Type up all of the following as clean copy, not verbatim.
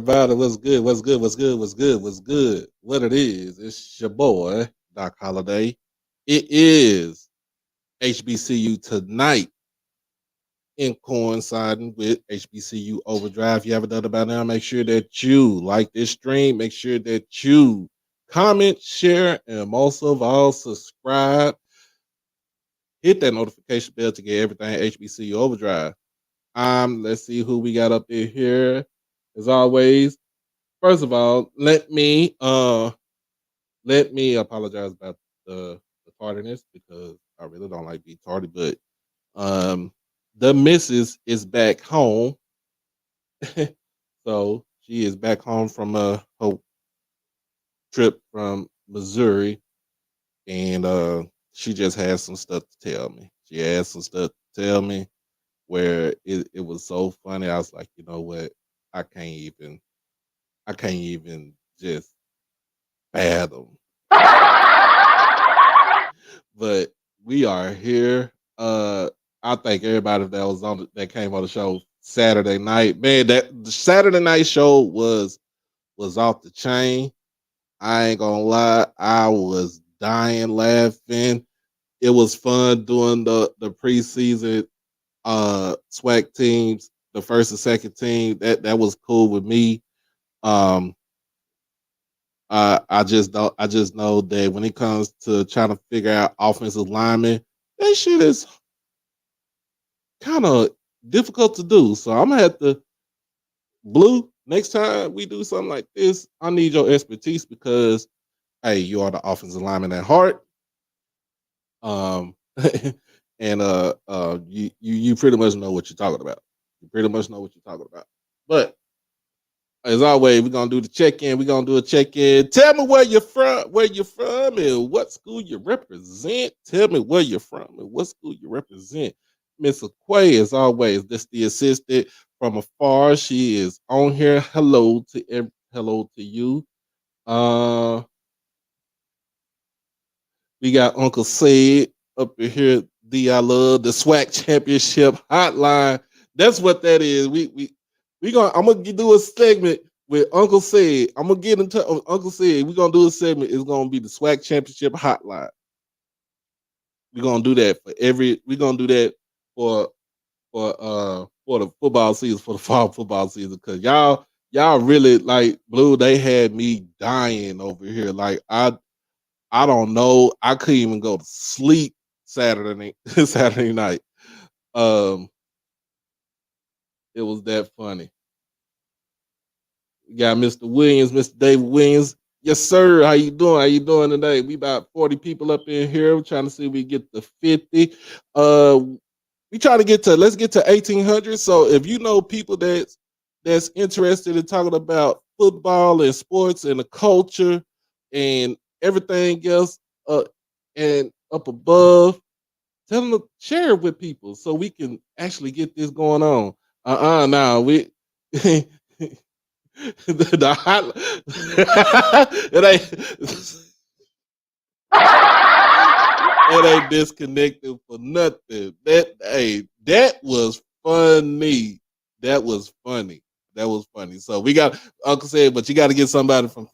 everybody? What's good? What's good? What's good? What's good? What's good? What it is? It's your boy Doc Holiday. It is HBCU tonight, in coinciding with HBCU Overdrive. If you haven't done it by now, make sure that you like this stream. Make sure that you comment, share, and most of all, subscribe. Hit that notification bell to get everything HBCU Overdrive. Let's see who we got up in here. As always, first of all, let me apologize about the tardiness because I really don't like being tardy, but the missus is back home. So she is back home from her trip from Missouri, and she just has some stuff to tell me. She had some stuff to tell me where it was so funny. I was like, you know what? I can't even I can't even just fathom. But we are here. I thank everybody that was that came on the show Saturday night. Man, that the Saturday night show was off the chain. I ain't gonna lie, I was dying laughing. It was fun doing the preseason SWAC teams, the first and second team. That was cool with me. Um, I just know that when it comes to trying to figure out offensive linemen, that shit is kind of difficult to do. So I'm gonna have to Blue. Next time we do something like this, I need your expertise because hey, you are the offensive lineman at heart. Um, and you pretty much know what you're talking about. You pretty much know what you're talking about. But as always, we're gonna do the check-in. We're gonna do a check-in. Tell me where you're from, and what school you represent. Tell me where you're from and what school you represent. Miss Aquay, as always, this the assistant from afar. She is on here. Hello to you. Uh, we got Uncle Said up in here. I love the SWAC Championship Hotline. That's what that is. I'm gonna do a segment with Uncle Said. I'm gonna get into Uncle Said. We're gonna do a segment. It's gonna be the SWAC Championship Hotline. We're gonna do that for every. We're gonna do that for for the football season, for the fall football season, because y'all really like Blue. They had me dying over here. Like I don't know. I couldn't even go to sleep Saturday Saturday night. Um, it was that funny. We got Mr. Williams, Mr. David Williams. Yes, sir. How you doing? How you doing today? We about 40 people up in here. We're trying to see if we get to 50. We try to let's get to 1800. So if you know people that's interested in talking about football and sports and the culture and everything else, and up above, tell them to share it with people so we can actually get this going on. Now we the hot it ain't it ain't disconnected for nothing. That was funny. That was funny. That was funny. So we got Uncle said, but you got to get somebody from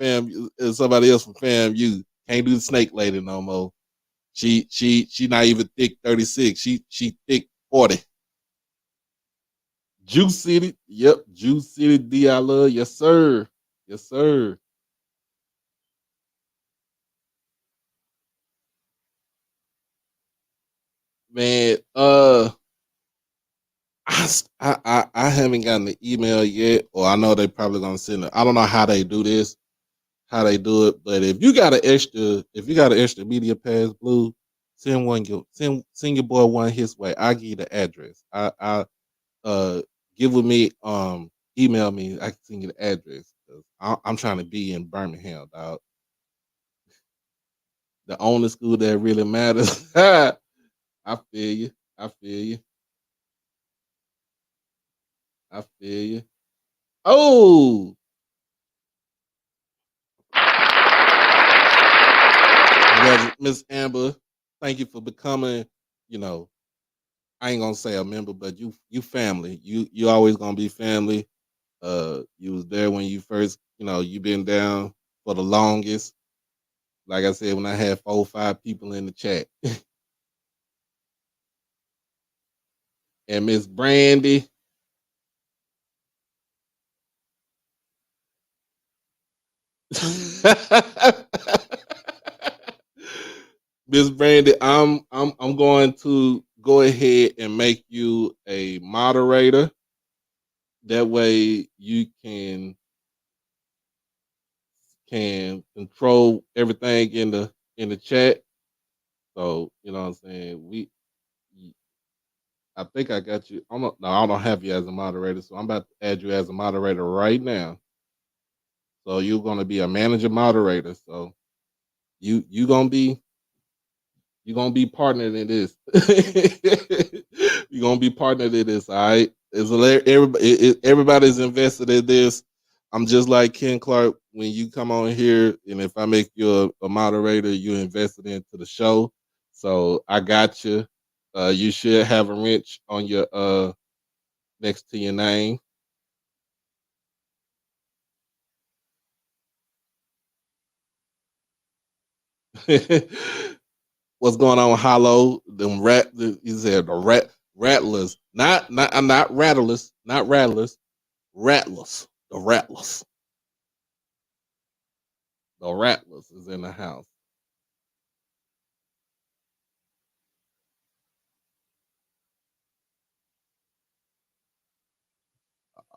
somebody else from FAMU. Can't do the snake lady no more. She not even thick 36. She thick 40. Juice City. Yep. Juice City D I love. Yes, sir. Yes, sir. Man, I haven't gotten the email yet, or I know they probably gonna send it. I don't know how they do this, how they do it, but if you got an extra media pass, Blue, send your boy one his way. I give you the address. I give with me, email me. I can send you the address. I'm trying to be in Birmingham, dog. The only school that really matters. I feel you. I feel you. I feel you. Oh, Miss Amber, thank you for becoming, you know, I ain't gonna say a member, but you family. You always gonna be family. You was there when you first, you been down for the longest. Like I said, when I had 4 or 5 people in the chat. And Miss Brandy. Miss Brandy, I'm going to go ahead and make you a moderator. That way you can control everything in the chat. So, you know what I'm saying? I think I got you. No, I don't have you as a moderator, so I'm about to add you as a moderator right now. So you're gonna be a manager moderator. So you gonna be partnered in this. You're gonna be partnered in this. All right. Everybody's invested in this. I'm just like Ken Clark. When you come on here, and if I make you a moderator, you invested into the show. So I got you. You should have a wrench on your next to your name. What's going on, Hollow? You said the rattlers, not rattlers, not rattlers, rattlers, the rattlers is in the house.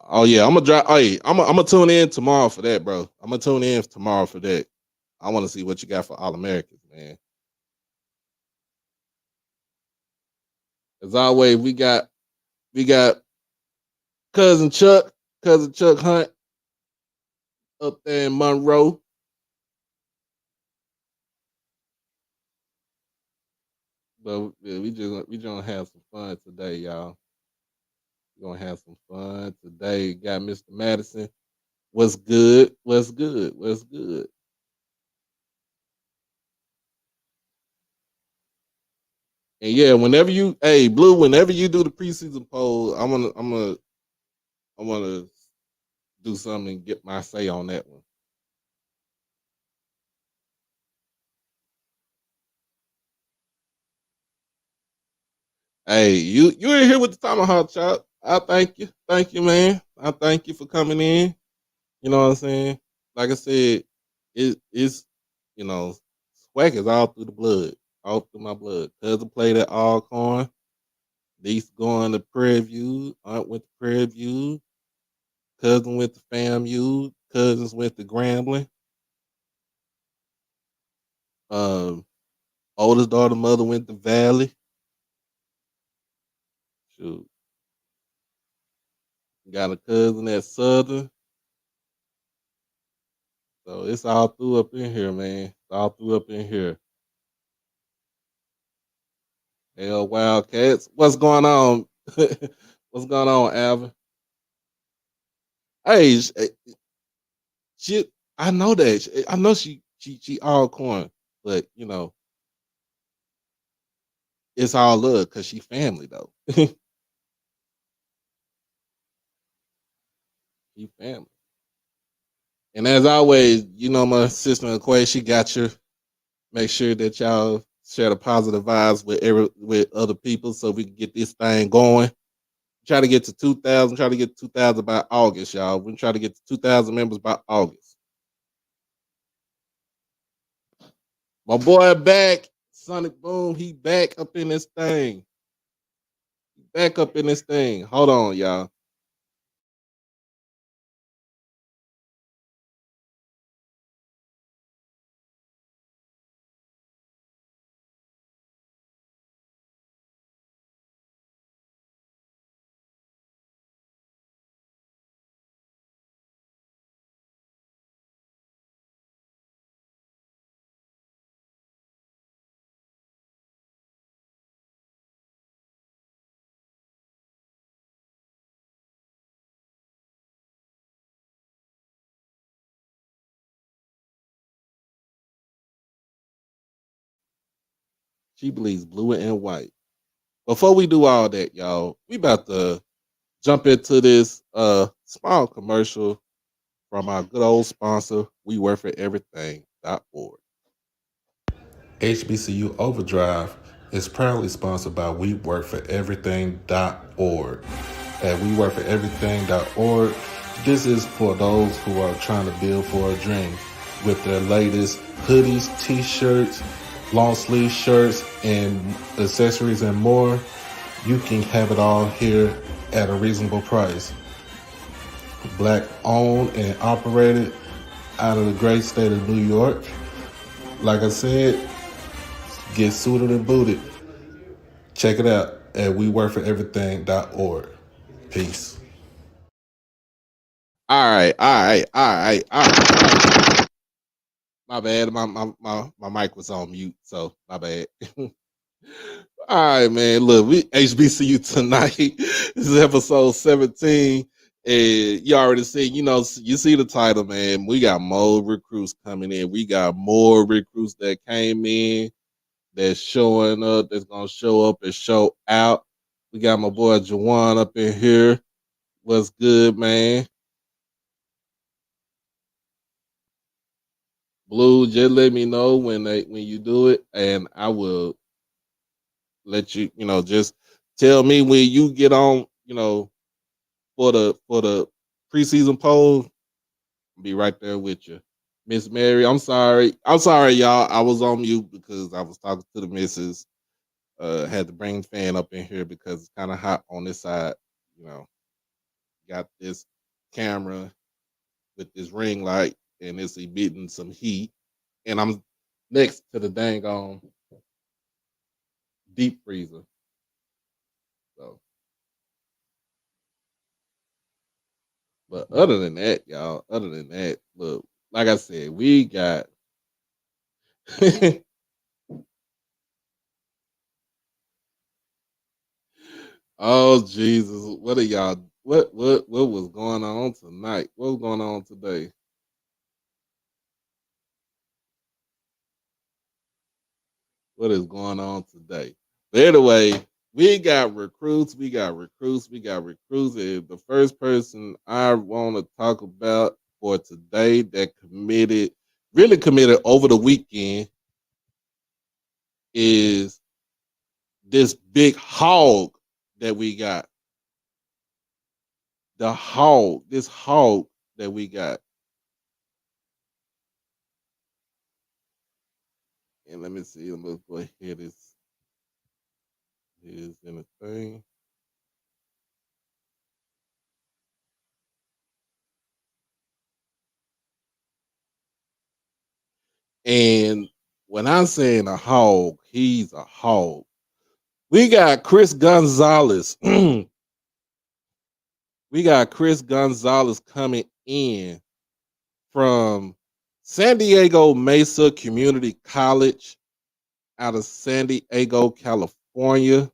Oh yeah, I'm gonna drop. Hey, I'm gonna tune in tomorrow for that, bro. I'm gonna tune in tomorrow for that. I want to see what you got for All Americans, man. As always, we got cousin Chuck Hunt up there in Monroe. But yeah, we just gonna have some fun today, y'all. We gonna have some fun today. Got Mr. Madison. What's good? What's good? What's good? And yeah, hey Blue, whenever you do the preseason poll, I'm gonna do something and get my say on that one. Hey, you in here with the tomahawk chop. I thank you, man. I thank you for coming in. You know what I'm saying? Like I said, it's you know, swag is all through the blood, all through my blood. Cousin played at Alcorn. Niece going to Prairie View. Aunt went to Prairie View. Cousin went to FAMU. Cousins went to Grambling. Um, Oldest daughter mother went to Valley. Shoot, got a cousin at Southern. So it's all through up in here, man. It's all through up in here. Hell, Wildcats. What's going on? What's going on, Alvin? Hey, she. I know that. I know she all corn, but it's all love because she family though. She family. And as always, my sister Quay, she got you. Make sure that y'all share the positive vibes with other people so we can get this thing going. Try to get to 2,000. Try to get to 2,000 by August, y'all. We try to get to 2,000 members by August. My boy back, Sonic Boom. He back up in this thing. Back up in this thing. Hold on, y'all. She believes blue and white. Before we do all that, y'all, we about to jump into this small commercial from our good old sponsor, we work for everything.org. HBCU Overdrive is proudly sponsored by WeWorkForEverything.org. At WeWorkForEverything.org, this is for those who are trying to build for a dream. With their latest hoodies, t-shirts, long sleeve shirts, and accessories and more, you can have it all here at a reasonable price. Black owned and operated out of the great state of New York. Like I said, get suited and booted. Check it out at WeWorkForEverything.org. Peace. All right, all right, all right, all right. My bad. My mic was on mute, so my bad. All right, man. Look, we HBCU tonight. This is episode 17. And you already see, you see the title, man. We got more recruits coming in. We got more recruits that came in, that's showing up, that's gonna show up and show out. We got my boy Jawan up in here. What's good, man? Blue, just let me know when you do it, and I will let you, just tell me when you get on, for the preseason poll. I'll be right there with you. Miss Mary, I'm sorry. I'm sorry, y'all. I was on mute because I was talking to the missus. Had to bring the fan up in here because it's kind of hot on this side. You know, got this camera with this ring light and it's emitting some heat. And I'm next to the dang on deep freezer. So, but other than that, y'all, look, like I said, we got oh Jesus, what are y'all? What was going on tonight? What was going on today? What is going on today? But anyway, we got recruits. We got recruits. We got recruits. And the first person I want to talk about for today that really committed over the weekend is this big hog that we got. This hog that we got. And let me see. Let's go ahead. This is in a thing. And when I'm saying a hog, he's a hog. We got Chris Gonzalez. We got Chris Gonzalez coming in from San Diego Mesa Community College out of San Diego, California.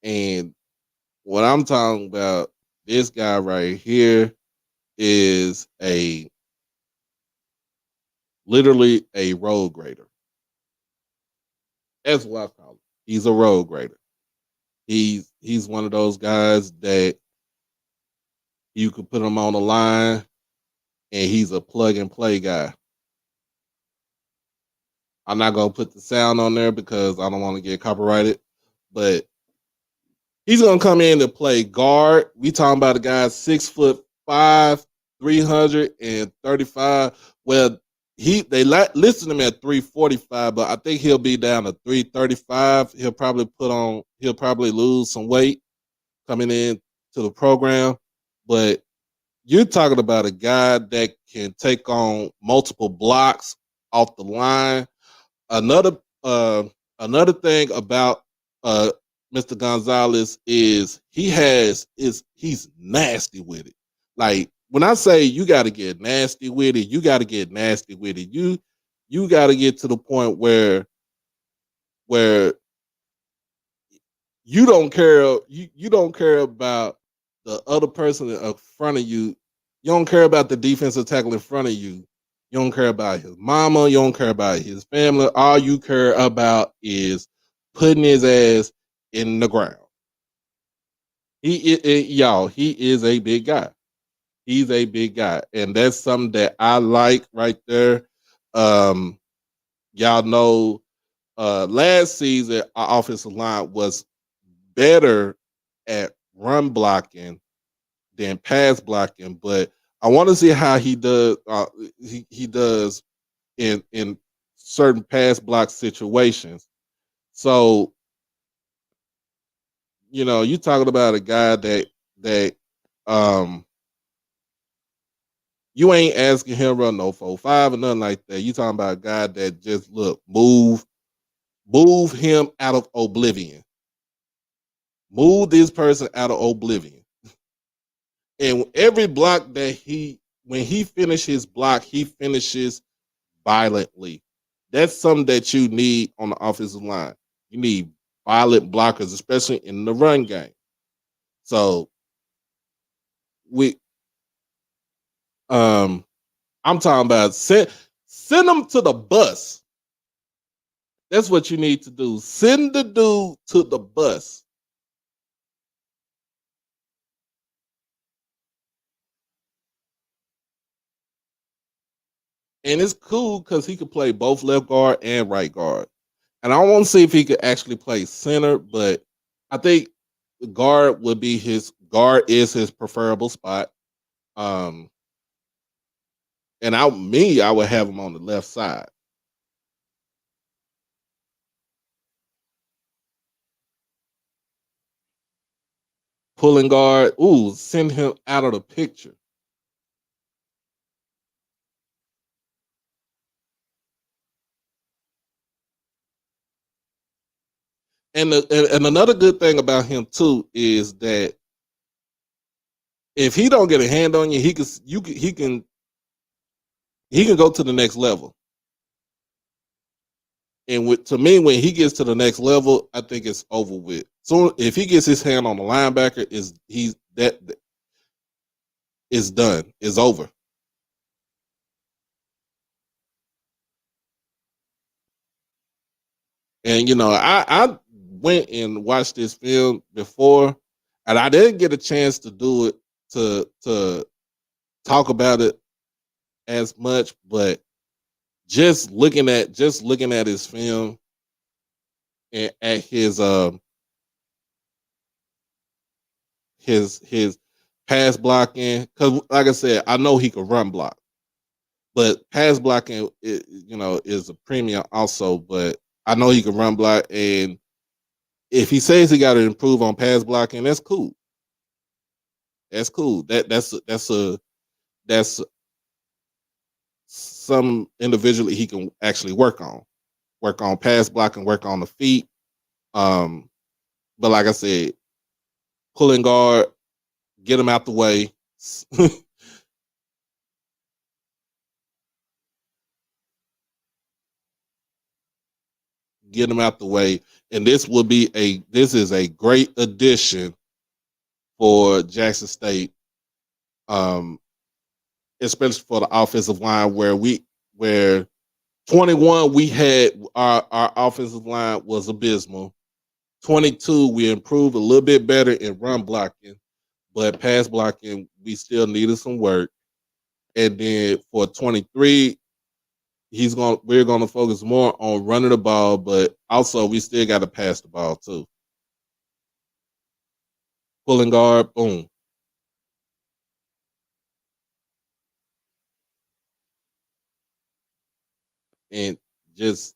And what I'm talking about, this guy right here is literally a road grader. That's what I call him. He's a road grader. He's one of those guys that you could put him on the line and he's a plug and play guy. I'm not gonna put the sound on there because I don't want to get copyrighted, but he's gonna come in to play guard. We talking about a guy 6'5", 335. Well, they listed him at 345, but I think he'll be down to 335. He'll probably lose some weight coming in to the program, but you're talking about a guy that can take on multiple blocks off the line. Another another thing about Mr. Gonzalez is he's nasty with it. Like when I say you got to get nasty with it, you got to get nasty with it. You got to get to the point where you don't care you don't care about the other person in front of you. You don't care about the defensive tackle in front of you. You don't care about his mama. You don't care about his family. All you care about is putting his ass in the ground. Y'all, he is a big guy. He's a big guy, and that's something that I like right there. Um, y'all know, last season our offensive line was better at run blocking than pass blocking, but I want to see how he does. He does in certain pass block situations. So you talking about a guy that um you ain't asking him run no 4-5 or nothing like that. You talking about a guy that just move him out of oblivion. Move this person out of oblivion. And every block that when he finishes his block, he finishes violently. That's something that you need on the offensive line. You need violent blockers, especially in the run game. So we um I'm talking about send them to the bus. That's what you need to do. Send the dude to the bus. And it's cool because he could play both left guard and right guard. And I want to see if he could actually play center, but I think guard is his preferable spot. Um, and I would have him on the left side. Pulling guard, ooh, send him out of the picture. And another good thing about him too is that if he don't get a hand on you, he can go to the next level. And to me, when he gets to the next level, I think it's over with. So if he gets his hand on the linebacker, that is done. Is over. And I went and watched this film before, and I didn't get a chance to do it to talk about it as much, but just looking at his film and at his pass blocking, because like I said, I know he can run block, but pass blocking is a premium also. But I know he can run block, and if he says he got to improve on pass blocking, that's cool. That's cool. That's some individually he can actually work on pass blocking, work on the feet. Um, but like I said, pulling guard, get him out the way. Get him out the way, and this is a great addition for Jackson State, um, especially for the offensive line where 21 we had our offensive line was abysmal. 22 we improved a little bit better in run blocking, but pass blocking we still needed some work. And then for 23, we're gonna focus more on running the ball, but also we still got to pass the ball too. Pulling guard, boom, and just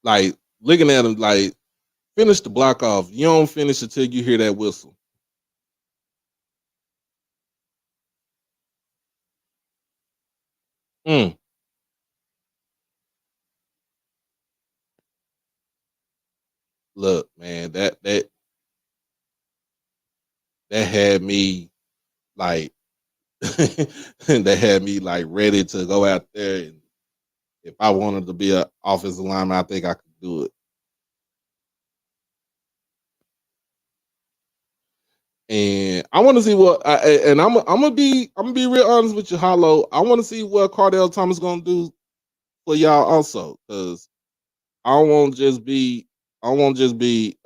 like looking at him like finish the block off. You don't finish until you hear that whistle. Mm, look, man, that had me like that had me like ready to go out there, and if I wanted to be an offensive lineman, I think I could do it. And I want to see and I'm gonna be real honest with you, Hollow. I want to see what Cardell Thomas gonna do for y'all also, because I won't just be I won't just be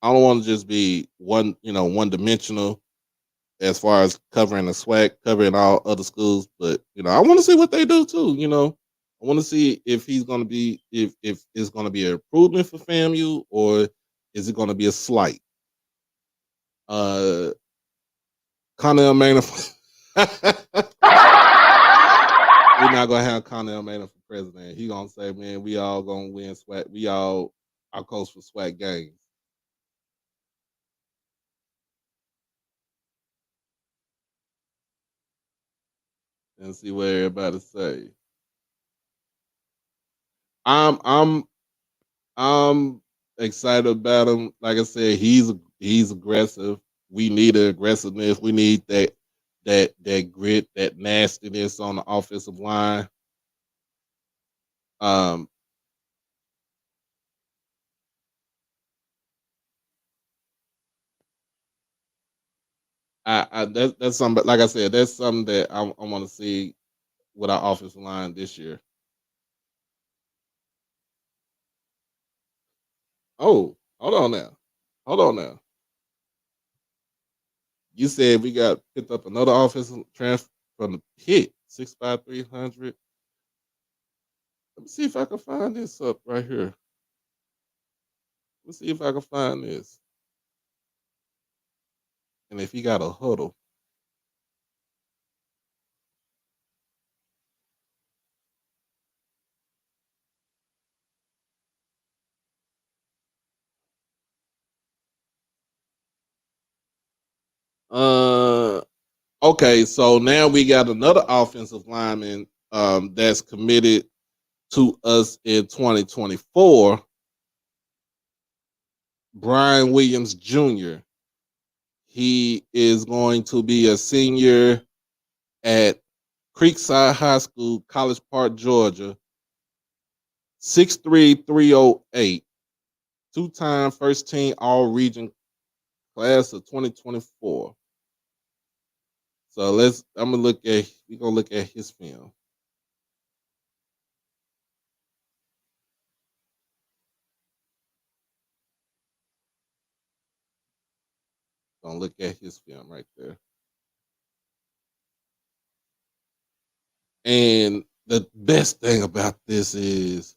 I don't want to just be one dimensional as far as covering the SWAC, covering all other schools. But I want to see what they do too. I want to see if he's going to be if it's going to be an improvement for FAMU or is it going to be a slight. Uh, Connell Maynard. We're not gonna have Connell Maynard for president. He gonna say, "Man, we all gonna win SWAC. We all our coach for SWAC games." And see what everybody say. I'm I'm excited about him. Like I said, he's aggressive. We need aggressiveness. We need that grit, that nastiness on the offensive line. Um, that's something. Like I said, that's something that I want to see with our offensive line this year. Oh, hold on now. Hold on now. You said we got picked up another offensive transfer from the pit, 6'5", 300. Let me see if I can find this up right here. Let's see if I can find this. And if he got a huddle. Uh okay, so now we got another offensive lineman that's committed to us in 2024. Brian Williams Jr. He is going to be a senior at Creekside High School, College Park, Georgia. 6'3", 308. Two-time first team all region class of 2024. So we're gonna look at his film. Gonna look at his film right there. And the best thing about this is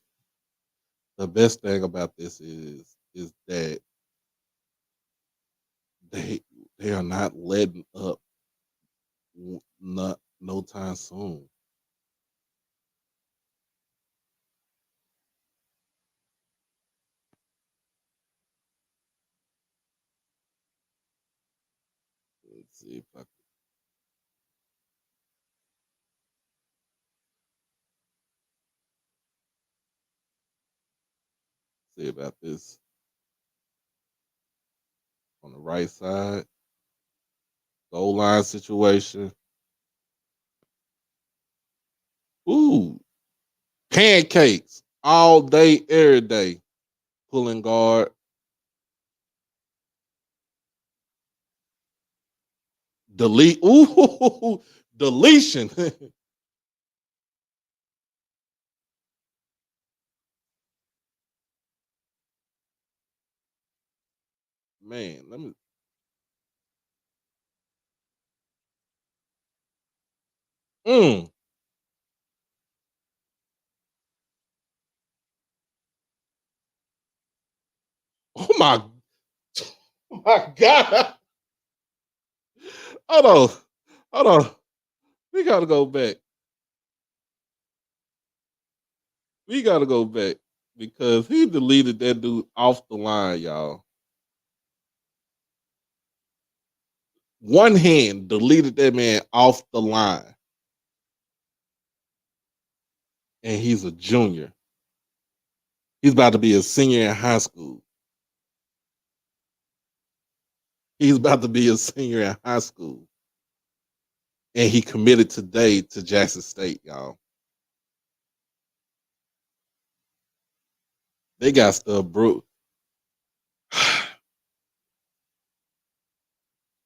that they they are not letting up not no time soon. Let's see if I can see about this on the right side. Goal line situation. Ooh, pancakes all day, every day. Pulling guard. Delete. Ooh, deletion. Man, let me. Mm, oh my, oh my God. Hold on. Hold on. We gotta go back. We gotta go back because he deleted that dude off the line, y'all. One hand deleted that man off the line, and he's a junior. He's about to be a senior in high school. He's about to be a senior in high school, and he committed today to Jackson State, y'all. They got stuff, bro.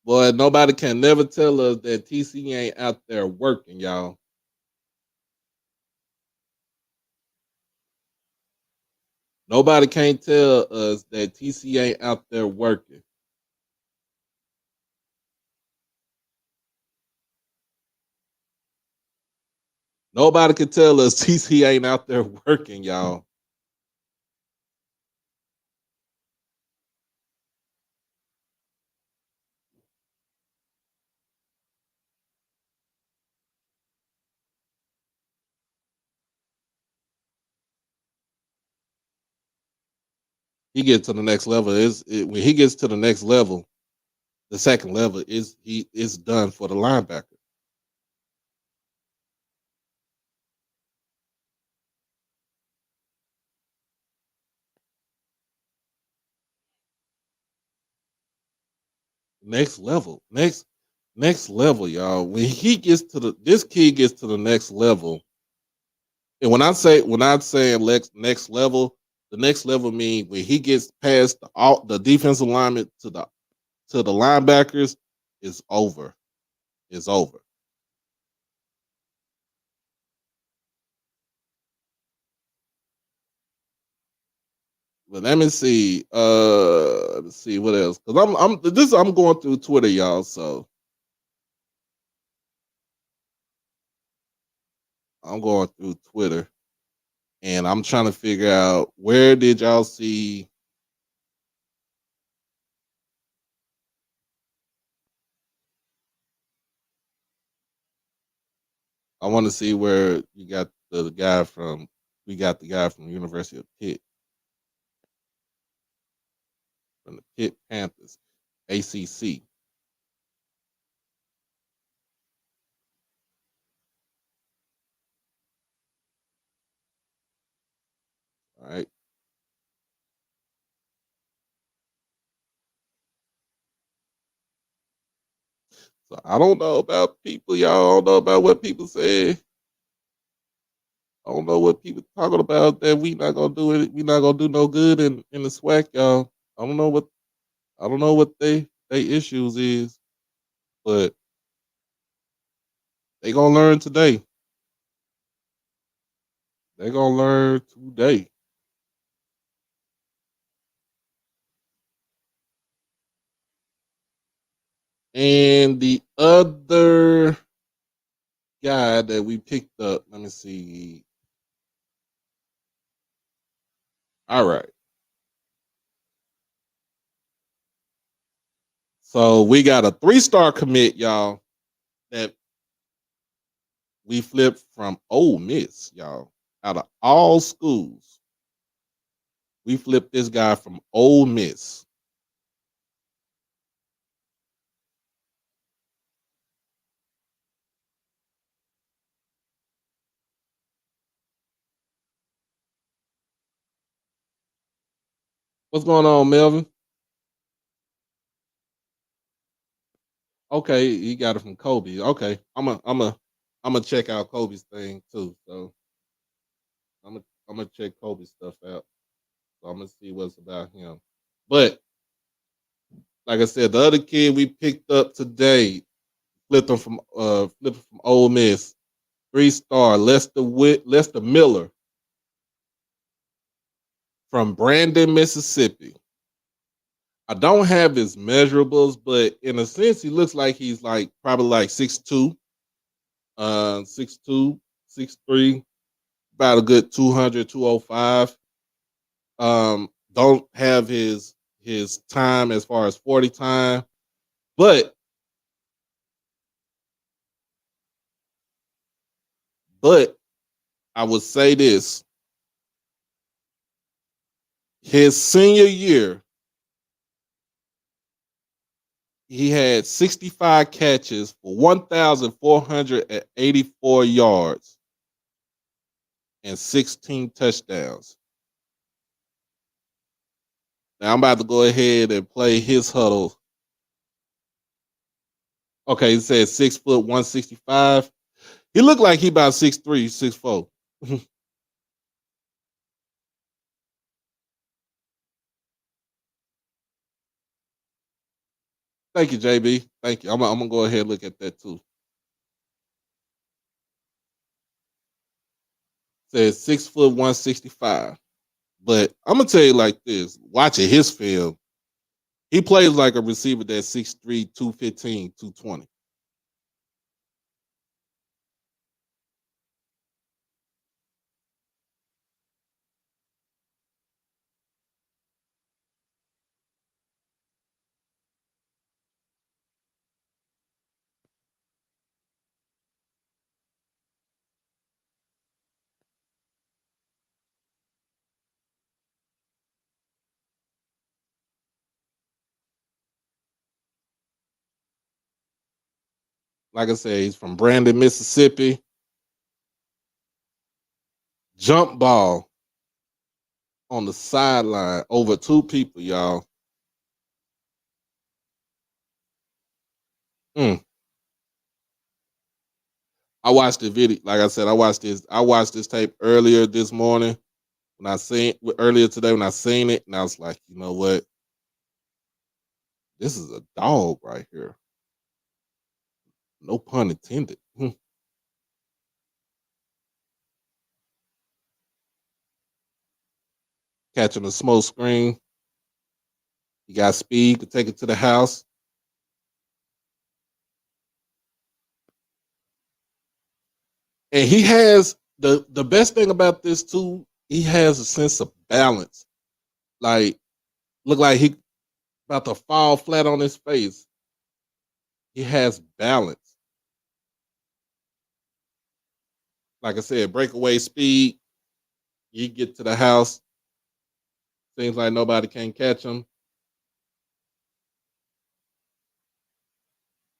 Boy, nobody can never tell us that TC ain't out there working, y'all. Nobody can't tell us that TC ain't out there working. Nobody can tell us TC ain't out there working, y'all. He gets to the next level. When he gets to the next level, the second level is done for the linebacker. Next level. Next level, y'all. When he gets to this kid gets to the next level. And when I'm saying next level, the next level means when he gets past the defensive lineman to the linebackers, it's over. It's over. But let me see. Let's see what else. Because I'm going through Twitter, y'all. So I'm going through Twitter and I'm trying to figure out where did y'all see. I want to see where you got the guy from. We got the guy from the University of Pitt, from the Pitt Panthers, ACC. All right. So I don't know about people, y'all. I don't know about what people say. I don't know what people talking about that we not gonna do it. We not gonna do no good in the SWAC, y'all. I don't know what they issues is, but they gonna learn today. They gonna learn today. And the other guy that we picked up, let me see. All right. So we got a 3-star commit, y'all, that we flipped from Ole Miss, y'all. Out of all schools, we flipped this guy from Ole Miss. What's going on, Melvin? Okay, he got it from Kobe. Okay, I'm gonna check out Kobe's thing too. So I'm gonna check Kobe's stuff out. So I'm gonna see what's about him. But like I said, the other kid we picked up today flipped him from Ole Miss, 3-star Lester Miller from Brandon, Mississippi. I don't have his measurables, but in a sense, he looks like he's like probably like 6'2", 6'2", 6'3", about a good 200, 205. Don't have his time as far as 40 time, but but I would say this: his senior year, he had 65 catches for 1,484 yards and 16 touchdowns. Now I'm about to go ahead and play his huddle. Okay, he said 6 foot 165. He looked like he about 6'3", 6'4". Thank you, JB. Thank you. I'm gonna go ahead and look at that too. Says 6 foot 165. But I'm gonna tell you like this: watching his film, he plays like a receiver that's 6'3", 215, 220. Like I said, he's from Brandon, Mississippi. Jump ball on the sideline over two people, y'all. Mm. I watched the video. Like I said, I watched this tape earlier this morning when I seen earlier today when I seen it, and I was like, you know what? This is a dog right here. No pun intended. Catching a smoke screen. He got speed to take it to the house. And he has the best thing about this too, he has a sense of balance. Like look like he about to fall flat on his face. He has balance. Like I said, breakaway speed. You get to the house. Seems like nobody can catch him.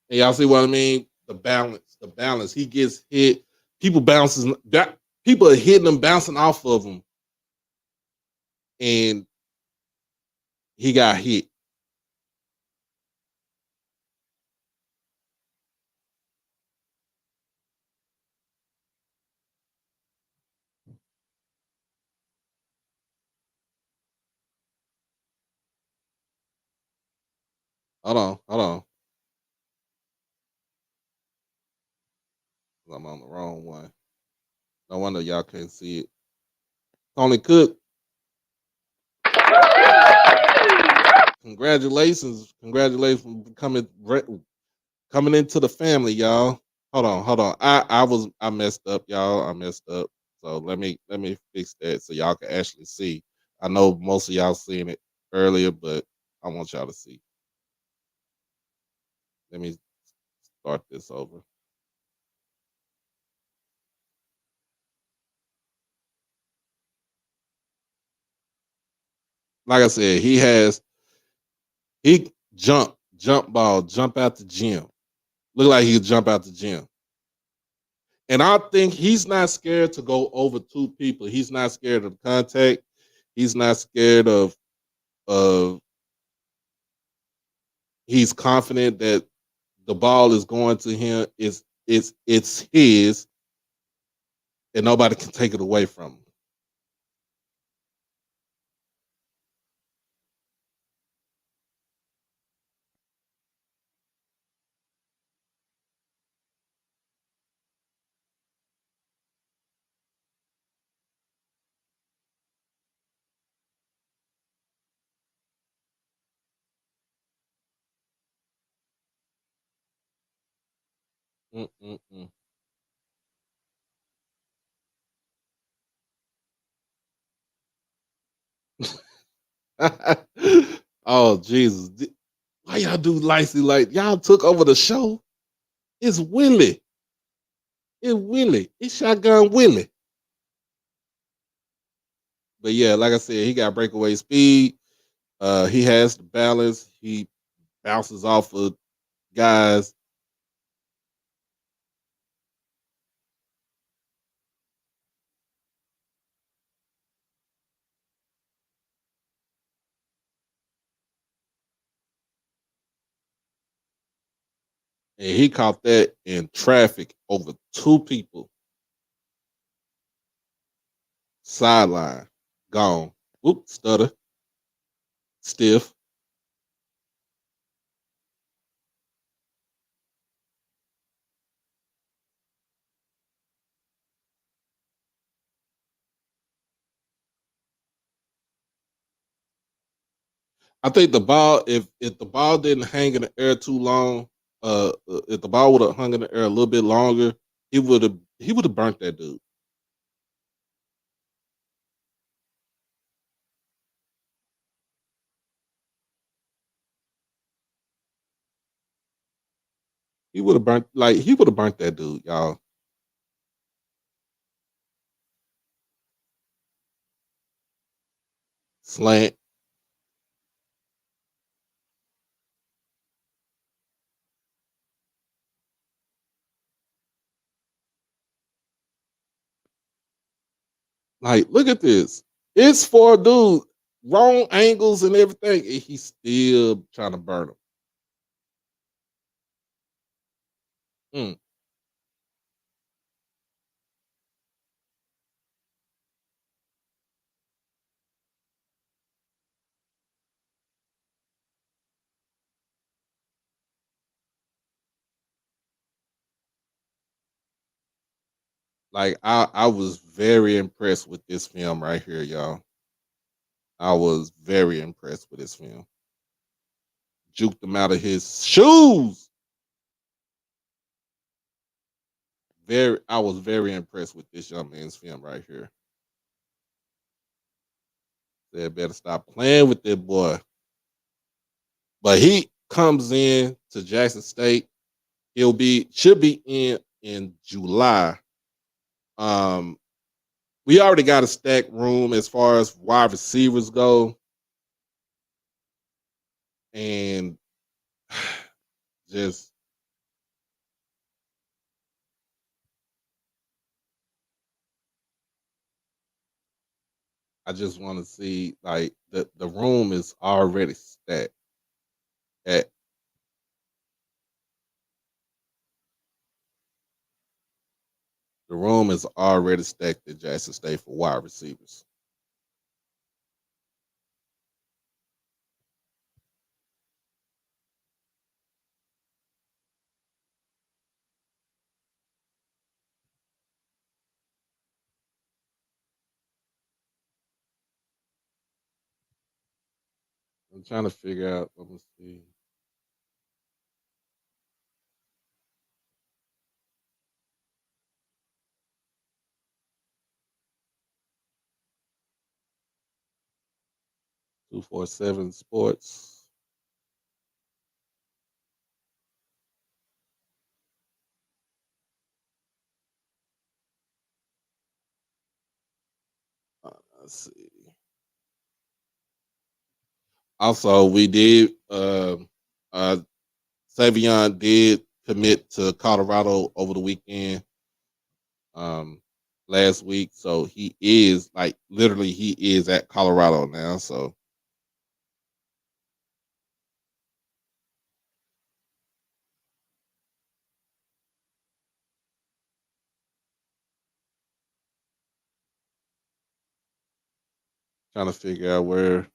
And y'all see what I mean? The balance. The balance. He gets hit. People bounces. People are hitting him, bouncing off of him, and he got hit. Hold on. Hold on. I'm on the wrong one. No wonder y'all can't see it. Tony Cook, congratulations, congratulations for coming into the family, y'all. Hold on. I messed up, y'all. I messed up. So let me fix that so y'all can actually see. I know most of y'all seen it earlier, but I want y'all to see. Let me start this over. Like I said, he jump ball, jump out the gym. Look like he could jump out the gym. And I think he's not scared to go over two people. He's not scared of contact. He's not scared of he's confident that the ball is going to him. It's his and nobody can take it away from him. Mm-mm-mm. Oh Jesus. Why y'all do Lacey like y'all took over the show? It's Willie. It's Willie. It's shotgun Willie. But yeah, like I said, he got breakaway speed. He has the balance. He bounces off of guys. And he caught that in traffic over two people. Sideline. Gone. Whoop, stutter. Stiff. I think the ball, if the ball didn't hang in the air too long, if the ball would have hung in the air a little bit longer, he would have burnt that dude. He would have burnt that dude, y'all. Slant. Like, look at this. It's for a dude, wrong angles and everything, and he's still trying to burn him. Mm. Like I was very impressed with this film right here, y'all. I was very impressed with this film. Juked him out of his shoes. I was very impressed with this young man's film right here. They better stop playing with that boy. But he comes in to Jackson State. Should be in July. Um, we already got a stacked room as far as wide receivers go, and just I just want to see, like, the room is already stacked. At The room is already stacked at Jackson State for wide receivers. I'm trying to figure out. Let me see. 247 Sports. Let's see. Also, we did. Uh, Savion did commit to Colorado over the weekend. Um, Last week, so he is, like, literally he is at Colorado now. So trying to figure out where.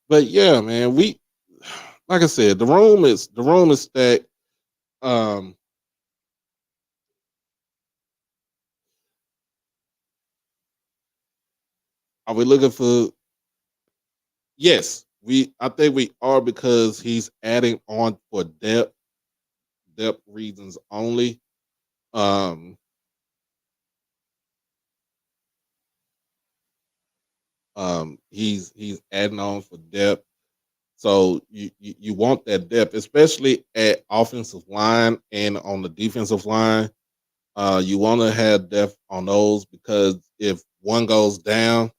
But yeah, man, we like I said, the room is stacked. Um, are we looking for? Yes, I think we are, because he's adding on for depth reasons only. Um, he's adding on for depth. So you want that depth, especially at offensive line and on the defensive line. You want to have depth on those, because if one goes down,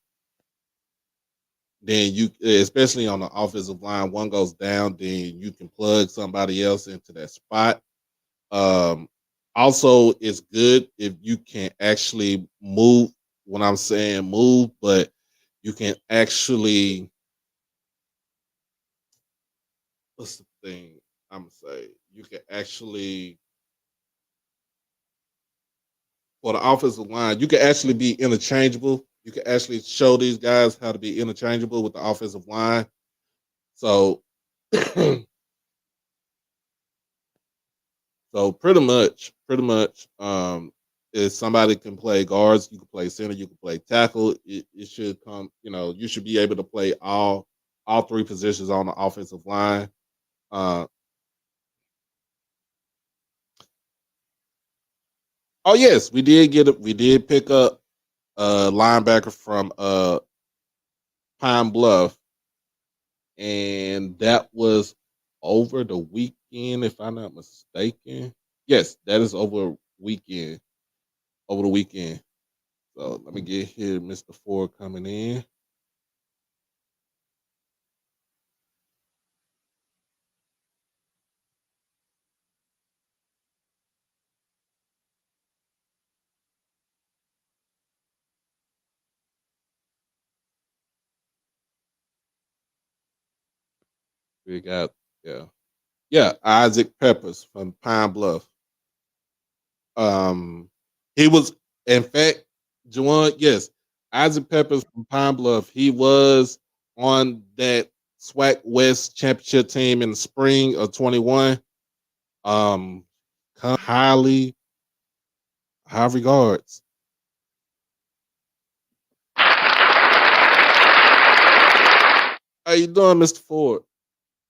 then especially on the offensive line, one goes down, then you can plug somebody else into that spot. Um, Also, it's good if you can actually move. When I'm saying move, but you can actually, what's the thing I'm gonna say? You can actually, for the offensive line, you can actually be interchangeable. You can actually show these guys how to be interchangeable with the offensive line. So So pretty much, if somebody can play guards, you can play center, you can play tackle. It should come, you should be able to play all three positions on the offensive line. Uh, oh yes, we did get it. We did pick up a linebacker from Pine Bluff, and that was over the weekend, if I'm not mistaken. Yes, that is weekend. Over the weekend. So let me get here, Mr. Ford coming in. We got yeah, Isaac Peppers from Pine Bluff. He was, in fact, Juwan, yes, Isaac Peppers from Pine Bluff. He was on that SWAC West championship team in the spring of 21. Um, highly high regards. How you doing, Mr. Ford?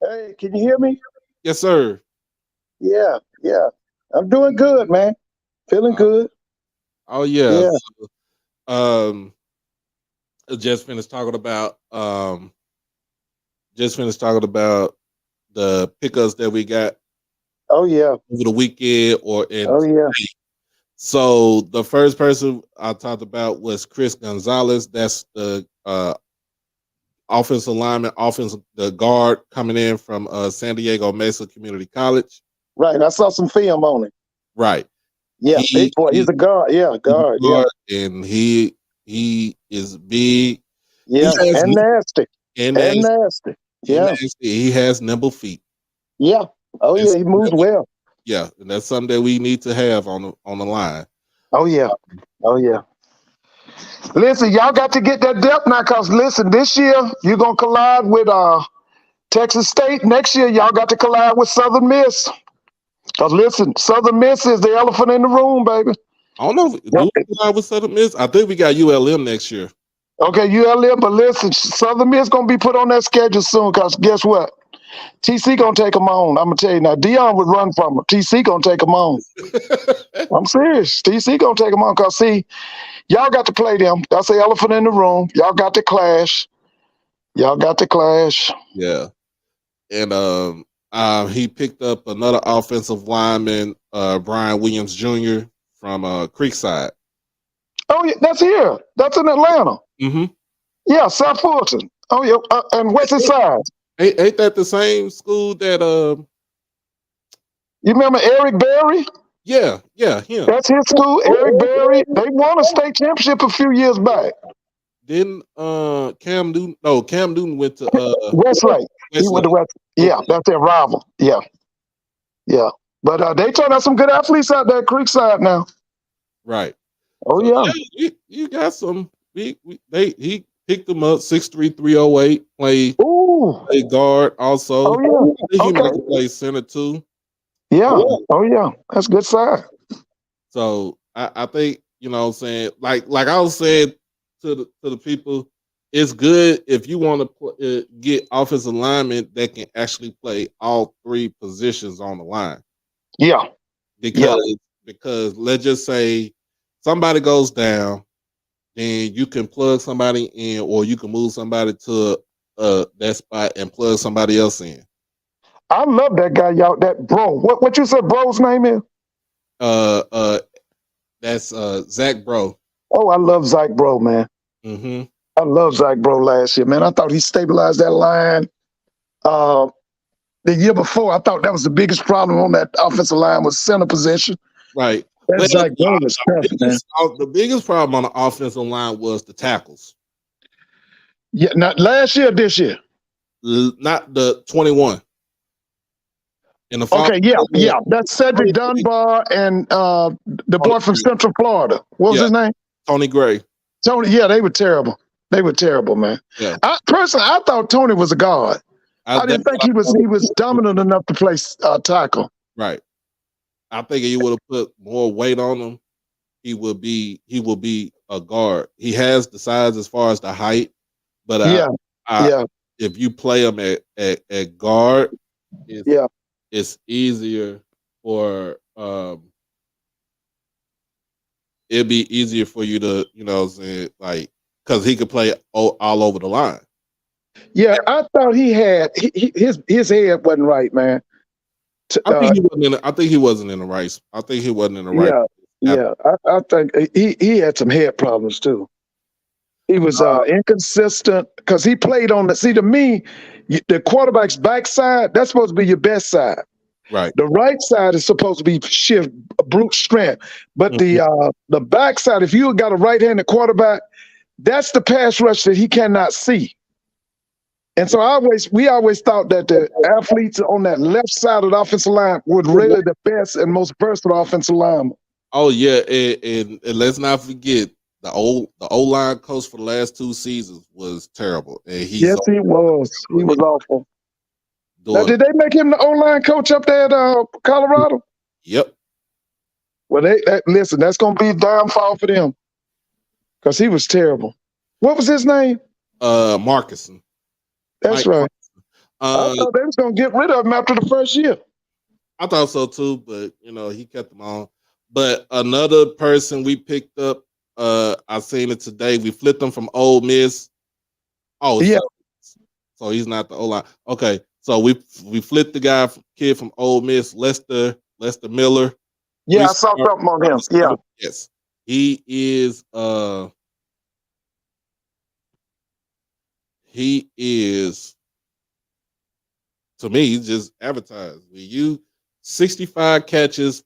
Hey, can you hear me? Yes, sir. Yeah, yeah. I'm doing good, man. Feeling Uh, good. oh yeah. Yeah. Um, just finished talking about the pickups that we got Oh yeah. over the weekend or in. Oh yeah. So the first person I talked about was Chris Gonzalez. That's the offensive lineman, the guard coming in from San Diego Mesa Community College. Right. I saw some film on it. Right. Yeah, big boy. He's a guard. Yeah, He's a guard. Yeah. guard, and he is big. He Yeah. has And nasty. and And nasty, nasty. and Yeah. nasty. He has nimble feet. Yeah. Oh That's yeah. He something moves well. and that's something that we need to have on the line. Oh yeah. Oh yeah. Listen, y'all got to get that depth now, cause listen, this year you're gonna collide with Texas State. Next year, y'all got to collide with Southern Miss. Cause listen, Southern Miss is the elephant in the room, baby. I don't know if do we collide with Southern Miss. I think we got ULM next year. Okay, ULM, but listen, Southern Miss gonna be put on that schedule soon. Cause guess what? TC gonna take them on. I'm gonna tell you now. Dion would run from them. TC gonna take them on. I'm serious. TC gonna take them on. Cause see, y'all got to play them. That's the elephant in the room. Y'all got to clash. Y'all got to clash. Yeah, and he picked up another offensive lineman, Brian Williams Jr. from Creekside. Oh yeah, that's here. That's in Atlanta. Mm-hmm. Yeah, South Fulton. Oh yeah, and West Side. Ain't that the same school that You remember Eric Berry? Yeah, him. That's his school. Eric Berry. They won a state championship a few years back. Didn't Cam Newton? No, Cam Newton went to Westlake. He went to West. Yeah, that's their rival. Yeah, yeah. But they turned out some good athletes out there at Creekside now. Right. Oh So, yeah. you got some. He picked them up 6'3", 308. Play guard also. Oh yeah. I think he might play center too. Yeah. Oh yeah. That's good side. So I think what I'm saying, like I was saying to the people, it's good if you want to get offensive linemen that can actually play all three positions on the line. Yeah. Because let's just say somebody goes down, then you can plug somebody in, or you can move somebody to that spot and plug somebody else in. I love that guy, y'all. That bro. What you said bro's name is? That's Zach Bro. Oh, I love Zach Bro, man. Mm-hmm. I love Zach Bro last year, man. I thought he stabilized that line. The year before, I thought that was the biggest problem on that offensive line was center position. Right. That Zach Bro was tough, man. The biggest problem on the offensive line was the tackles. Yeah, not last year, this year. Not the 21. Okay, yeah. That's Cedric Dunbar and the boy from Central Florida. What was his name? Tony Gray. Tony, yeah, they were terrible. They were terrible, man. Yeah. I thought Tony was a guard. I didn't think he was dominant enough to play tackle. Right. I think he would have put more weight on him. He will be a guard. He has the size as far as the height, but Yeah, I yeah, if you play him at guard, it's yeah, it's easier for it'd be easier for you to, what I'm saying, like, because he could play all over the line. yeah. I thought his head wasn't right, man. T- I think he wasn't in. I think he wasn't in the right. I think he wasn't in the right. Yeah, At, yeah. I think he had some head problems too. He was inconsistent because he played on the. See, to me, the quarterback's backside, that's supposed to be your best side. right. The right side is supposed to be shift brute strength, but Mhm. the backside, if you got a right-handed quarterback, that's the pass rush that he cannot see. And so we always thought that the athletes on that left side of the offensive line were really the best and most versatile offensive linemen. Oh yeah, and let's not forget the O line coach for the last 2 seasons was terrible, and he's Yes, he was. He was awful. Now, doing. did they make him the O-line coach up there at Colorado? Yep. Well, listen, that's going to be a downfall for them because he was terrible. What was his name? Marcusson, That's Mike right. Marcusson. I thought they was going to get rid of him after the first year. I thought so too, but he kept them on. But another person we picked up, I seen it today. We flipped him from Ole Miss. Oh, Yeah, so he's not the O line. Okay, so we flipped the kid from Ole Miss, Lester Miller. yeah, I saw something on him. Yeah, Yes, he is. He is, to me, he's just advertised. When you 65 catches,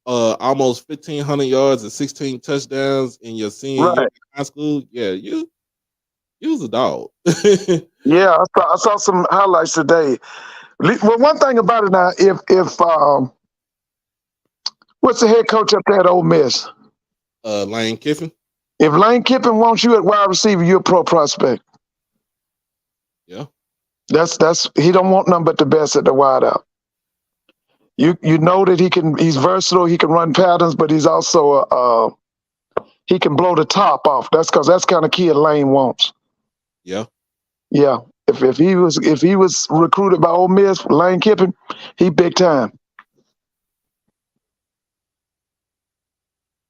almost 1,500 yards and 16 touchdowns in your senior year right. in high school. Yeah, you was a dog. Yeah, I saw some highlights today. Well, one thing about it now, if what's the head coach up there at Ole Miss? Lane Kiffin. If Lane Kiffin wants you at wide receiver, you're a pro prospect. Yeah. That's he don't want nothing but the best at the wide out. You know that he's versatile, he can run patterns, but he's also he can blow the top off. That's because that's kind of kid Lane wants. Yeah. Yeah. If he was recruited by Ole Miss, Lane Kiffin, he big time.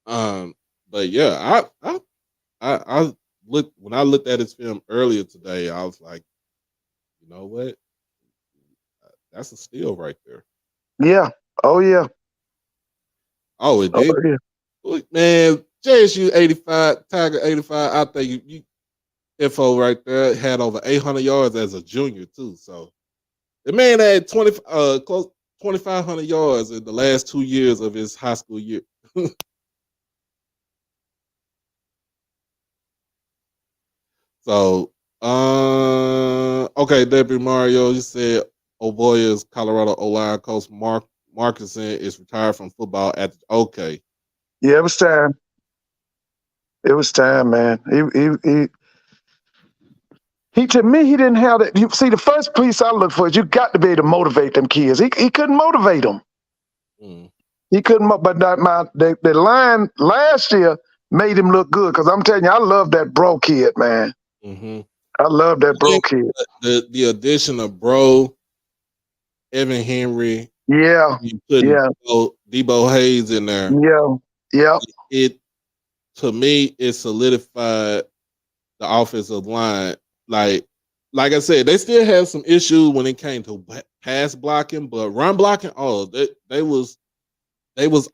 But yeah, I looked when I looked at his film earlier today, I was like, you know what? That's a steal right there. Yeah. Oh yeah. Oh, it Oh did. yeah. Look, man, JSU 85, Tiger 85. I think you info right there had over 800 yards as a junior too. So the man had close 2,500 yards in the last 2 years of his high school year. So, okay, Deputy Mario, you said, oh boy, is Colorado O-line coach Marcusson is retired from football okay. Yeah, it was time. It was time, man. He to me, he didn't have that. You see, the first piece I look for is you got to be able to motivate them kids. He couldn't motivate them. Mm. He couldn't. But the line last year made him look good because I'm telling you, I love that bro kid, man. Mm-hmm. I love that I bro think kid. the addition of Bro, Evan Henry, Yeah, you putting yeah, Debo Hayes in there, yeah, yeah, it to me it solidified the offensive line. Like I said, they still had some issues when it came to pass blocking, but run blocking, they was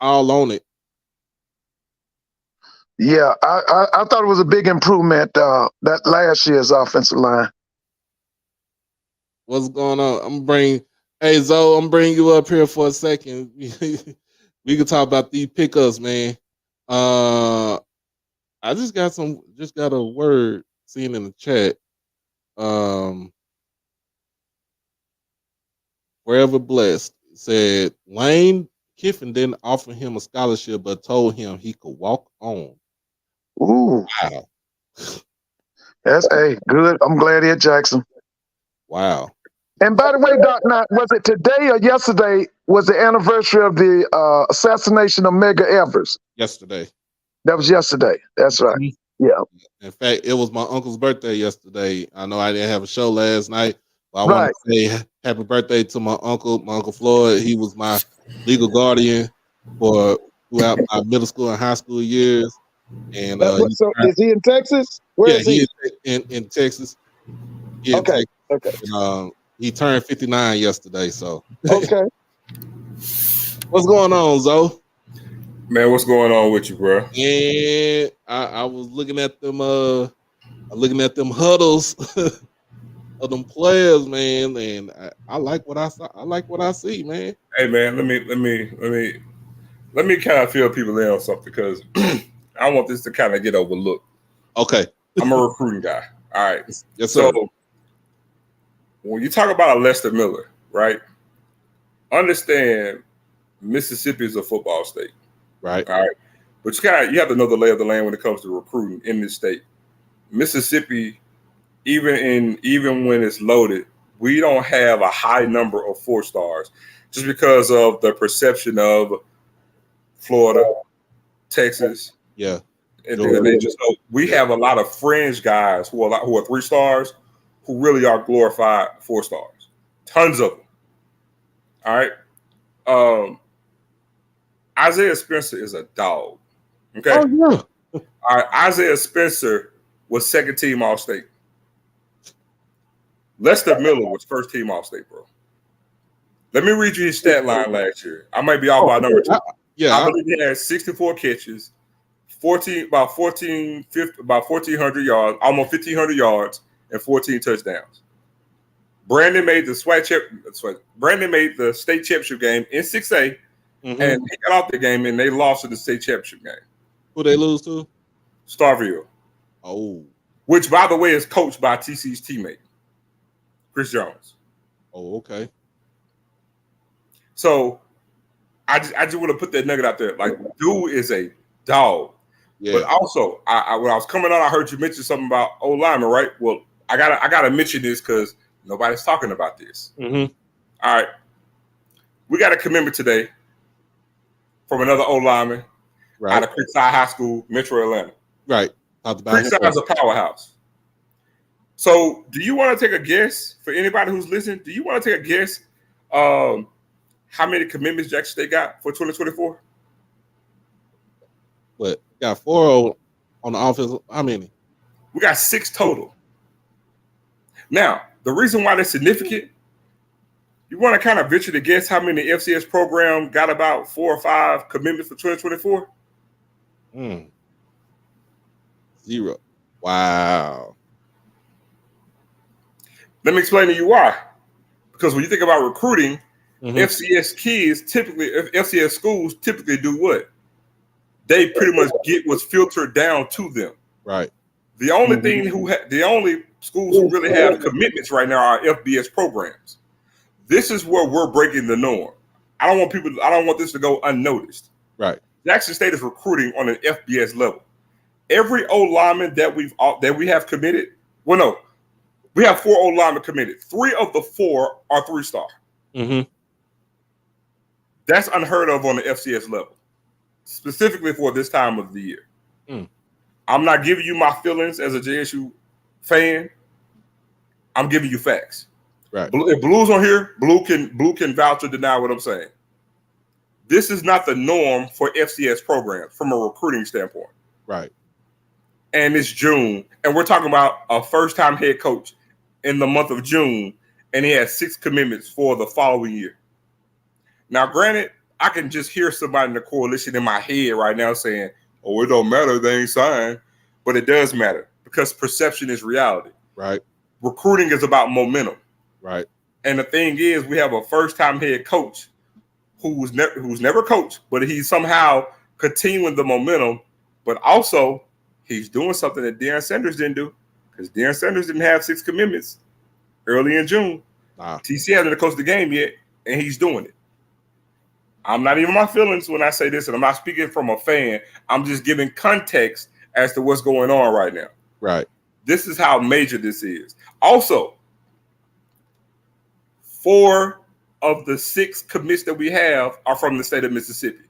all on it. yeah. I thought it was a big improvement. That last year's offensive line. What's going on? Hey Zoe, I'm bringing you up here for a second. We can talk about these pickups, man. I just got a word seen in the chat. Forever blessed said Lane Kiffin didn't offer him a scholarship, but told him he could walk on. Ooh, Wow, that's good. I'm glad he had Jackson. wow. And by the way, Doc, now, was it today or yesterday was the anniversary of the assassination of Medgar Evers? Yesterday. That was yesterday. That's right. Mhm. Yeah. In fact, it was my uncle's birthday yesterday. I know I didn't have a show last night, but I want Right. to say happy birthday to my Uncle Floyd. He was my legal guardian for throughout my middle school and high school years. And So is he in Texas? Where yeah, is he he? is in Texas. He in Okay. Texas. Okay. And, he turned 59 yesterday. So Okay. what's going on, Zoe? Man, what's going on with you, bro? And I was looking at them huddles of them players, man, and I like what I saw. I like what I see, man. Hey, man, let me kind of fill people in on something because I want this to kind of get overlooked. Okay. I'm a recruiting guy. All right. Yes, sir. So when you talk about a Lester Miller, right? Understand Mississippi is a football state. Right. All right. But you have to know the lay of the land when it comes to recruiting in this state. Mississippi, even when it's loaded, we don't have a high number of 4 stars just because of the perception of Florida, Texas. Yeah. And they just know we have a lot of fringe guys who are 3 stars who really are glorified 4 stars. Tons of them. All right. Isaiah Spencer is a dog. Okay. Oh, yeah. All right. Isaiah Spencer was 2nd team All-State. Lester Miller was 1st team All-State, bro. Let me read you his stat line last year. I might be off by number 2. I believe he had 64 catches, about 1,400 yards, almost 1,500 yards, and 14 touchdowns. Brandon made the state championship game in 6A, and he got out the game, and they lost in the state championship game. Who they lose to? Starville. Oh. Which, by the way, is coached by TC's teammate, Chris Jones. Oh, okay. So I just want to put that nugget out there. Like, dude is a dog. Yeah. But also, when I was coming on, I heard you mention something about old lineman, right? Well, I gotta mention this because nobody's talking about this. Mm-hmm. All right. We got a commitment today from another old lineman out of Creekside High School, Metro Atlanta. Right. Creekside is a powerhouse. So do you want to take a guess for anybody who's listening? Do you want to take a guess how many commitments Jackson State got for 2024? What? Got 4 on the offense. How many? We got 6 total. Now, the reason why that's significant, you want to kind of venture to guess how many FCS program got about 4 or 5 commitments for 2024? 0. Wow. Let me explain to you why. Because when you think about recruiting, FCS schools typically do what? They pretty much get what's filtered down to them. Right. The only the only schools who really have commitments right now are FBS programs. This is where we're breaking the norm. I don't want this to go unnoticed. Right. Jackson State is recruiting on an FBS level. Every old lineman that we have committed, well, no, we have 4 old linemen committed. 3 of the 4 are 3-star. Mm-hmm. That's unheard of on the FCS level, specifically for this time of the year. I'm not giving you my feelings as a JSU fan. I'm giving you facts. Right. If Blue's on here, Blue can vouch or deny what I'm saying. This is not the norm for FCS programs from a recruiting standpoint. Right. And it's June, and we're talking about a first-time head coach in the month of June, and he has 6 commitments for the following year. Now, granted, I can just hear somebody in the coalition in my head right now saying, "Oh, it don't matter, they ain't signed," but it does matter because perception is reality. Right. Recruiting is about momentum. Right. And the thing is, we have a first-time head coach who's never coached, but he's somehow continuing the momentum, but also he's doing something that Deion Sanders didn't do because Deion Sanders didn't have 6 commitments early in June. TC hasn't coached the game yet, and he's doing it. I'm not even my feelings when I say this, and I'm not speaking from a fan. I'm just giving context as to what's going on right now. Right. This is how major this is. Also, 4 of the 6 commits that we have are from the state of Mississippi.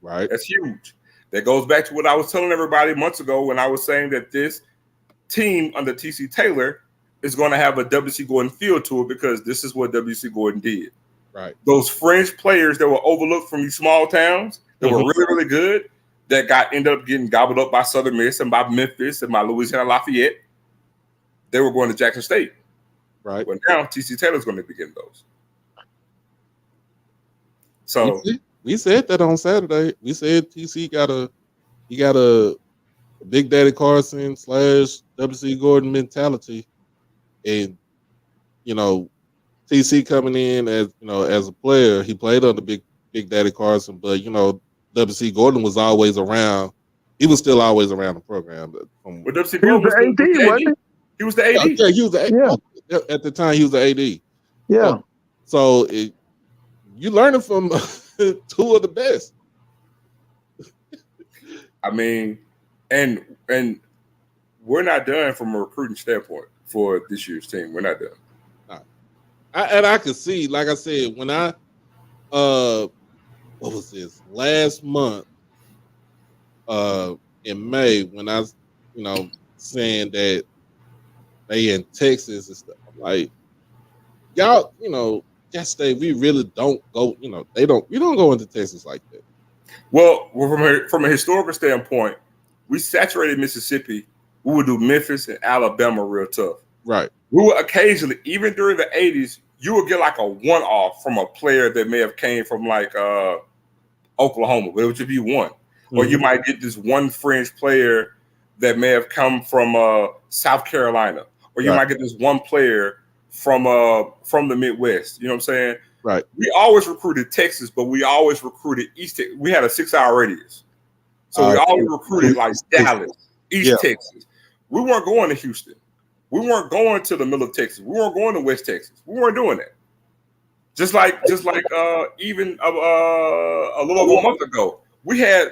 Right. That's huge. That goes back to what I was telling everybody months ago when I was saying that this team under TC Taylor is going to have a W.C. Gordon feel to it because this is what W.C. Gordon did. Right. Those fringe players that were overlooked from these small towns that were really, really good that ended up getting gobbled up by Southern Miss and by Memphis and by Louisiana Lafayette, they were going to Jackson State. Right. But now TC Taylor's going to be getting those. So we said that on Saturday. We said TC got a Big Daddy Carson / W.C. Gordon mentality, and TC coming in as a player, he played under Big Daddy Carson, but W.C. Gordon was always around. He was still always around the program. But W.C. Gordon was the AD. He was the AD. Yeah, he was the AD. Yeah. At the time, he was the AD. Yeah. So you learning from 2 of the best. I mean, and we're not done from a recruiting standpoint for this year's team. We're not done. I could see, like I said, when I what was this last month in May when I was saying that they in Texas and stuff, like y'all just say we really don't go, we don't go into Texas like that. Well, from a historical standpoint, we saturated Mississippi. We would do Memphis and Alabama real tough. Right. We would occasionally, even during the 80s, you would get like a one-off from a player that may have came from like Oklahoma, but it would be one. Or you might get this one fringe player that may have come from South Carolina. Or you might get this one player from the Midwest. You know what I'm saying? Right. We always recruited Texas, but we always recruited East Texas. We had a 6-hour radius. So we always recruited like Dallas, East Texas. We weren't going to Houston. We weren't going to the middle of Texas. We weren't going to West Texas. We weren't doing that. Just like even a little over a month ago, we had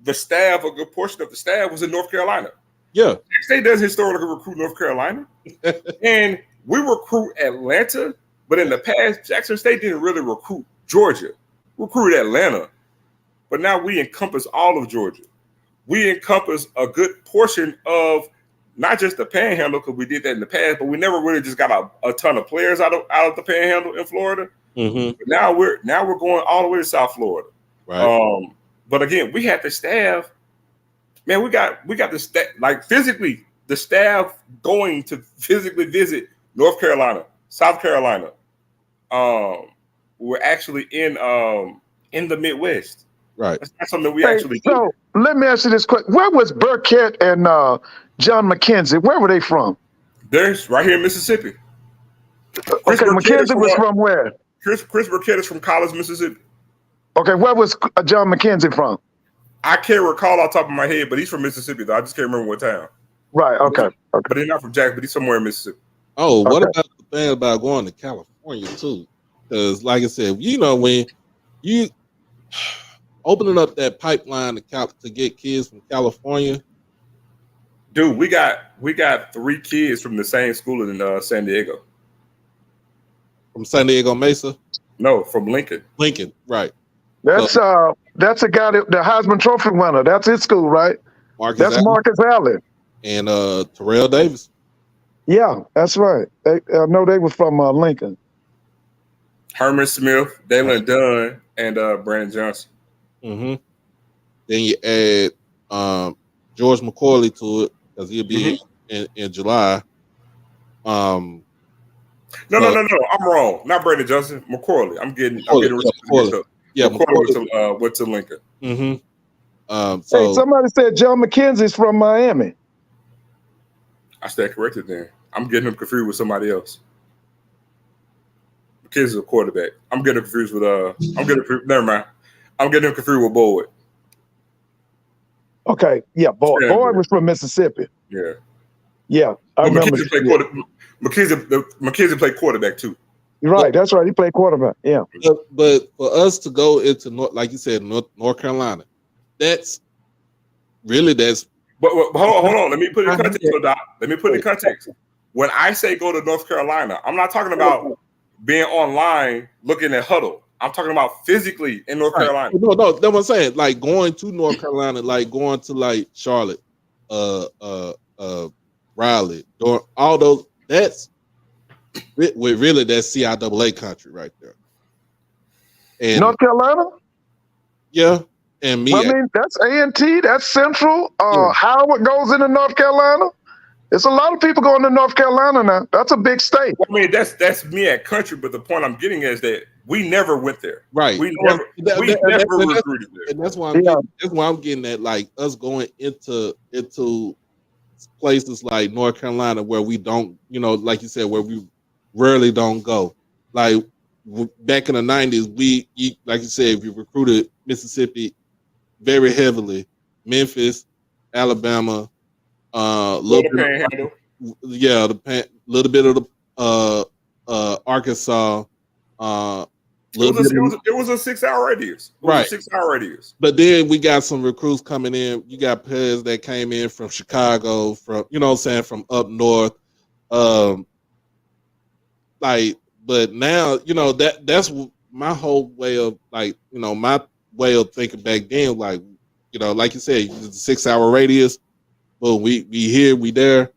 the staff, a good portion of the staff was in North Carolina. Yeah. State does historically recruit North Carolina. And we recruit Atlanta, but in the past, Jackson State didn't really recruit Georgia. We recruited Atlanta. But now we encompass all of Georgia. We encompass a good portion of not just the Panhandle, because we did that in the past, but we never really just got a ton of players out of the Panhandle in Florida. But now we're going all the way to South Florida. Right. But again, we had the staff. Man, we got the staff, like physically, the staff going to physically visit North Carolina, South Carolina. We're actually in the Midwest. Right. That's not something we actually do. So let me ask you this question. Where was Burkett and John McKenzie? Where were they from? They're right here in Mississippi. Okay, McKenzie was from where? Chris Burkett is from College, Mississippi. Okay, where was John McKenzie from? I can't recall off the top of my head, but he's from Mississippi, though. I just can't remember what town. Right, okay. But he's not from Jackson, but he's somewhere in Mississippi. Oh, what about the thing about going to California, too? Because, like I said, when you opening up that pipeline to get kids from California. Dude, we got 3 kids from the same school in San Diego. From San Diego Mesa? No, from Lincoln. Lincoln, right. That's a guy the Heisman Trophy winner. That's his school, right? Marcus Allen. And Terrell Davis. Yeah, that's right. I know they were from Lincoln. Herman Smith, Dalen Dunn, and Brandon Johnson. Then you add George McCoyley to it because he'll be in July. No. I'm wrong. Not Brandon Johnson. McCoyley. I'm getting McCoyley. Yeah, McCoyley went to Lincoln. So hey, somebody said John McKenzie's from Miami. I stand corrected then. I'm getting him confused with somebody else. McKenzie's a quarterback. I'm getting him confused with never mind. I'm getting him confused with Boyd. Okay, yeah, Boyd. Boyd was from Mississippi. Yeah. I remember. McKenzie played quarterback too. You're right. That's right. He played quarterback. Yeah. But for us to go into like you said, North Carolina, that's. But hold on. Let me put it in context, Doc. Let me put it in context. When I say go to North Carolina, I'm not talking about being online looking at huddle. I'm talking about physically in North Carolina. No, that's what I'm saying. Like going to North Carolina, like going to like Charlotte, Raleigh, or all those. That's really that's CIAA country right there. And North Carolina? yeah, and me. I mean, that's A&T, that's Central. Howard goes into North Carolina. There's a lot of people going to North Carolina now. That's a big state. Well, I mean, that's me at country, but the point I'm getting is that we never went there. Right. We never recruited there. And that's why I'm getting at, like us going into places like North Carolina where we don't, like you said, where we rarely don't go. Like back in the 90s, like you said, we recruited Mississippi very heavily, Memphis, Alabama, little bit of Arkansas. It was a 6-hour radius. Right. 6-hour radius. But then we got some recruits coming in. You got players that came in from Chicago, from from up north. But now, that's my whole way of my way of thinking back then. Like, like you said, it's a 6-hour radius. But we here, we there.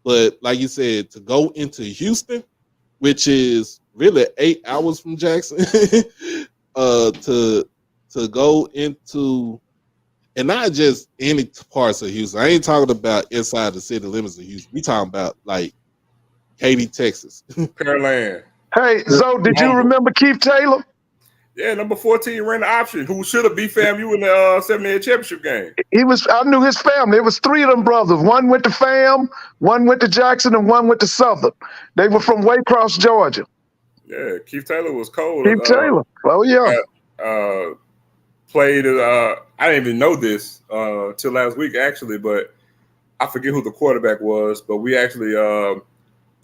But like you said, to go into Houston, which is really 8 hours from Jackson, to go into, and not just any parts of Houston. I ain't talking about inside the city limits of Houston. We talking about like Katy, Texas. Pearland. Hey, Zoe, did you remember Keith Taylor? Yeah, number 14 ran the option, who should have beat FAMU in the 78 championship game. I knew his family. It was 3 of them brothers. One went to FAM, one went to Jackson, and one went to Southern. They were from Waycross, Georgia. Yeah, Keith Taylor was cold. Keith Taylor. Oh, yeah. Played, I didn't even know this till last week, actually, but I forget who the quarterback was, but we actually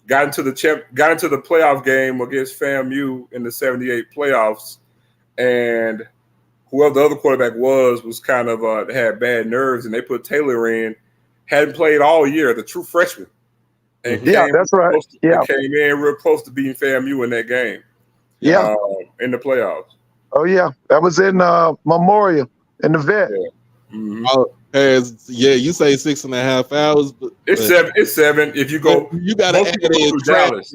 got into the playoff game against FAMU in the 78 playoffs. And whoever the other quarterback was kind of had bad nerves, and they put Taylor in. Hadn't played all year, the true freshman. And that's right. Came in real close to beating FAMU in that game. Yeah, in the playoffs. Oh yeah, that was in Memorial in the vet. Yeah. Mm-hmm. You say 6.5 hours, but it's 7. It's 7. If you go, you got to add in traffic.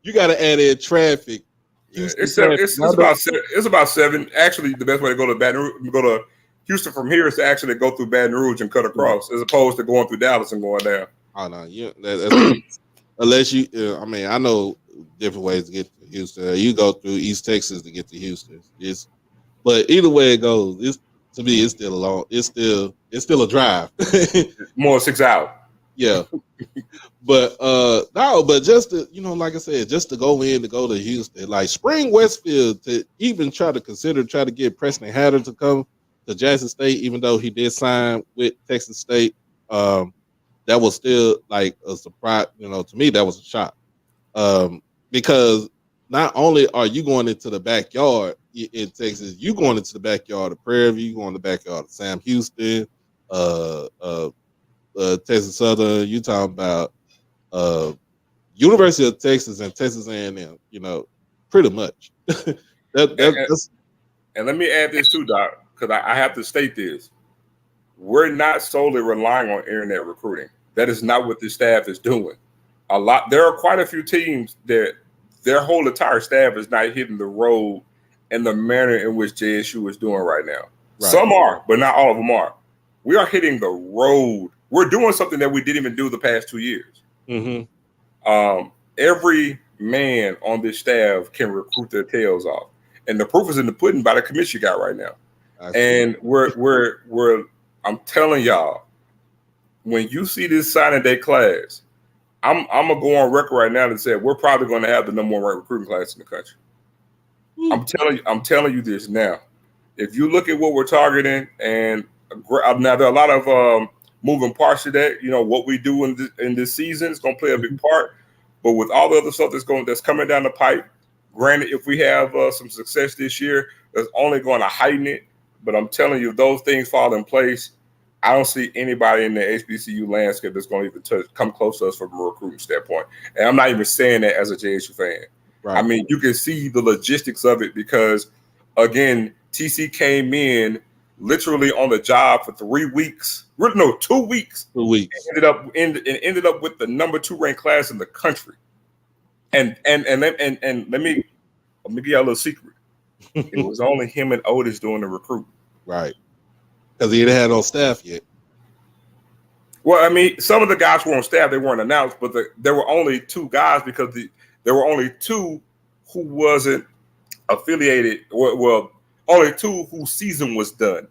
You got to add in traffic. Yeah, it's 7. It's about 7. It's about 7. Actually, the best way to go to Baton Rouge, go to Houston from here is to actually go through Baton Rouge and cut across, as opposed to going through Dallas and going down. Oh no, that's unless you. I know different ways to get to Houston. You go through East Texas to get to Houston. But either way it goes, to me it's still a long. It's still a drive. More 6 hours. Yeah. But but just to, like I said, just to go to Houston, like Spring Westfield, to even try to get Preston Hatter to come to Jackson State, even though he did sign with Texas State, that was still like a surprise. To me, that was a shock, because not only are you going into the backyard in Texas, you going into the backyard of Prairie View, you going to the backyard of Sam Houston, Texas Southern. You talking about University of Texas and Texas A&M, pretty much. And let me add this too, Doc, because I have to state this. We're not solely relying on internet recruiting. That is not what the staff is doing. There are quite a few teams that their whole entire staff is not hitting the road in the manner in which JSU is doing right now. Right. Some are, but not all of them are. We are hitting the road. We're doing something that we didn't even do the past 2 years. Mm-hmm. Every man on this staff can recruit their tails off, and the proof is in the pudding by the commission you got right now. And we're I'm telling y'all, when you see this signing day class, I'm gonna go on record right now and say we're probably going to have the number 1 ranked recruiting class in the country. I'm telling you this now. If you look at what we're targeting, and now there are a lot of moving parts to that. What we do in this season is going to play a big part. But with all the other stuff that's coming down the pipe, granted, if we have some success this year, that's only going to heighten it. But I'm telling you, if those things fall in place, I don't see anybody in the HBCU landscape that's going to even come close to us from a recruiting standpoint. And I'm not even saying that as a JSU fan. I mean, you can see the logistics of it because, again, TC came in literally on the job for 3 weeks. No, 2 weeks. 2 weeks. Ended up with the number 2 ranked class in the country. And let me give you a little secret. It was only him and Otis doing the recruiting. Right. Because he didn't have no staff yet. Well, I mean, some of the guys were on staff; they weren't announced, but there were only 2 guys because there were only 2 who wasn't affiliated. Well, only 2 whose season was done.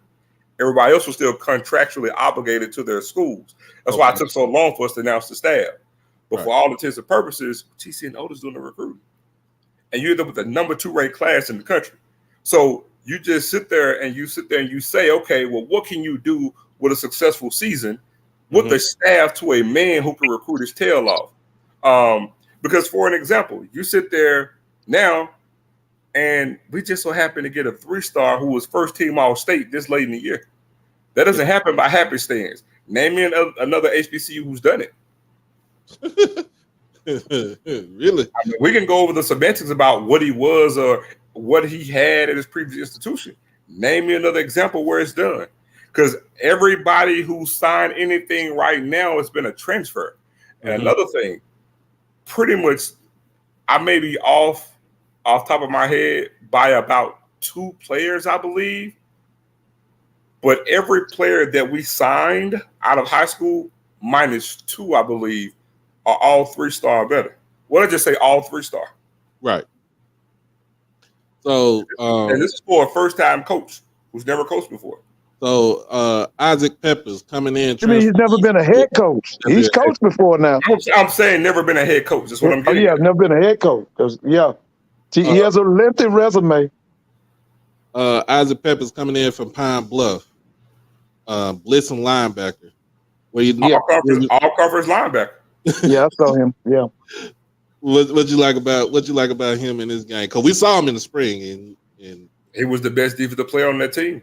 Everybody else was still contractually obligated to their schools. That's why it took so long for us to announce the staff. But for all intents and purposes, TC and Otis doing the recruiting, and you end up with the number 2 ranked class in the country. So you just sit there and you say, okay, well, what can you do with a successful season with the staff to a man who can recruit his tail off? Because for an example, you sit there now, and we just so happen to get a 3-star who was first team All-State this late in the year. That doesn't happen by happenstance. Name me another HBCU who's done it. Really? I mean, we can go over the semantics about what he was or what he had at his previous institution. Name me another example where it's done. Because everybody who signed anything right now has been a transfer. And another thing, pretty much, I may be off top of my head by about 2 players, I believe. But every player that we signed out of high school, minus 2, I believe, are all 3-star or better. What did I just say? All 3-star. Right. So, and this is for a first-time coach who's never coached before. So Isaac Peppers coming in. You mean he's never been a head coach? He's coached before now. I'm saying never been a head coach. That's what I'm getting. Oh, yeah, never been a head coach. He has a lengthy resume. Isaac Peppers coming in from Pine Bluff. Blitzing linebacker. All conference linebacker. Yeah, I saw him. Yeah. What you like about him in this game? Because we saw him in the spring, and he was the best defensive player on that team.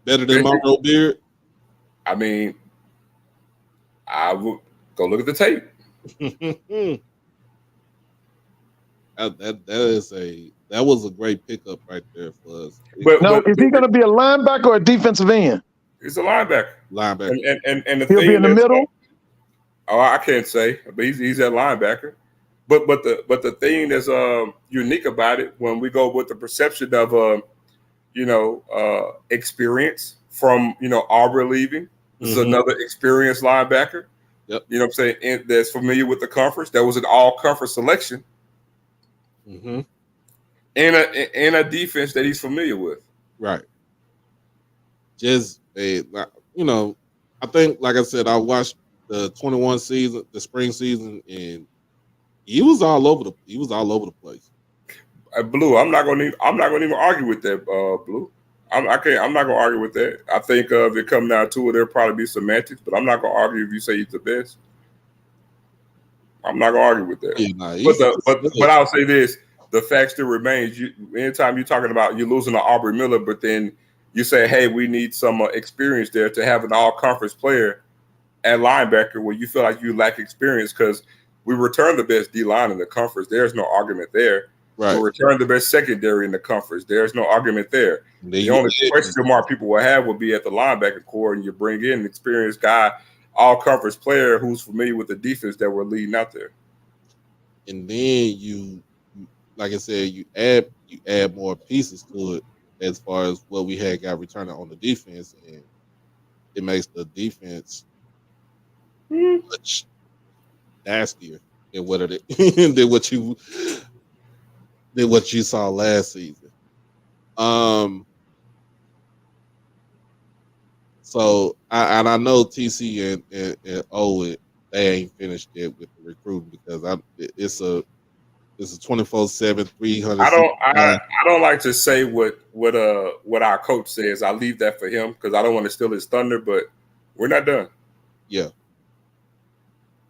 Better than Monroe Beard? I mean, I would go look at the tape. That was a great pickup right there for us. But is he going to be a linebacker or a defensive end? He's a linebacker. And he'll be in the middle. Oh, I can't say, but he's a linebacker. But the thing that's unique about it, when we go with the perception of experience from Aubrey leaving, this is another experienced linebacker. Yep. You know what I'm saying? That's familiar with the conference. That was an all-conference selection. And a defense that he's familiar with. Right. Just I think, like I said, I watched the 21 season, the spring season, and he was all over the place. Blue, I'm not gonna even argue with that, Blue. I'm not gonna argue with that. I think if it come down to it, there'll probably be semantics, but I'm not gonna argue if you say he's the best. I'm not gonna argue with that. Yeah, but I'll say this: the fact still remains. Anytime you're talking about you're losing to Aubrey Miller, but then you say, "Hey, we need some experience there to have an all-conference player at linebacker," where you feel like you lack experience because we returned the best D-line in the conference. There's no argument there. Right. We returned the best secondary in the conference. There's no argument there. The only question mark people will have will be at the linebacker core, and you bring in an experienced guy, all-conference player who's familiar with the defense that we're leading out there. And then you, like I said, you add more pieces to it as far as what we had got returning on the defense, and it makes the defense much nastier than what you saw last season. So I know TC and Owen, they ain't finished yet with the recruiting because it's a 24/7 300. I don't like to say what our coach says. I leave that for him because I don't want to steal his thunder. But we're not done. Yeah,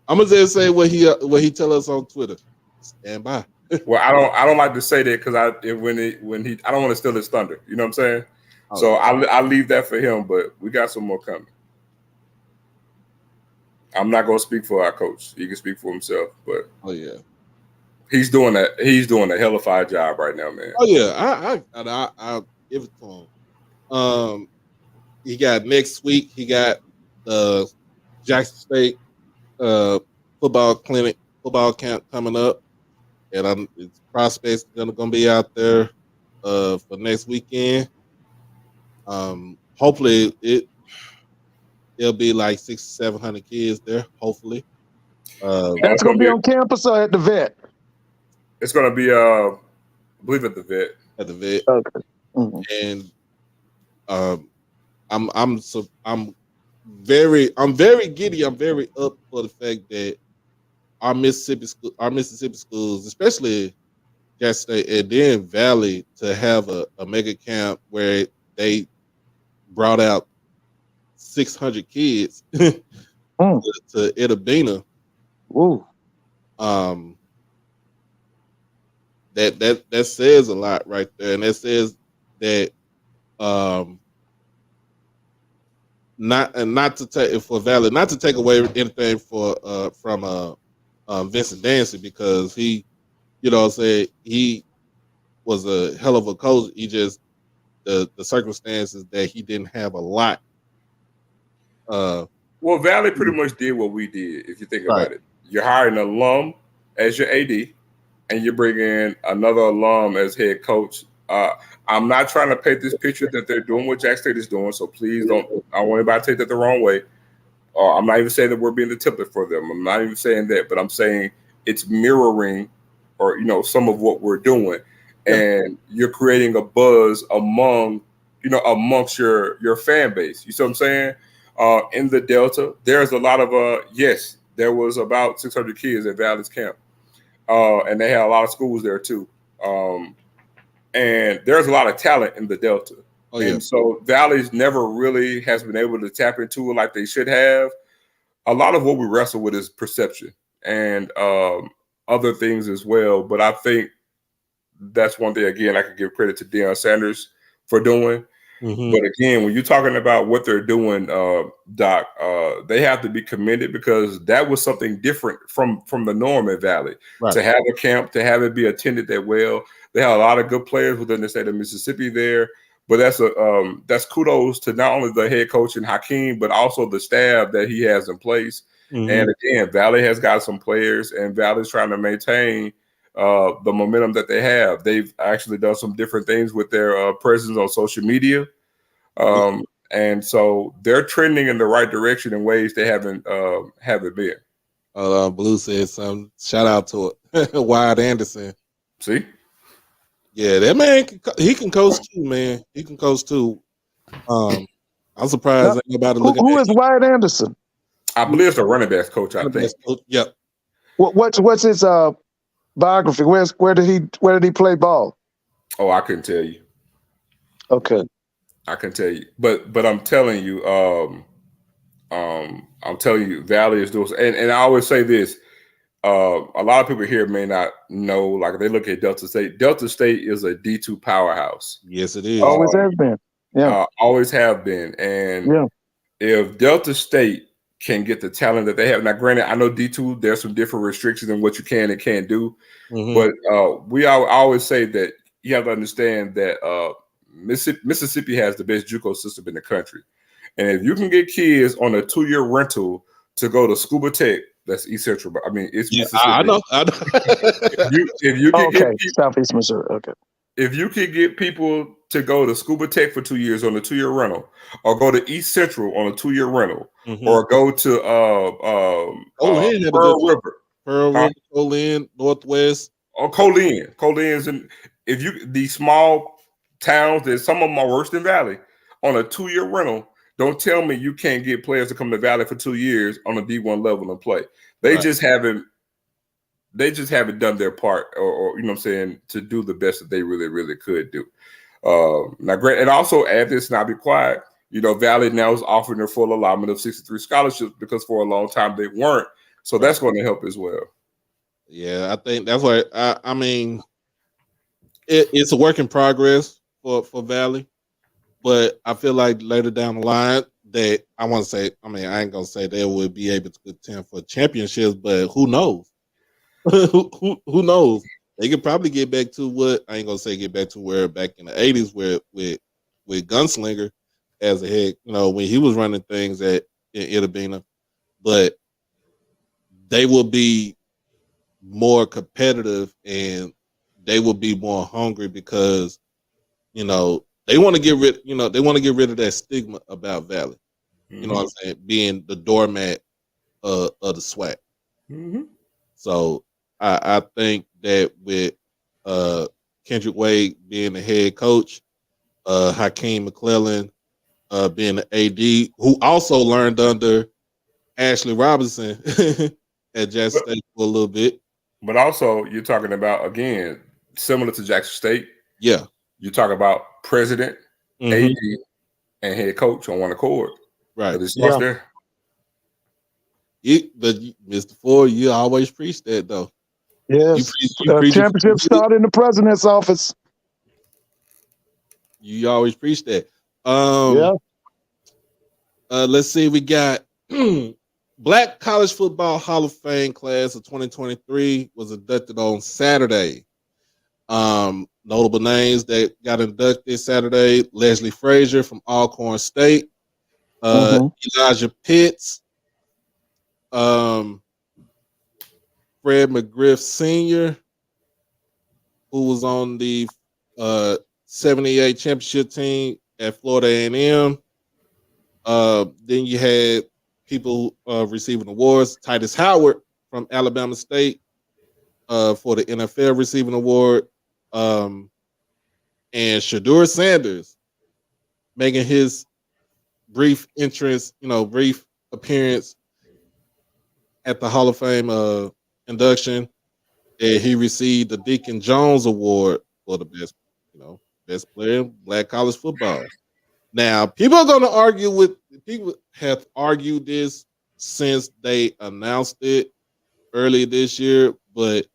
I'm gonna just say what he tell us on Twitter. Stand by. Well, I don't like to say that because I don't want to steal his thunder. You know what I'm saying? Oh, so I leave that for him. But we got some more coming. I'm not gonna speak for our coach. He can speak for himself. But oh yeah. He's doing a hellified job right now, man. Oh yeah, I give it to him. He got next week. He got the Jackson State football camp coming up, and it's prospects gonna be out there for next weekend. Hopefully it'll be like 600-700 kids there. Hopefully, That's gonna be on campus or at the vet. It's gonna be I believe at the vet. At the vet. Okay. Mm-hmm. And I'm very giddy. I'm very up for the fact that our Mississippi schools, especially Jackson State and then Valley, to have a mega camp where they brought out 600 kids to Itabena. Woo. That says a lot right there, and that says that not to take for Valley, not to take away anything from Vincent Dancy, because he, he was a hell of a coach. He just the circumstances that he didn't have a lot. Well, Valley pretty much did what we did. If you think about it, you're hiring an alum as your AD, and you bring in another alum as head coach. I'm not trying to paint this picture that they're doing what Jack State is doing, so please don't. I don't want anybody to take that the wrong way. I'm not even saying that we're being the template for them. I'm not even saying that, but I'm saying it's mirroring, or some of what we're doing, and you're creating a buzz amongst your fan base. You see what I'm saying? In the Delta, there's a lot of yes, there was about 600 kids at Valley's camp, and they had a lot of schools there too. And there's a lot of talent in the Delta. Oh, yeah. And so Valley's never really has been able to tap into it like they should have. A lot of what we wrestle with is perception and other things as well. But I think that's one thing, again, I could give credit to Deion Sanders for doing. Mm-hmm. But again, when you're talking about what they're doing, Doc, they have to be commended, because that was something different from the norm at Valley. Right. To have a camp, to have it be attended that well. They have a lot of good players within the state of Mississippi there. But that's kudos to not only the head coach and Hakeem, but also the staff that he has in place. Mm-hmm. And again, Valley has got some players, and Valley's trying to maintain the momentum that they have. They've actually done some different things with their presence on social media. And so they're trending in the right direction in ways they haven't been. Blue said something. Shout out to it. Wyatt Anderson. See? Yeah, that man, he can coach too, man. He can coach too. I'm surprised ain't nobody looking Who is Wyatt Anderson? I believe it's a running backs coach, I think. Yep. What's his biography? Where did he play ball? Oh, I couldn't tell you. Okay. I can tell you. But I'm telling you, Valley is doing, and I always say this. A lot of people here may not know, like, they look at Delta State. Delta State is a D2 powerhouse. Yes, it is. Always has been. Yeah. Always have been. And if Delta State can get the talent that they have, now granted, I know D2, there's some different restrictions in what you can and can't do. Mm-hmm. But we always say that you have to understand that Mississippi has the best JUCO system in the country. And if you can get kids on a 2-year rental to go to Scuba Tech, that's East Central. I mean, it's Mississippi. I know. if you can get people, Southeast Missouri. Okay. If you can get people to go to Scuba Tech for 2 years on a 2-year rental, or go to East Central on a 2-year rental, mm-hmm. or go to Pearl River, Colin, Northwest, or Colin's, and these small towns that some of them are worse than Valley, on a 2-year rental. Don't tell me you can't get players to come to Valley for 2 years on a D1 level and play. They just haven't done their part, or you know what I'm saying, to do the best that they really, really could do. Now, great, and also add this, and I'll be quiet. Valley now is offering their full allotment of 63 scholarships, because for a long time they weren't. So that's going to help as well. Yeah, I think that's why. I mean, it's a work in progress for Valley. But I feel like later down the line that I ain't gonna say they would be able to contend for championships, but who knows? Who knows? They could probably get back to what I ain't gonna say get back to where back in the 80s where with Gunslinger as a head, when he was running things at in Itabena, but they will be more competitive and they will be more hungry because they want to get rid of that stigma about Valley. You know what I'm saying? Being the doormat of the SWAC. Mm-hmm. So I think that with Kendrick Wade being the head coach, Hakeem McClellan being the AD, who also learned under Ashley Robinson at Jackson State for a little bit. But also, you're talking about, again, similar to Jackson State. Yeah. You talk about president, AD, and head coach on one accord. Right. It starts there. But Mr. Ford, you always preach that, though. Yes. You preach championship start in the president's office. You always preach that. Let's see. We got Black College Football Hall of Fame class of 2023 was inducted on Saturday. Notable names that got inducted Saturday: Leslie Frazier from Alcorn State, Elijah Pitts, Fred McGriff Sr., who was on the 78 championship team at Florida A&M. Then you had people receiving awards. Titus Howard from Alabama State for the NFL receiving award. And Shadur Sanders making his brief appearance at the Hall of Fame induction. And he received the Deacon Jones Award for the best player in Black college football. Now, people have argued this since they announced it early this year, but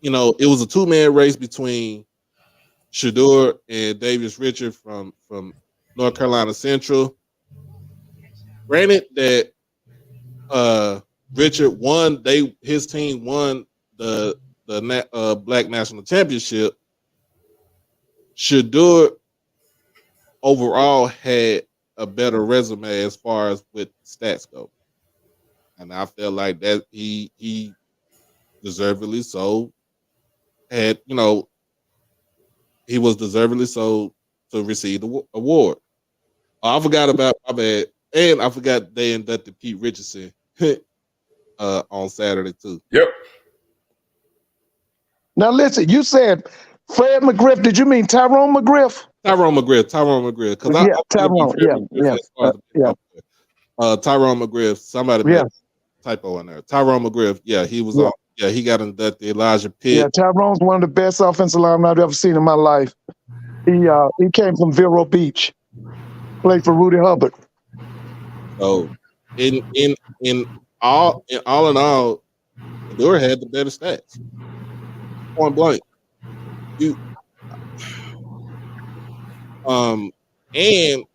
it was a two-man race between Shadur and Davis Richard from North Carolina Central. Granted that Richard won, his team won the Black National Championship. Shadur overall had a better resume as far as with stats go, and I feel like that he deservedly so had he was deservedly so to receive the award. I forgot about my bad, and I forgot they inducted Pete Richardson on Saturday too. Yep. Now listen, you said Fred McGriff. Did you mean Tyrone McGriff? Tyrone McGriff. Tyrone. Tyrone McGriff. Somebody made a typo in there. Tyrone McGriff. Yeah, he was on. Yeah, he got inducted. Elijah Pitt. Yeah, Tyrone's one of the best offensive linemen I've ever seen in my life. He came from Vero Beach. Played for Rudy Hubbard. So in all, Shadur had the better stats. Point blank. And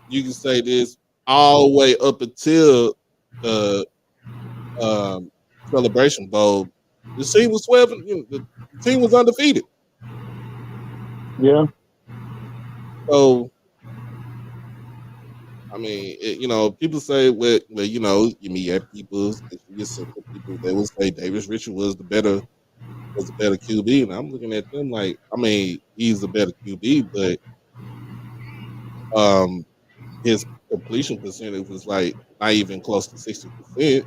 you can say this all the way up until the Celebration Bowl. The team was 12. The team was undefeated. Yeah. So, I mean, people say, well, you meet people, they will say Davis Richard was the better QB, and I'm looking at them like, I mean, he's a better QB, but his completion percentage was like not even close to 60%.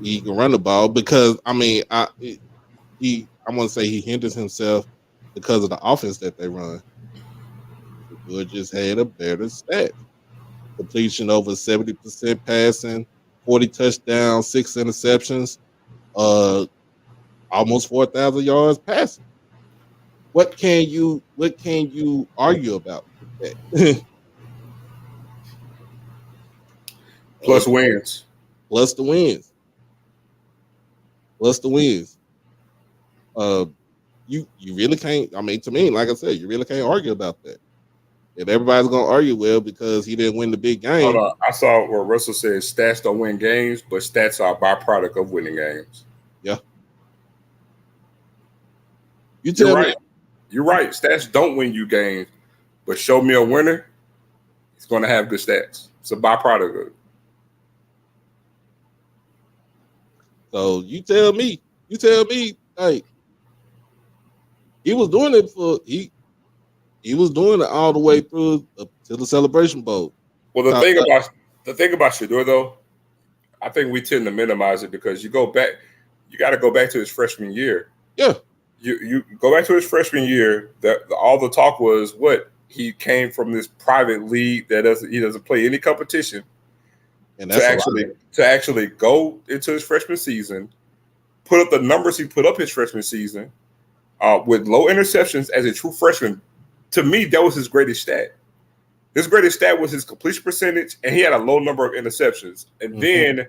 He can run the ball because I want to say he hinders himself because of the offense that they run. Shadur just had a better stat. Completion over 70% passing, 40 touchdowns, 6 interceptions, almost 4,000 yards passing. What can you argue about that? Plus wins. Plus the wins. You really can't. I mean, to me, like I said, you really can't argue about that. And everybody's gonna argue, well, because he didn't win the big game. Hold on. I saw where Russell said stats don't win games, but stats are a byproduct of winning games. Yeah. You're right. You're right. Stats don't win you games, but show me a winner, he's going to have good stats. It's a byproduct of it. So you tell me, hey, he was doing it he was doing it all the way through to the Celebration Bowl. Well, the thing about Shedeur, though, I think we tend to minimize it because you got to go back to his freshman year. Yeah. You go back to his freshman year. All the talk was what he came from this private league that he doesn't play any competition, and to actually go into his freshman season, put up the numbers he put up his freshman season, with low interceptions as a true freshman. To me, that was his greatest stat. His greatest stat was his completion percentage, and he had a low number of interceptions. And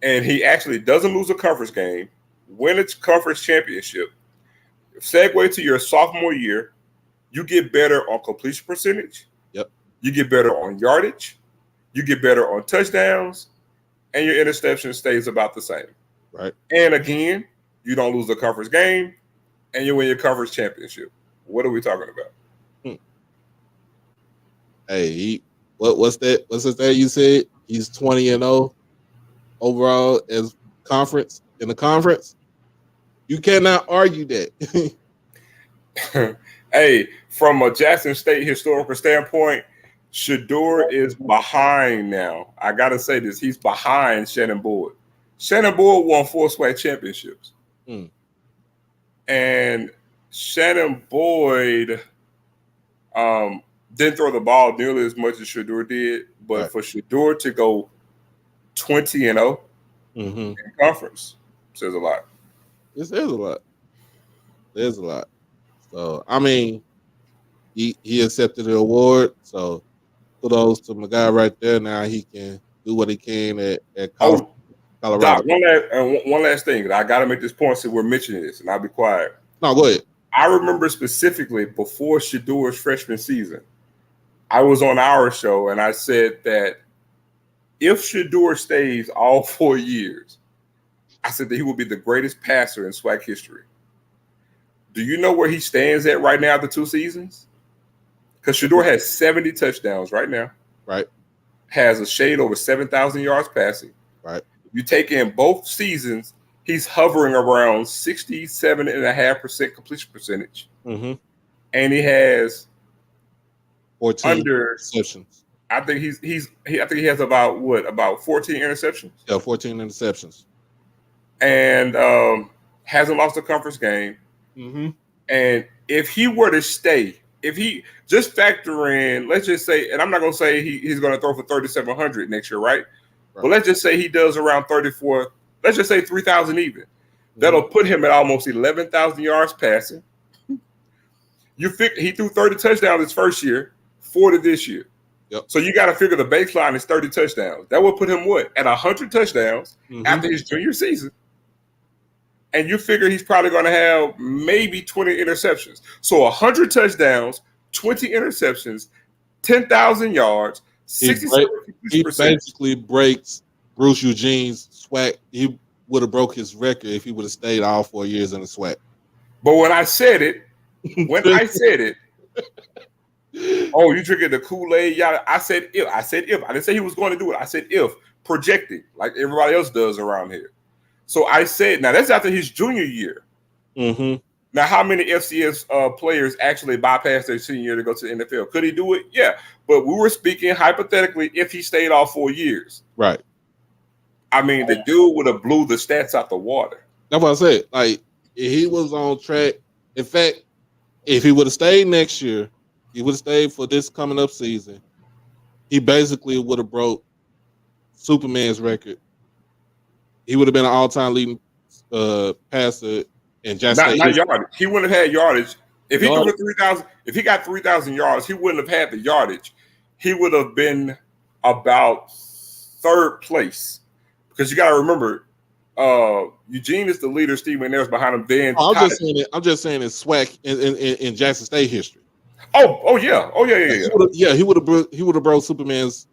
and he actually doesn't lose a conference game, win a conference championship, segue to your sophomore year, you get better on completion percentage. Yep. You get better on yardage. You get better on touchdowns, and your interception stays about the same. Right. And again, you don't lose a conference game, and you win your conference championship. What are we talking about? Hey, what's that? What's that you said? He's 20-0 overall as in the conference. You cannot argue that. Hey, from a Jackson State historical standpoint, Shedeur is behind now. I gotta say this: he's behind Shannon Boyd. Shannon Boyd won 4 SWAC championships, and Shannon Boyd didn't throw the ball nearly as much as Shedeur did. But for Shedeur to go 20-0 in conference says a lot. It says a lot. There's a lot. So I mean, he accepted the award. So kudos to my guy right there. Now he can do what he can at Colorado. Doc, one last thing. I got to make this point since we're mentioning this, and I'll be quiet. No, go ahead. I remember specifically before Shedeur's freshman season, I was on our show, and I said that if Shedeur stays all 4 years, I said that he will be the greatest passer in SWAC history. Do you know where he stands at right now, the 2 seasons? Because Shedeur has 70 touchdowns right now. Right. Has a shade over 7,000 yards passing. Right. You take in both seasons, he's hovering around 67.5% completion percentage. Mm-hmm. And he has 14 interceptions. I think he has about 14 interceptions? Yeah, 14 interceptions. And hasn't lost a conference game. Mm-hmm. And if he were to stay, if he just factor in, let's just say, and I'm not going to say he's going to throw for 3,700 next year, right? But let's just say he does around 34, let's just say 3,000 even. That'll put him at almost 11,000 yards passing. You figure he threw 30 touchdowns his first year, 40 this year. Yep. So you got to figure the baseline is 30 touchdowns. That would put him at 100 touchdowns after his junior season. And you figure he's probably going to have maybe 20 interceptions. So 100 touchdowns, 20 interceptions, 10,000 yards, 67%. He basically breaks Bruce Eugene's SWAC. He would have broke his record if he would have stayed all 4 years in the SWAC. But when I said it, oh, you drinking the Kool-Aid? I said if. I didn't say he was going to do it. I said if, projecting like everybody else does around here. So I said, now that's after his junior year. Mm-hmm. Now, how many FCS players actually bypassed their senior year to go to the NFL? Could he do it? Yeah. But we were speaking hypothetically if he stayed all 4 years. Right. I mean, the dude would have blew the stats out the water. That's what I said. Like, if he was on track, in fact, if he would have stayed next year, he would have stayed for this coming up season, he basically would have broke Superman's record. He would have been an all-time leading passer in Jackson State. Not yardage. He wouldn't have had yardage. If he threw 3,000, if he got 3,000 yards, he wouldn't have had the yardage. He would have been about 3rd place. Because you got to remember, Eugene is the leader. Steve McNair is behind him. Then I'm just saying in SWAC in Jackson State history. Oh yeah. He would have broke Superman's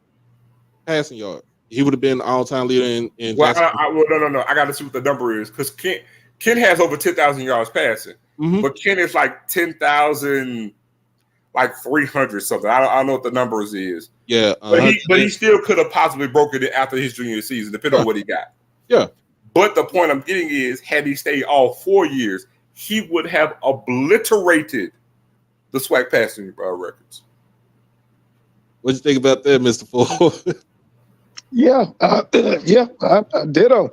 passing yard. He would have been all-time leader in. Well, no. I got to see what the number is because Ken has over 10,000 yards passing, but Ken is like 10,000, like 300 something. I don't know what the numbers is. Yeah, but he still could have possibly broken it after his junior season, depending on what he got. Yeah. But the point I'm getting is, had he stayed all 4 years, he would have obliterated the SWAC passing records. What you think about that, Mr. Ford? Yeah, I ditto.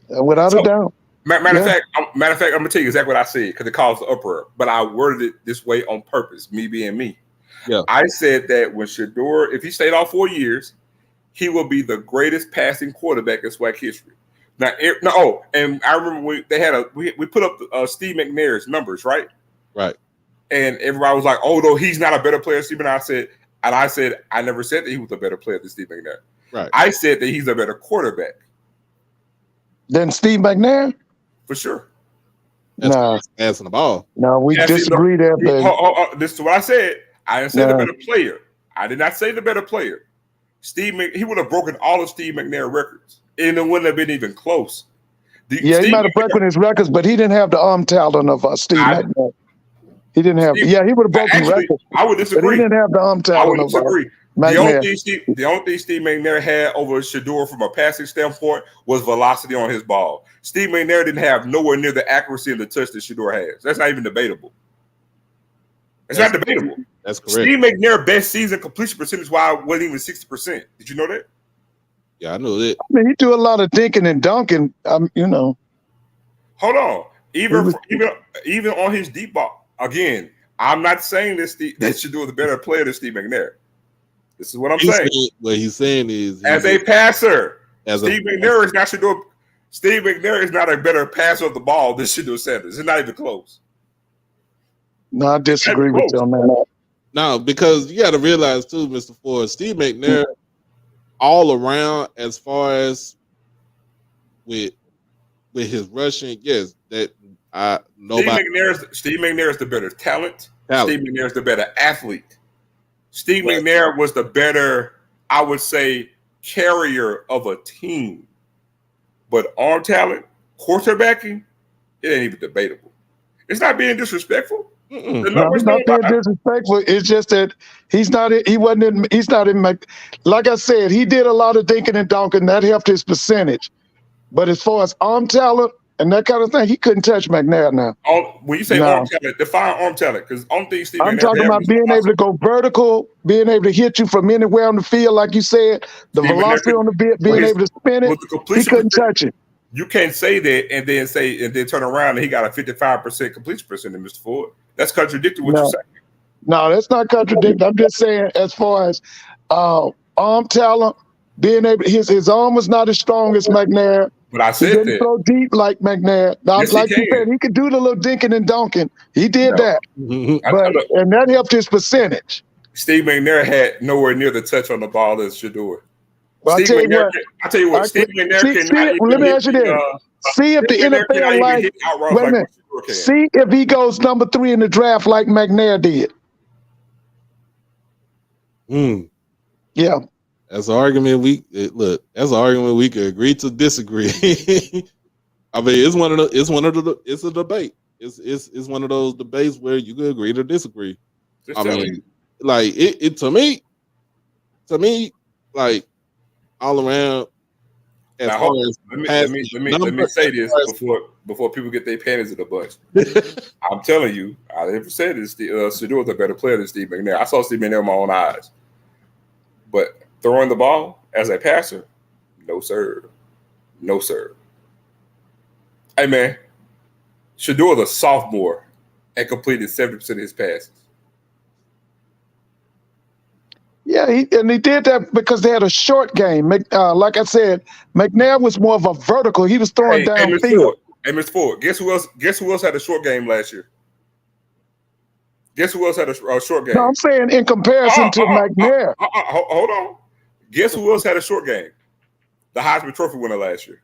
Without a doubt. Matter of fact, I'm gonna tell you exactly what I said because it caused the uproar. But I worded it this way on purpose, me being me. Yeah, I said that when Shedeur, if he stayed all 4 years, he will be the greatest passing quarterback in SWAC history. Now, and I remember we put up Steve McNair's numbers, right? Right. And everybody was like, "Oh no, he's not a better player." Steve and I said, I never said that he was a better player than Steve McNair. Right. I said that he's a better quarterback than Steve McNair. For sure. No, passing the ball. No, we disagree there, baby. This is what I said. I didn't say the better player. I did not say the better player. He would have broken all of Steve McNair records, and it wouldn't have been even close. He might have broken his records, but he didn't have the arm talent of Steve McNair. He didn't have. He would have broken records. I would disagree. But he didn't have the arm talent. I would disagree. The only thing Steve McNair had over Shedeur from a passing standpoint was velocity on his ball. Steve McNair didn't have nowhere near the accuracy and the touch that Shedeur has. That's not even debatable. It's not debatable. That's correct. Steve McNair best season completion percentage wasn't even 60%. Did you know that? Yeah, I know that. I mean, he do a lot of dinking and dunking. Hold on. Even on his deep ball. Again, I'm not saying that Shedeur is a better player than Steve McNair. This is what I'm saying. What he's saying is, as a passer, Steve McNair is not Shedeur. Steve McNair is not a better passer of the ball than Shedeur Sanders. It's not even close. No, I disagree with you on that. No, because you got to realize too, Mr. Ford, Steve McNair, all around as far as with his rushing, yes, that nobody. Steve McNair is the better talent. Steve McNair is the better athlete. Steve McNair was the better, I would say, carrier of a team. But arm talent, quarterbacking, it ain't even debatable. It's not being disrespectful. No, it's not being disrespectful. It's just that he's not in. Like I said, he did a lot of dinking and donking. That helped his percentage. But as far as arm talent and that kind of thing, he couldn't touch McNair now. When you say arm talent, define arm talent, because I'm talking about being able to go vertical, being able to hit you from anywhere on the field, like you said, the velocity on the bit, being able to spin it. He couldn't touch it. You can't say that and then turn around and he got a 55% completion percentage, Mr. Ford. That's contradicting what you're saying. No, that's not contradicting. I'm just saying, as far as arm talent, being able, his arm was not as strong as McNair. But I said he didn't throw deep like McNair. Now, yes, like you said, he could do the little dinking and donking. He did that, and that helped his percentage. Steve McNair had nowhere near the touch on the ball as Shedeur. Well, I tell you what, Steve McNair cannot. Let me ask you this: see if the NFL wait a minute. See if he goes number 3 in the draft like McNair did. Yeah. That's an argument that's an argument we could agree to disagree. I mean, it's a debate. It's one of those debates where you could agree to disagree. I mean, like it to me, like all around. Let me say this before people get their panties in a bunch. I'm telling you, I never said this. Shedeur was a better player than Steve McNair. I saw Steve McNair with my own eyes, but throwing the ball as a passer, no sir. Hey man, Shedeur was a sophomore and completed 70% of his passes. Yeah, he did that because they had a short game. Like I said, McNair was more of a vertical. He was throwing downfield. Hey, Mr. Ford, guess who else had a short game last year? Guess who else had a short game? No, I'm saying in comparison to McNair. Hold on. Guess who else had a short game? The Heisman Trophy winner last year.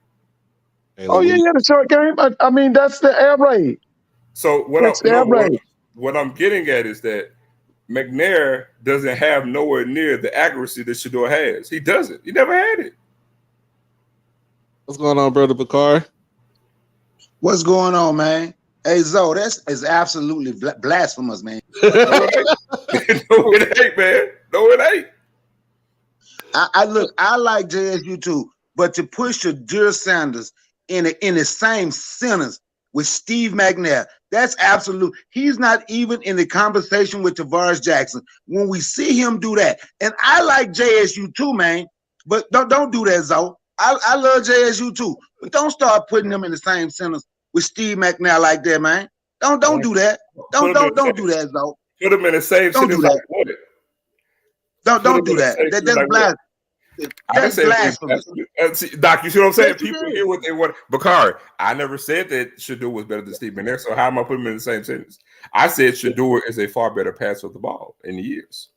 He had a short game. I mean, that's the air raid. So what? That's air raid. what I'm getting at is that McNair doesn't have nowhere near the accuracy that Shador has. He doesn't. He never had it. What's going on, brother Bakar? What's going on, man? Hey, Zoe, is absolutely blasphemous, man. No, it ain't, man. No, it ain't. I like JSU too, but to push Shadur Sanders in the same sentence with Steve McNair, that's absolute. He's not even in the conversation with Tavares Jackson. When we see him do that, and I like JSU too, man, but don't do that, Zoe. I love JSU too, but don't start putting them in the same sentence with Steve McNair like that, man. Don't do that. Don't do that, Zoe. Put him in the same Don't do that. Don't do that. That's blasphemous. That's blasphemous. Doc, you see what I'm saying? People hear what they want. Bakari, I never said that Shador was better than Steve McNair, so how am I putting him in the same sentence? I said Shador is a far better passer of the ball in the years.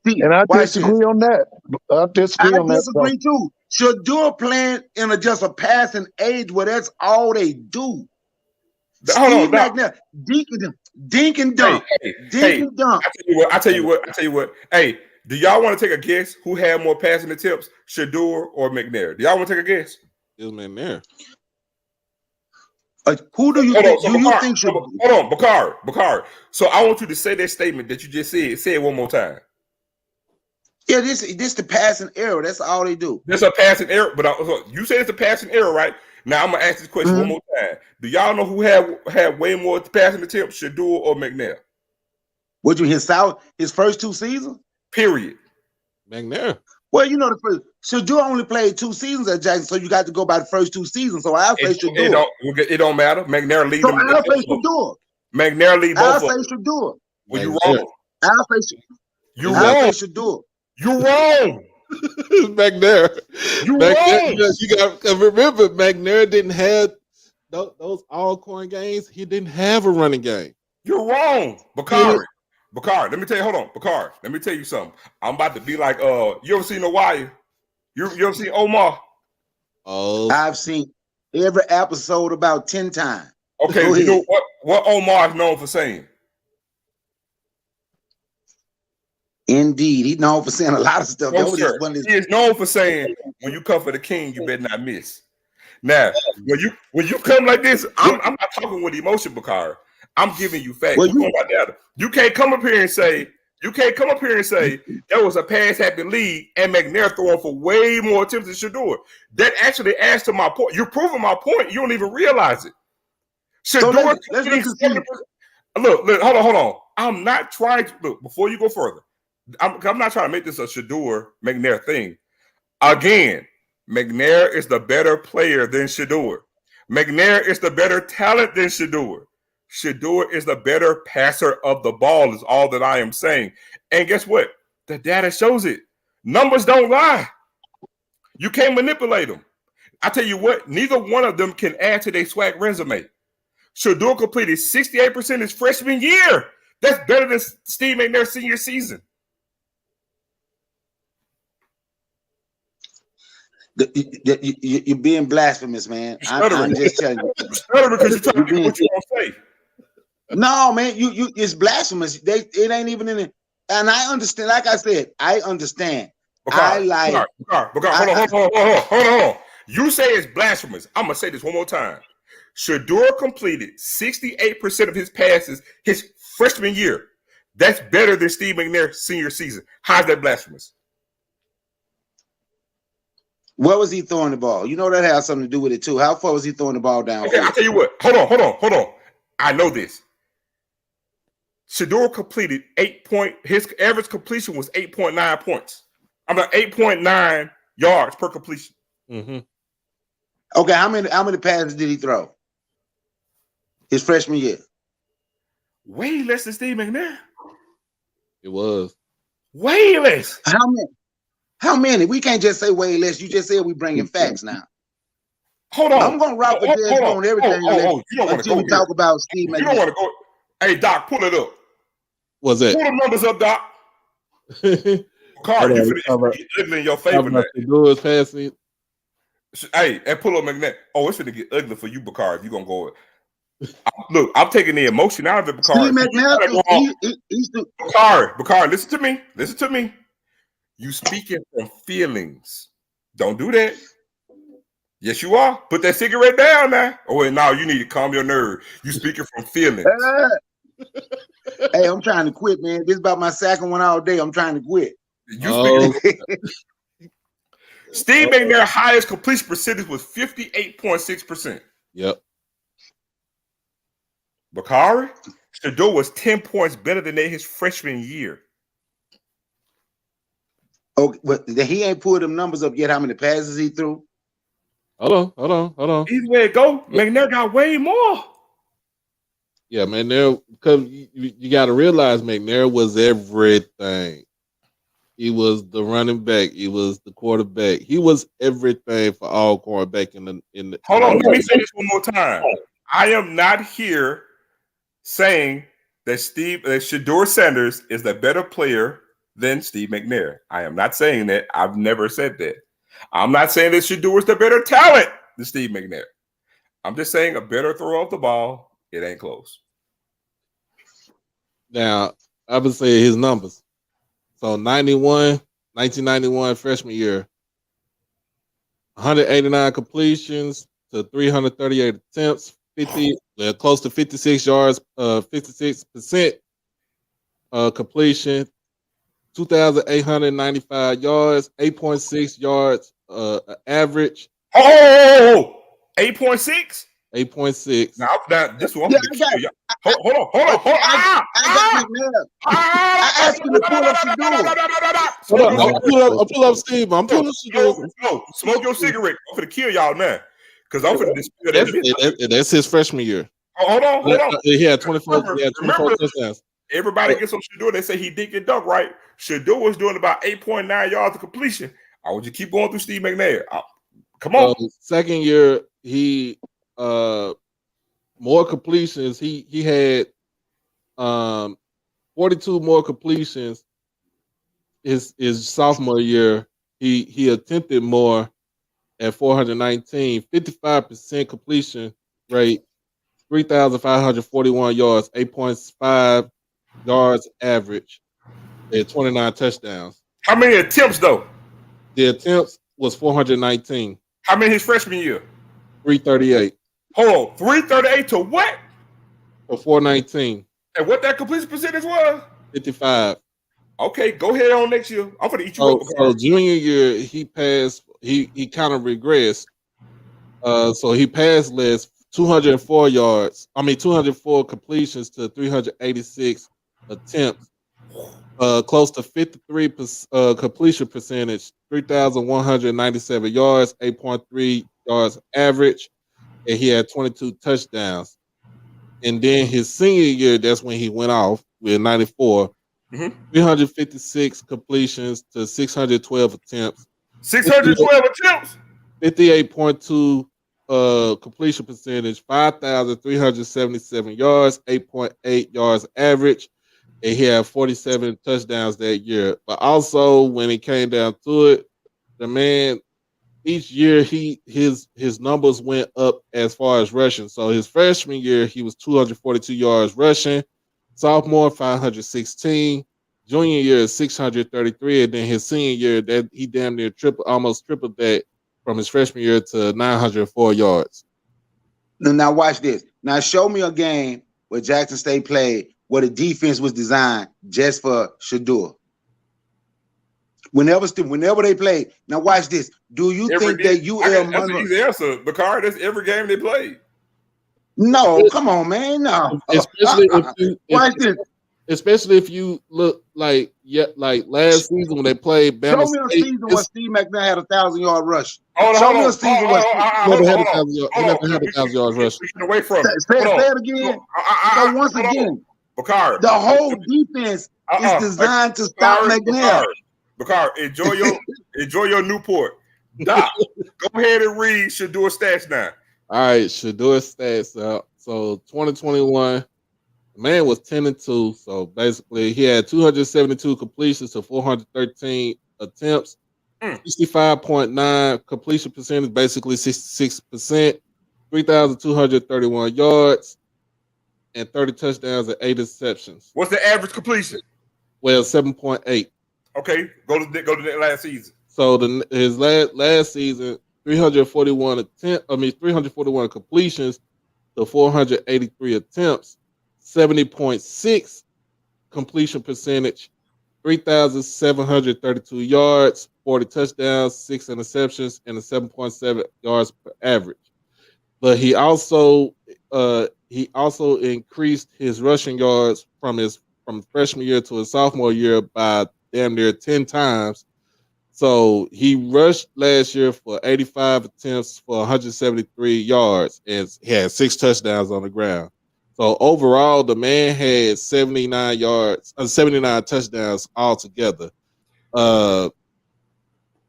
And I disagree on that. I disagree too. Shador playing in just a passing age where that's all they do. Steve McNair, dink and dunk. Dink and dunk. I tell you what. Hey, do y'all want to take a guess who had more passing attempts, Shador or McNair? Do y'all want to take a guess? It was McNair. Who do you think? Do you think? Hold on, Bakari. So I want you to say that statement that you just said. Say it one more time. Yeah, this the passing error. That's all they do. That's a passing error. But you said it's a passing error, right? Now I'm gonna ask this question one more time. Do y'all know who had way more passing attempts, Shador or McNair? Would you his first 2 seasons? Period. McNair. Well, you know Shador only played 2 seasons at Jackson, so you got to go by the first 2 seasons. So I'll say Shador. It don't matter. McNair lead them. I'll say Shador. McNair lead both. I'll say Shador. Well, you wrong. I'll say Shador. You're wrong. McNair. You're McNair, wrong. you got to remember, McNair didn't have those Alcorn games. He didn't have a running game. You're wrong, Bakari. Let me tell you. Hold on, Bakari. Let me tell you something. I'm about to be like, you ever seen The Wire? You ever seen Omar? Oh, I've seen every episode about 10 times. Okay, you know what Omar is known for saying? Indeed, he's known for saying a lot of stuff. No, sir. He is known for saying, "When you come for the king, you better not miss." Now, when you come like this, I'm not talking with emotion, Bakari. I'm giving you facts. Well, you can't come up here and say there was a pass happy league and McNair throwing for way more attempts than Shador. That actually adds to my point. You're proving my point. You don't even realize it. Shador. Look, hold on. I'm not trying to look before you go further. I'm not trying to make this a Shador McNair thing. Again, McNair is the better player than Shador. McNair is the better talent than Shador. Shador is the better passer of the ball is all that I am saying. And guess what? The data shows it. Numbers don't lie. You can't manipulate them. I tell you what, neither one of them can add to their swag resume. Shador completed 68% his freshman year. That's better than Steve McNair's senior season. You're being blasphemous, man. I'm just telling you. Because you're trying to do what you want to say. No, man, you it's blasphemous. It ain't even in it. And I understand, like I said, I understand. Hold on. You say it's blasphemous. I'm gonna say this one more time. Shador completed 68% of his passes his freshman year. That's better than Steve McNair's senior season. How's that blasphemous? Where was he throwing the ball? You know that has something to do with it too. How far was he throwing the ball down? Okay, I'll tell you what. Hold on. I know this. Shador completed his average completion was 8.9 points. I'm at 8.9 yards per completion. Mm-hmm. Okay, how many passes did he throw his freshman year? Way less than Steve McNair. It was way less. How many? We can't just say way less. You just said we bringing facts now. Hold on. I'm gonna rock with this on everything. You don't want to go here. Talk about Steve McNair. You don't want to go. Hey, Doc, pull it up. What's that? Pull the numbers up, Doc. Carl, you ugly in your favor now. Shador's passing. Hey, and pull up McNair. Oh, it's gonna get ugly for you, Bakar, if you're gonna go Look, I'm taking the emotion out of it, Steve Bakari. McNair, he's the Bakari, listen to me. Listen to me. You speaking from feelings. Don't do that. Yes, you are. Put that cigarette down now. Oh, wait, now you need to calm your nerve. You speaking from feelings. Hey, I'm trying to quit, man. This is about my second one all day. I'm trying to quit. You speaking Steve McNair's highest completion percentage was 58.6%. Yep. Bakari, Shador was 10 points better than they his freshman year. Okay, but he ain't pulled them numbers up yet. How many passes he threw? Hold on. Either way it go, McNair got way more. Yeah, McNair, because you got to realize McNair was everything. He was the running back. He was the quarterback. He was everything for all quarterback in the. Hold on, let me say this one more time. I am not here saying that Shador Sanders is the better player than Steve McNair. I am not saying that. I've never said that. I'm not saying that Shador is the better talent than Steve McNair. I'm just saying a better throw of the ball. It ain't close. Now, I would say his numbers. So 1991 freshman year, 189 completions to 338 attempts, close to 56 yards, 56% completion, 2,895 yards, 8.6 yards average. 8.6? 8.6. Now this one. Hold on. I asked you to pull up Shador. I'm pulling up Steve. I'm pulling Shador. Smoke your cigarette. I'm finna kill y'all now. Because I'm finna dispute that. That's his freshman year. Hold on. He had 24 touchdowns. Everybody gets on Shador. They say he did get dunk right. Shador was doing about 8.9 yards of completion. I would you keep going through Steve McNair. Come on. Second year, he more completions. He had 42 more completions his sophomore year. He attempted more at 419, 55% completion rate, 3,541 yards, 8.5 yards average, at 29 touchdowns. How many attempts though? The attempts was 419. How many his freshman year? 338. Hold on, 338 to what? For 419. And what that completion percentage was? 55. Okay, go ahead on next year. I'm gonna eat you up. So junior year, he passed. He kind of regressed. So he passed less, 204 yards. 204 completions to 386 attempts. Close to 53% completion percentage, 3,197 yards, 8.3 yards average, and he had 22 touchdowns. And then his senior year, that's when he went off with 94. 356 completions to 612 attempts. 612 attempts? 58.2 completion percentage, 5,377 yards, 8.8 yards average, and he had 47 touchdowns that year. But also, when it came down to it, the man, each year his numbers went up as far as rushing. So his freshman year, he was 242 yards rushing. Sophomore, 516. Junior year, 633. And then his senior year, that he damn near almost tripled that from his freshman year to 904 yards. Now watch this. Now show me a game where Jackson State played where the defense was designed just for Shador. Whenever they play. Now watch this. Do you think that UL That's an easy answer, Bakari. That's every game they played. No, come on, man. No. Especially if you look like last season when they played Bama Show me a season where Steve McNair had 1,000-yard rush. Show me a season where he never had 1,000 yards rush. Away from it. Say it again. So once again, Bakari, the whole defense is designed to stop McNair. Bakari, enjoy your Newport. Doc, go ahead and read Shador stats now. All right, Shador stats out. So 2021, the man was 10-2. So basically, he had 272 completions to 413 attempts, 65.9 completion percentage, basically 66%, 3,231 yards, and 30 touchdowns and 8 interceptions. What's the average completion? Well, 7.8. Okay, go to the last season. So his last season, 341 completions to 483 attempts, 70.6 completion percentage, 3,732 yards, 40 touchdowns, 6 interceptions, and a 7.7 yards per average. But he also increased his rushing yards from freshman year to his sophomore year by damn near 10 times. So he rushed last year for 85 attempts for 173 yards and he had 6 touchdowns on the ground. So overall, the man had 79 touchdowns altogether. For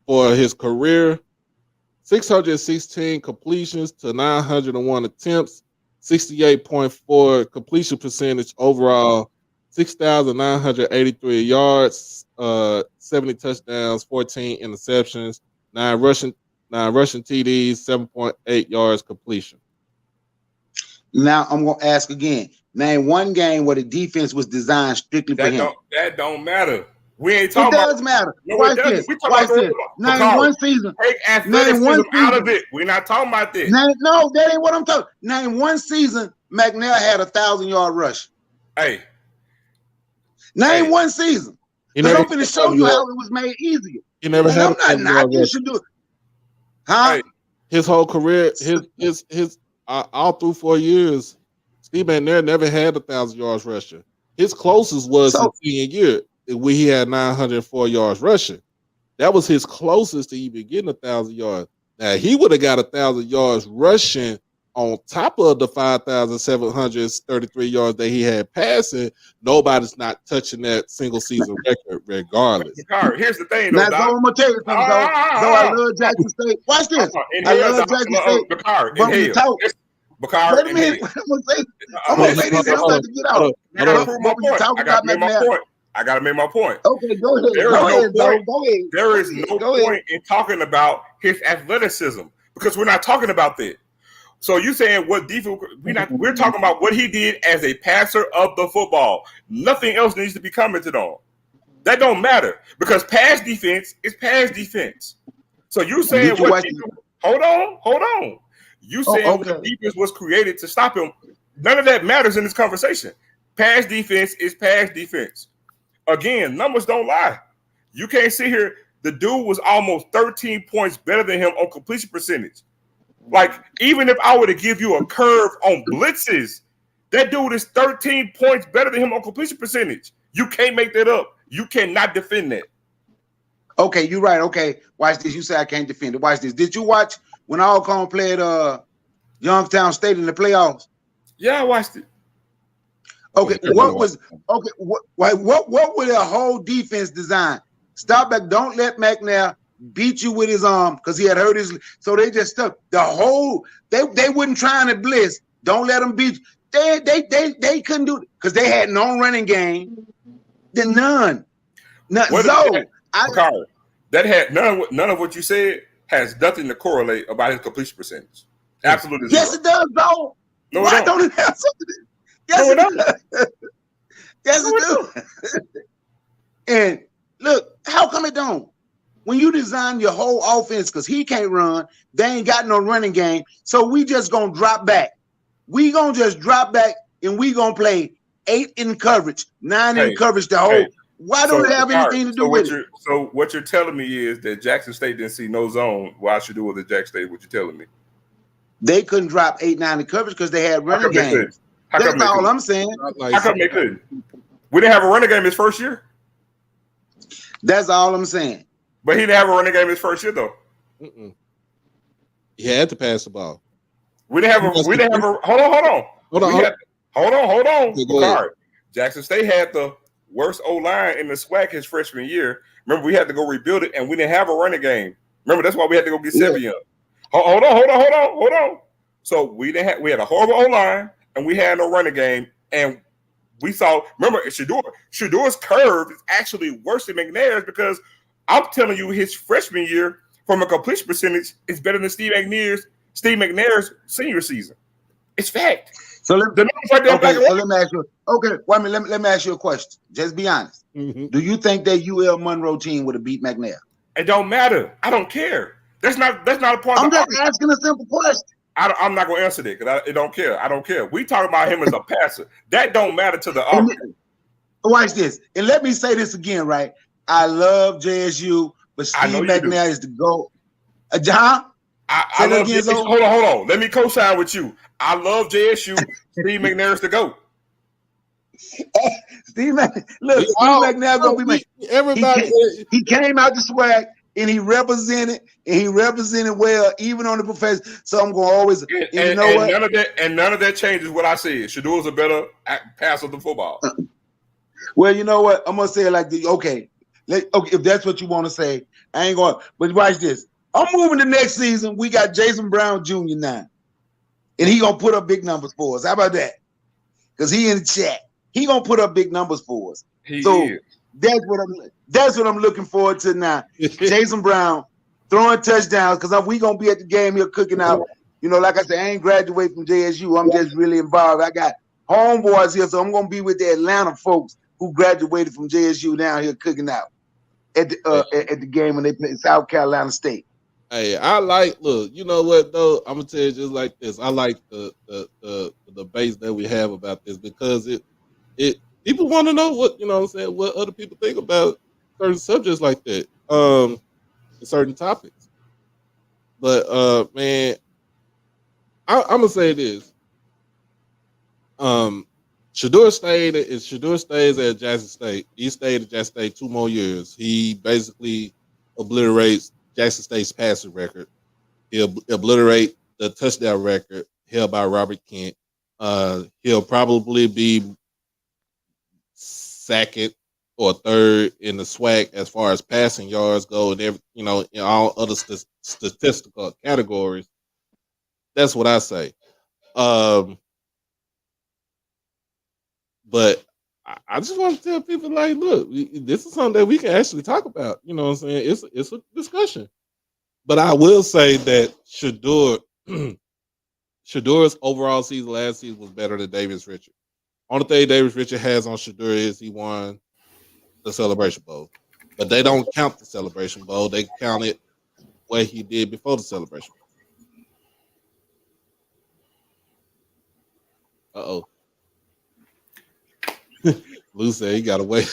his career, 616 completions to 901 attempts, 68.4 completion percentage overall, 6,983 yards, 70 touchdowns, 14 interceptions, 9 rushing TDs, 7.8 yards completion. Now I'm gonna ask again. Name one game where the defense was designed strictly for him. That don't matter. We ain't It talking about. does matter. No, Watch it doesn't. this. We talking Watch about this. Name one season. Take Name one athleticism out of season. it. We're not talking about this. No, that ain't what I'm talking. Name one season McNair had a 1,000-yard rush. Hey. Name one season. Because I'm going to show you how it was made easier. He never had. I'm not knocking. You should do it. Huh? Hey. His whole career, his all through 4 years, Steve McNair never had 1,000 yards rushing. His closest was his senior year, where he had 904 yards rushing. That was his closest to even getting 1,000 yards. Now he would have got 1,000 yards rushing on top of the 5,733 yards that he had passing. Nobody's not touching that single season record, regardless. Here's the thing, though. Now, I'm gonna tell you something, though. I love Jackson State. Watch this. I love Jackson State. Bakar, wait a minute. I'm gonna say this. I'm about to get out. I gotta make my point. Okay, go ahead. There is no point in talking about his athleticism because we're not talking about that. So you saying what defense? We're talking about what he did as a passer of the football. Nothing else needs to be commented on. That don't matter because pass defense is pass defense. So you saying what? Hold on. You saying what defense was created to stop him? None of that matters in this conversation. Pass defense is pass defense. Again, numbers don't lie. You can't sit here. The dude was almost 13 points better than him on completion percentage. Like, even if I were to give you a curve on blitzes, that dude is 13 points better than him on completion percentage. You can't make that up. You cannot defend that. Okay, you're right. Okay, watch this. You say I can't defend it. Watch this. Did you watch when Alcorn played Youngstown State in the playoffs? Yeah, I watched it. Okay, what would a whole defense design? Stop back. Don't let McNair beat you with his arm because he had hurt his. So they just stuck the whole. They wouldn't try to blitz. Don't let them beat. They couldn't do it because they had no running game. Then none. So that had none of what you said has nothing to correlate about his completion percentage. Absolutely. Yes, it does, though. No, why don't it have something? Yes, it does. Yes, it does. And look, how come it don't? When you design your whole offense, because he can't run, they ain't got no running game. So we just gonna drop back. We gonna just drop back and we gonna play 8 in coverage, 9 in coverage the whole. Why don't it have anything to do with it? So what you're telling me is that Jackson State didn't see no zone. Why should do with the Jackson State? What you're telling me? They couldn't drop 8, 9 in coverage because they had running games. That's all I'm saying. How come they couldn't? We didn't have a running game his first year. That's all I'm saying. But he didn't have a running game his first year though. He had to pass the ball. We didn't have a. Hold on. Jackson State had the worst O-line in the SWAC his freshman year. Remember, we had to go rebuild it, and we didn't have a running game. Remember, that's why we had to go get Sevion. Hold on. So we had a horrible O-line, and we had no running game, and we saw. Remember, Shador's curve is actually worse than McNair's because I'm telling you, his freshman year from a completion percentage is better than Steve McNair's senior season. It's fact. So The numbers right there, black okay, and so white. let me ask you. Okay, wait a minute. Let me ask you a question. Just be honest. Mhm. Do you think that UL Monroe team would have beat McNair? It don't matter. I don't care. That's not a part I'm of the just argument. asking a simple question. I'm not going to answer that because I don't care. I don't care. We talking about him as a passer. That don't matter to the And argument. watch this. And let me say this again, right? I love JSU, but I know Steve you do. McNair is the GOAT. John? I Say that love again, JSU. Zo. Hold on. Let me co-sign with you. I love JSU. Steve McNair's the GOAT. Steve McNair, We look, Steve all, McNair gonna be everybody. he came out the swag and he represented well, even on the profession. So I'm gonna always and you know And what? none of that changes what I said. Shador's a better passer than football. Well, you know what? I'm gonna say it like the okay. Okay, if that's what you want to say, I ain't going. But watch this. I'm moving the next season. We got Jason Brown Jr. now, and he gonna put up big numbers for us. How about that? Because he in the chat. He gonna put up big numbers for us. He So is. that's what I'm looking forward to now. Jason Brown throwing touchdowns because we gonna be at the game here cooking out. You know, like I said, I ain't graduated from JSU. I'm just really involved. I got homeboys here, so I'm gonna be with the Atlanta folks who graduated from JSU down here cooking out at the game when they play South Carolina State. Hey, I like. Look, you know what though? I'm gonna tell you just like this. I like the debate that we have about this because it people want to know what what I'm saying, what other people think about certain subjects like that, certain topics. But man, I'm gonna say this. Shador stays at Jackson State. He stayed at Jackson State 2 more years. He basically obliterates Jackson State's passing record. He'll obliterate the touchdown record held by Robert Kent. He'll probably be second or third in the SWAC as far as passing yards go, and in all other statistical categories. That's what I say. But I just want to tell people like, look, this is something that we can actually talk about. You know what I'm saying? It's a discussion. But I will say that Shador's overall season last season was better than Davis Richard. Only thing Davis Richard has on Shador is he won the Celebration Bowl. But they don't count the Celebration Bowl. They count it what he did before the Celebration Bowl. Lou said he got away.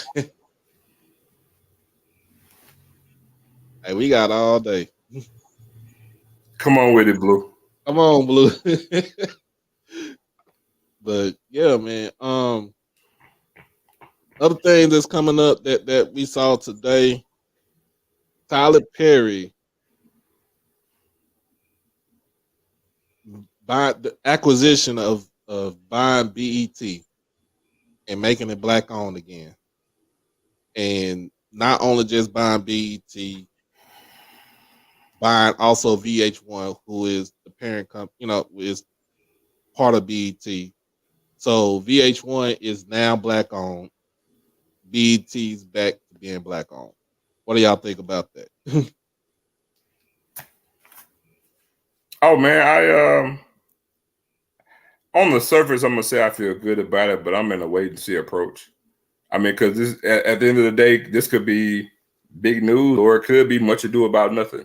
Hey, we got all day. Come on with it, Blue. Come on, Blue. But yeah, man. Other thing that's coming up that we saw today, Tyler Perry by the acquisition of buying BET and making it black owned again. And not only just buying BET, buying also VH1, who is the parent company, is part of BET. So VH1 is now black owned. BET's back to being black owned. What do y'all think about that? Oh man, I on the surface, I'm gonna say I feel good about it, but I'm in a wait and see approach. I mean, because this at the end of the day, this could be big news or it could be much ado about nothing.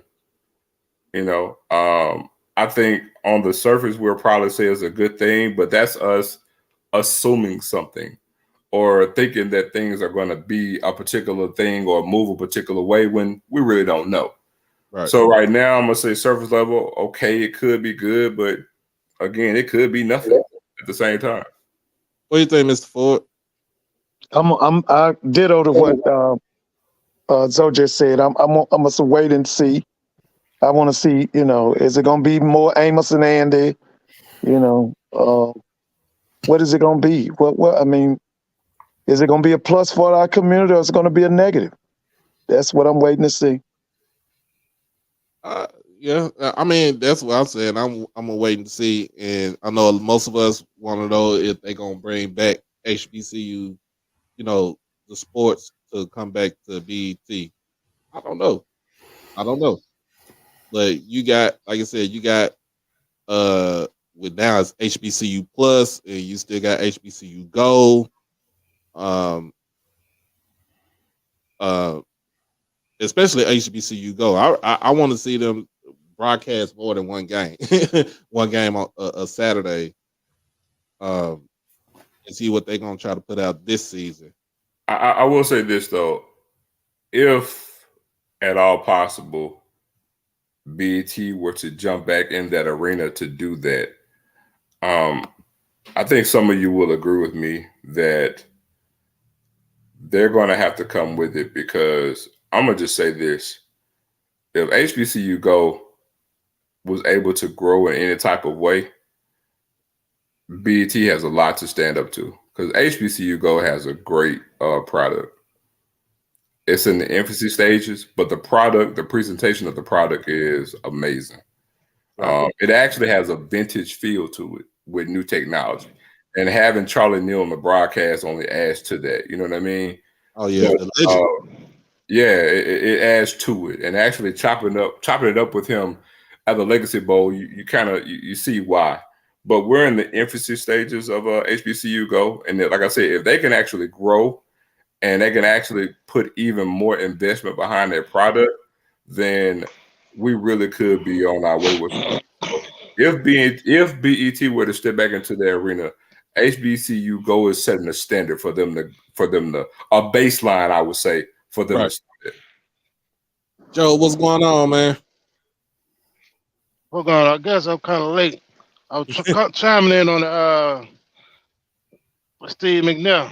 I think on the surface we'll probably say it's a good thing, but that's us assuming something or thinking that things are going to be a particular thing or move a particular way when we really don't know. Right. So right now, I'm gonna say surface level, okay, it could be good, but again, it could be nothing at the same time. What do you think, Mr. Ford? I ditto to what Zoe just said. I'm gonna wait and see. I want to see, is it gonna be more Amos and Andy? What is it gonna be? What I mean, is it gonna be a plus for our community or is it gonna be a negative? That's what I'm waiting to see. Yeah, I mean that's what I'm saying. I'm gonna wait and see, and I know most of us want to know if they're gonna bring back HBCU, the sports to come back to BET. I don't know, but you got, like I said, you got with now it's HBCU plus, and you still got HBCU Go. Especially HBCU Go. I want to see them broadcast more than one game, one game on a Saturday, and see what they're gonna try to put out this season. I will say this though, if at all possible, BET were to jump back in that arena to do that, I think some of you will agree with me that they're going to have to come with it, because I'm going to just say this. If HBCU Go was able to grow in any type of way, BET has a lot to stand up to, because HBCU Go has a great product. It's in the infancy stages, but the presentation of the product is amazing. Right. It actually has a vintage feel to it with new technology. And having Charlie Neal on the broadcast only adds to that. You know what I mean? Oh yeah, but, it adds to it. And actually chopping it up with him at the Legacy Bowl, you kind of you see why. But we're in the infancy stages of HBCU Go, and like I said, if they can actually grow and they can actually put even more investment behind their product, then we really could be on our way with something. If BET were to step back into the arena, HBCU Go is setting a standard for them to a baseline, I would say, for them to set. Joe, what's going on, man? What's going on? I guess I'm kind of late. I was chiming in on the Steve McNair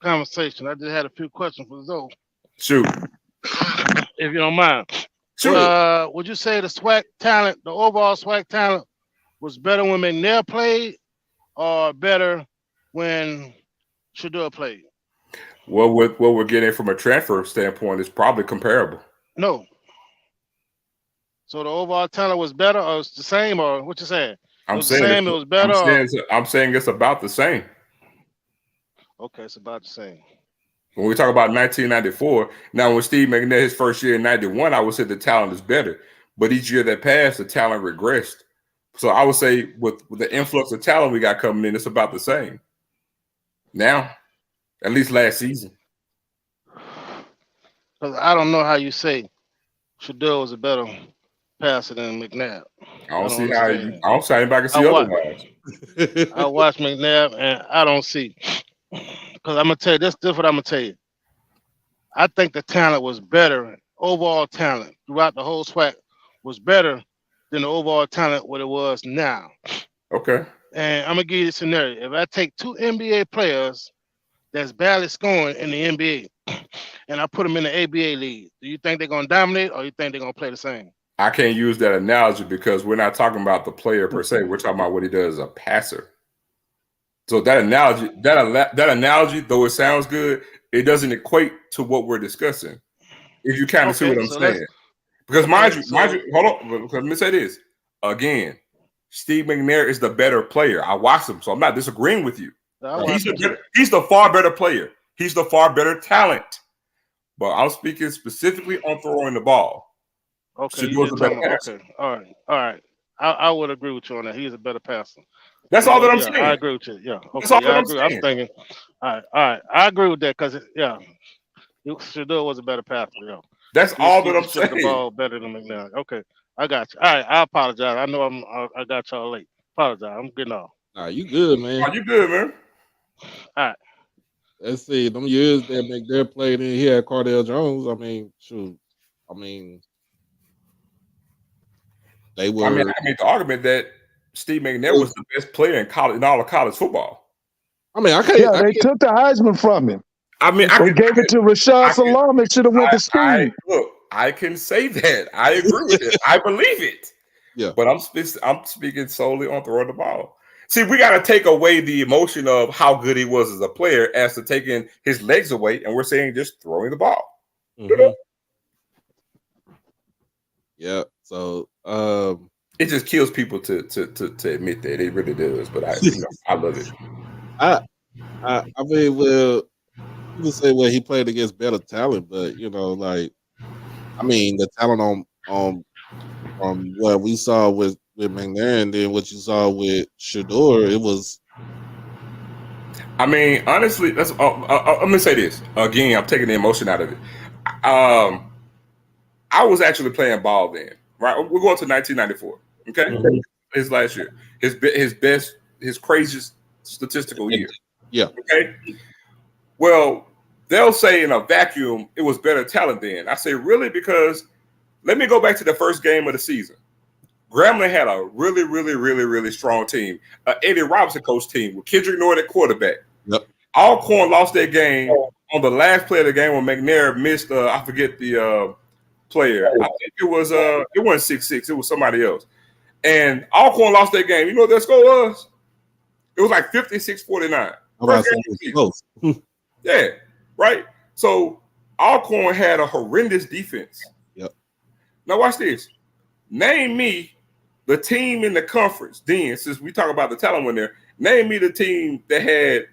conversation. I just had a few questions for Zoe. Shoot. If you don't mind. Sure. Would you say the SWAC talent, the overall SWAC talent, was better when McNair played, or better when Shilo played? Well, what we're getting from a transfer standpoint is probably comparable. No. So the overall talent was better, or it's the same, or what you saying? It was better. I'm saying it's about the same. Okay, it's about the same. When we talk about 1994, now when Steve McNair, his first year in 91, I would say the talent is better. But each year that passed, the talent regressed. So I would say with the influx of talent we got coming in, it's about the same. Now, at least last season. Because I don't know how you say Shilo was a better passer than McNair. I don't see anybody can see otherwise. I watch McNair and I don't see. Because I'm gonna tell you this is what I'm gonna tell you. I think the talent was better. Overall talent throughout the whole SWAC was better than the overall talent what it was now. Okay. And I'm gonna give you a scenario. If I take two NBA players that's badly scoring in the NBA and I put them in the ABA league, do you think they're gonna dominate, or you think they're gonna play the same? I can't use that analogy because we're not talking about the player per se. We're talking about what he does as a passer. So that analogy, though it sounds good, it doesn't equate to what we're discussing. If you kind of see what I'm saying. Because mind you, hold on, because let me say this. Again, Steve McNair is the better player. I watched him, so I'm not disagreeing with you. He's the far better player. He's the far better talent. But I'm speaking specifically on throwing the ball. Okay, okay, all right. I would agree with you on that. He's a better passer. That's all that I'm saying. I agree with you. Yeah. Okay. That's all that I'm saying. I'm thinking. All right. I agree with that because Shilo was a better passer. Yeah. That's all that I'm saying. The ball better than McNair. Okay, I got you. All right, I apologize. I know I got y'all late. Apologize. I'm getting off. Nah, you good, man. You good, man. All right. Let's see. Them years that McNair played in here at Cardell Jones. I mean, shoot. They were. I made the argument that Steve McNair was the best player in all of college football. I mean, I can't. Yeah, they took the Heisman from him. I mean, they gave it to Rashad Salam. It should have went to Steve. Look, I can say that. I agree with it. I believe it. Yeah. But I'm speaking solely on throwing the ball. See, we got to take away the emotion of how good he was as a player as to taking his legs away, and we're saying just throwing the ball. Mm-hmm. Yeah. So it just kills people to admit that. It really does. But I love it. I mean, well, you can say, well, he played against better talent, but the talent on what we saw with McNair, and then what you saw with Shador, it was. I mean, honestly, let me say this again. I'm taking the emotion out of it. I was actually playing ball then, right? We're going to 1994. Okay, Mhm. his last year, his craziest statistical year. Yeah. Okay. Well, they'll say in a vacuum it was better talent then. I say really because let me go back to the first game of the season. Grambling had a really, really, really, really strong team. Eddie Robinson coach team with Kendrick Nord at quarterback. Yep. Alcorn lost their game on the last play of the game when McNair missed. I forget the player. I think it wasn't 6-6. It was somebody else. And Alcorn lost their game. You know what their score was? It was like 56-49. Close. Yeah, right. So Alcorn had a horrendous defense. Yep. Now watch this. Name me the team in the conference. Then, since we talk about the talent one there, name me the team that had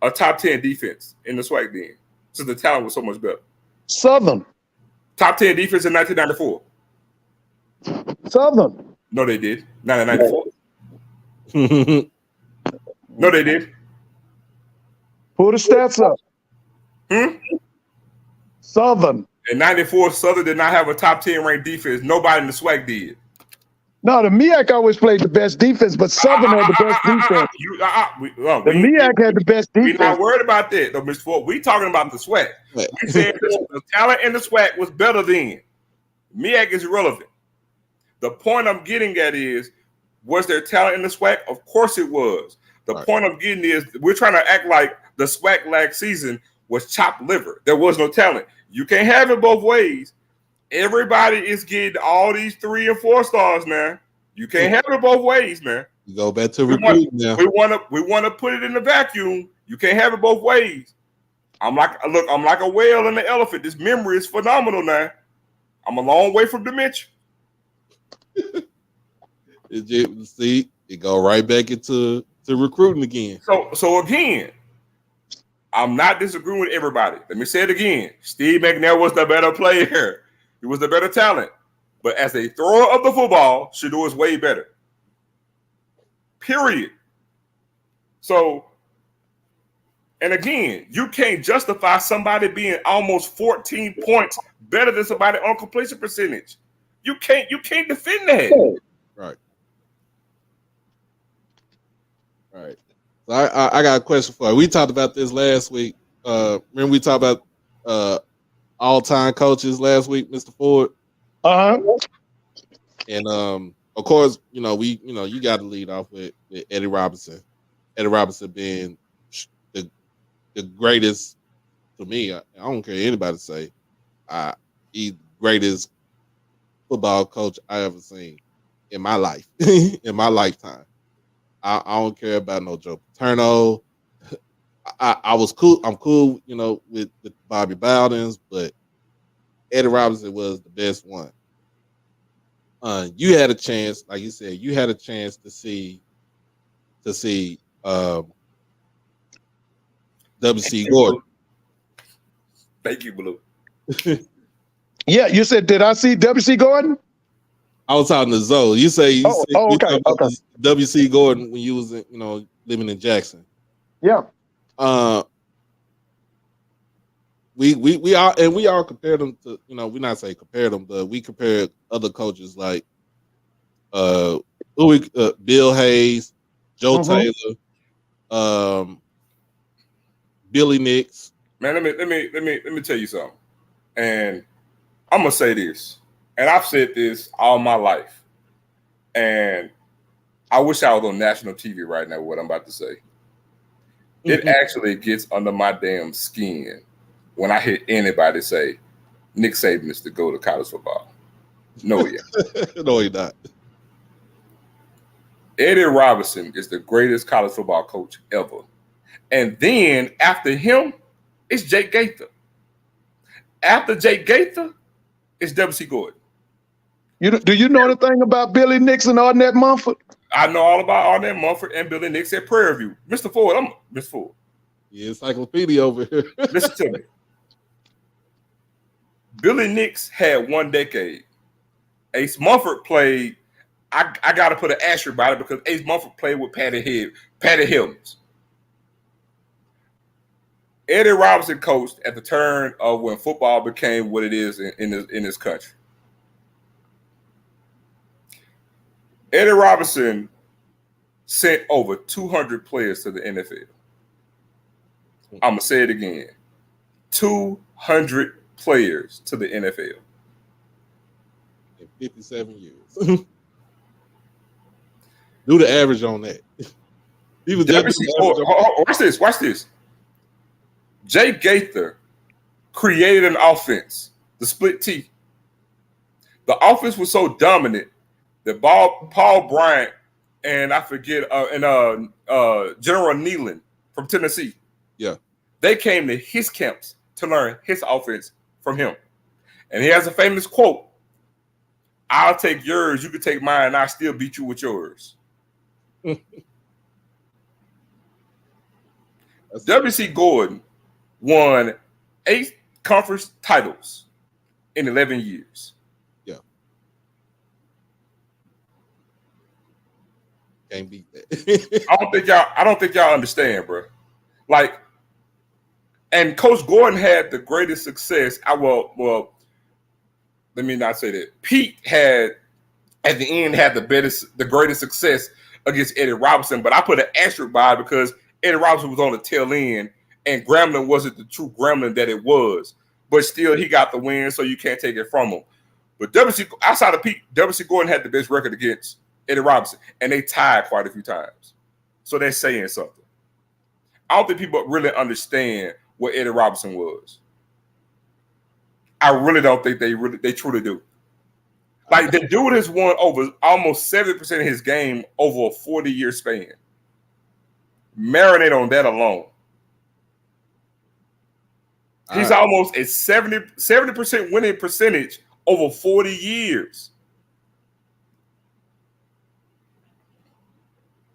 a top 10 defense in the SWAC then, since the talent was so much better. Southern. Top 10 defense in 1994. Southern. No, they did. Not in 94. No, they did. Pull the stats up. Southern. In 94, Southern did not have a top 10 ranked defense. Nobody in the SWAC did. No, the MEAC always played the best defense, but Southern had the best defense. The MEAC had the best defense. We're not worried about that, though, Mr. Ford. We're talking about the SWAC. We said the talent in the SWAC was better then. MEAC is irrelevant. The point I'm getting at is, was there talent in the SWAC? Of course it was. The point I'm getting is, we're trying to act like the SWAC last season was chopped liver. There was no talent. You can't have it both ways. Everybody is getting all these 3 and 4 stars now. You can't have it both ways, man. You go back to recruiting now. We want to put it in the vacuum. You can't have it both ways. I'm like a whale and an elephant. This memory is phenomenal now. I'm a long way from dementia. It go right back into recruiting again. So again, I'm not disagreeing with everybody. Let me say it again. Steve McNair was the better player. He was the better talent. But as a thrower of the football, Shador is way better. Period. So, and again, you can't justify somebody being almost 14 points better than somebody on completion percentage. You can't defend that. Right. Right. So I got a question for you. We talked about this last week. Remember we talked about all-time coaches last week, Mr. Ford? And of course, you got to lead off with Eddie Robinson. Eddie Robinson being the greatest to me. I don't care anybody say. He's the greatest football coach I ever seen in my life, in my lifetime. I don't care about no Joe Paterno. I was cool. I'm cool, with Bobby Bowdens, but Eddie Robinson was the best one. You had a chance, like you said, to see W.C. Gordon. Thank you, Blue. Yeah, you said, did I see W.C. Gordon? I was talking to Zoe. You say okay. W.C. Gordon when you was living in Jackson. Yeah. We all compared them to, we not say compared them, but we compared other coaches like Bill Hayes, Joe Taylor, Billy Nix. Man, let me tell you something. And I'm gonna say this, and I've said this all my life, and I wish I was on national TV right now with what I'm about to say. It actually gets under my damn skin when I hear anybody say Nick Saban is to go to college football. No, yeah. No, he's not. Eddie Robinson is the greatest college football coach ever. And then after him, it's Jake Gaither. After Jake Gaither, it's W.C. Gordon. Do you know anything about Billy Nix and Arnett Mumford? I know all about Arnett Mumford and Billy Nix at Prairie View. Mr. Ford, I'm Mr. Ford. Yeah, encyclopedia over here. Listen to me. Billy Nix had 1 decade. Ace Mumford played I got to put an asterisk by it because Ace Mumford played with Patty Hills. Eddie Robinson coached at the turn of when football became what it is in this country. Eddie Robinson sent over 200 players to the NFL. I'm going to say it again. 200 players to the NFL. In 57 years. Do the average on that. Watch this. Jay Gaither created an offense, the split T. The offense was so dominant that Paul Bryant and I forget General Nealon from Tennessee. Yeah. They came to his camps to learn his offense from him. And he has a famous quote, "I'll take yours, you can take mine, and I'll still beat you with yours." W.C. Gordon won 8 conference titles in 11 years. Yeah. Can't beat that. I don't think y'all understand, bro. Like, and Coach Gordon had the greatest success. Well, let me not say that. Pete had at the end had the greatest success against Eddie Robinson, but I put an asterisk by it because Eddie Robinson was on the tail end, and Grambling wasn't the true Grambling that it was. But still, he got the win, so you can't take it from him. But outside of Pete, W.C. Gordon had the best record against Eddie Robinson, and they tied quite a few times. So they're saying something. I don't think people really understand what Eddie Robinson was. I really don't think they truly do. Like, the dude has won over almost 70% of his game over a 40-year span. Marinate on that alone. He's almost at 70% winning percentage over 40 years.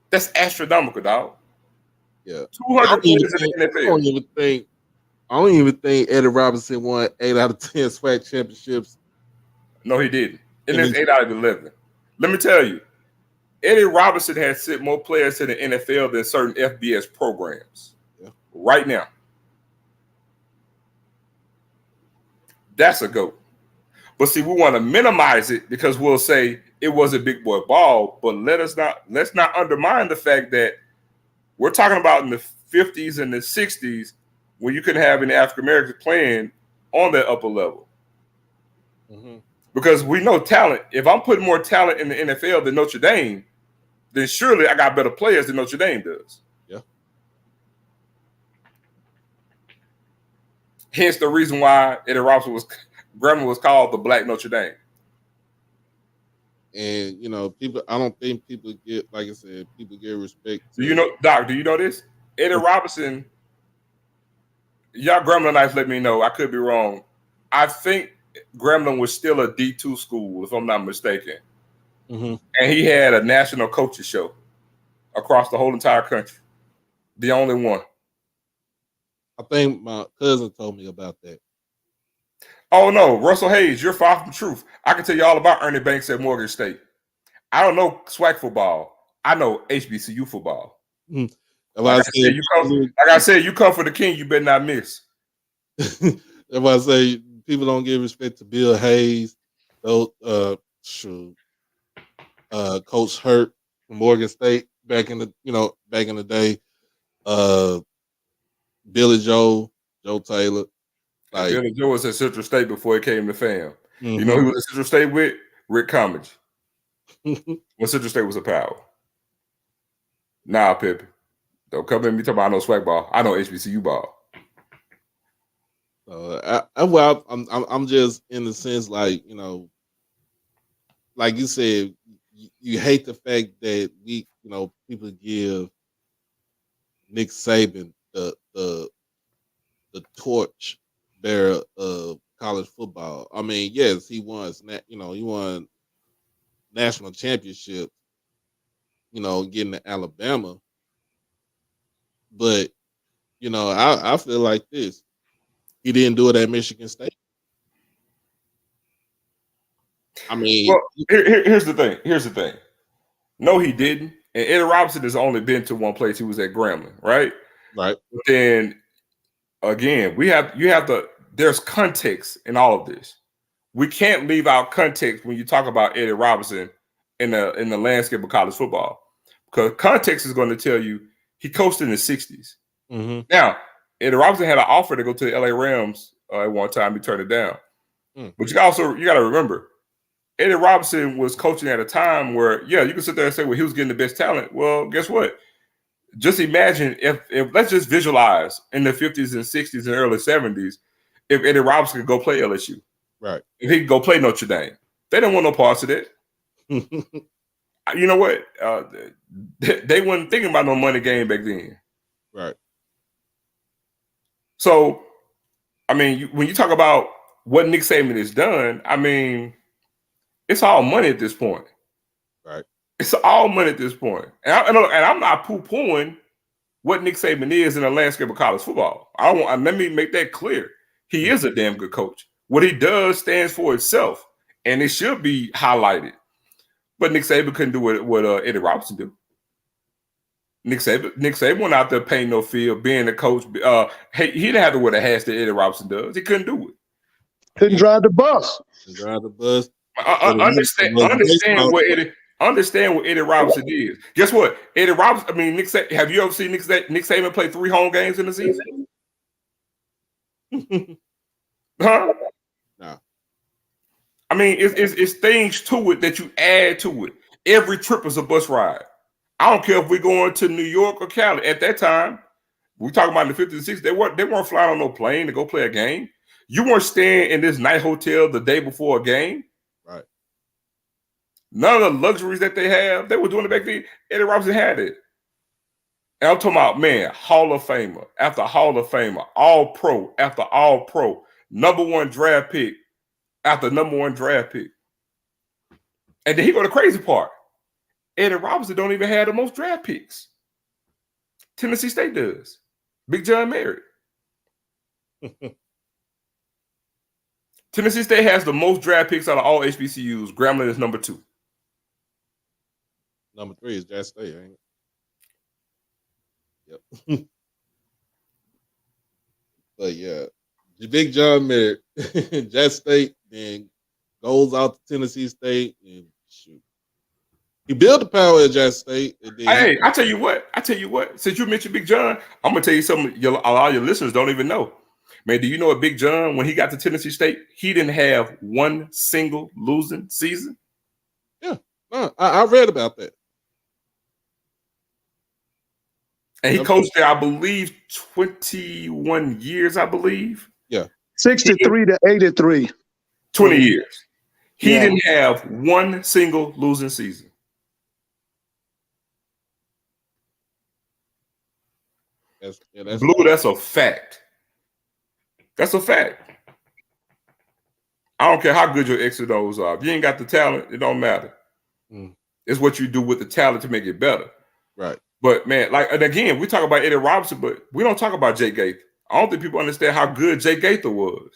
That's astronomical, dog. Yeah. 200 players in the NFL. I don't even think Eddie Robinson won 8 out of 10 SWAC championships. No, he didn't. And it's 8 out of 11. Let me tell you, Eddie Robinson has sent more players to the NFL than certain FBS programs. Yeah. Right now. That's a GOAT. But see, we want to minimize it because we'll say it was a big boy ball, but let's not undermine the fact that we're talking about in the 50s and the 60s when you couldn't have any African Americans playing on that upper level. Mm-hmm. Because we know talent. If I'm putting more talent in the NFL than Notre Dame, then surely I got better players than Notre Dame does. Yeah. Hence the reason why Eddie Robinson Grambling was called the Black Notre Dame. And I don't think people get, like I said, people get respect. Doc, do you know this? Eddie Robinson, y'all Gremlinites let me know. I could be wrong. I think Grambling was still a D2 school, if I'm not mistaken. Mm-hmm. And he had a national coaches show across the whole entire country. The only one. I think my cousin told me about that. Oh, no. Russell Hayes, you're far from truth. I can tell you all about Ernie Banks at Morgan State. I don't know SWAC football. I know HBCU football. Mm-hmm. Like I said, you come for the king, you better not miss. That's why I say people don't give respect to Bill Hayes, Coach Hurt from Morgan State back in the day. Billy Joe Taylor. Like, Billy Joe was at Central State before he came to FAM. Mm-hmm. You know who was at Central State with? Rick Cummings. When Central State was a power. Nah, Pippin. Don't come at me talking about I know SWAC ball. I know HBCU ball. I'm just in the sense like like you said, you hate the fact that people give Nick Saban the torch bearer of college football. I mean, yes, he won national championship, getting to Alabama. But I feel like this. He didn't do it at Michigan State. I mean, well, here's the thing. No, he didn't. And Eddie Robinson has only been to one place. He was at Grambling, right? Right. But then again, there's context in all of this. We can't leave out context when you talk about Eddie Robinson in the landscape of college football, because context is going to tell you he coached in the 60s. Mm-hmm. Now, Eddie Robinson had an offer to go to the LA Rams at one time. He turned it down. But you got to remember, Eddie Robinson was coaching at a time where, yeah, you can sit there and say, well, he was getting the best talent. Well, guess what? Just imagine if let's just visualize in the 50s and 60s and early 70s, if Eddie Robinson could go play LSU. Right. If he could go play Notre Dame. They didn't want no parts of that. You know what? They weren't thinking about no money game back then. Right. So, I mean, when you talk about what Nick Saban has done, I mean, it's all money at this point. Right. It's all money at this point. And I'm not poo-pooing what Nick Saban is in the landscape of college football. Let me make that clear. He is a damn good coach. What he does stands for itself, and it should be highlighted. But Nick Saban couldn't do what Eddie Robinson do. Nick Saban went out there painting no field, being a coach. He didn't have to wear the hats that Eddie Robinson does. He couldn't do it. Couldn't drive the bus. Understand what Eddie Robinson is. Guess what? Eddie Robinson. I mean, have you ever seen Nick Saban play 3 home games in the season? Huh? No. I mean, it's things to it that you add to it. Every trip is a bus ride. I don't care if we're going to New York or Cali. At that time, we talking about in the 50s and 60s, they weren't flying on no plane to go play a game. You weren't staying in this night hotel the day before a game. Right. None of the luxuries that they have, they were doing it back then. Eddie Robinson had it. And I'm talking about, man, Hall of Famer after Hall of Famer, all pro after all pro, #1 draft pick after #1 draft pick. And then he go the crazy part. Eddie Robinson don't even have the most draft picks. Tennessee State does. Big John Merritt. Tennessee State has the most draft picks out of all HBCUs. Grambling is #2. #3 is JSU State, ain't it? Yep. But yeah, the Big John Merritt, JSU State, then goes out to Tennessee State and shoot. He built the power at JSU State. Hey, I tell you what. Since you mentioned Big John, I'm gonna tell you something. A lot of your listeners don't even know. Man, do you know what Big John, when he got to Tennessee State, he didn't have one single losing season? Yeah, I read about that. And he coached there, I believe, 21 years, I believe. Yeah. 63 to 83. 20 years. He didn't have one single losing season. That's Blue, that's a fact. That's a fact. I don't care how good your X and O's are. If you ain't got the talent, it don't matter. It's what you do with the talent to make it better. Right. But man, and again, we talk about Eddie Robinson, but we don't talk about Jay Gaither. I don't think people understand how good Jay Gaither was.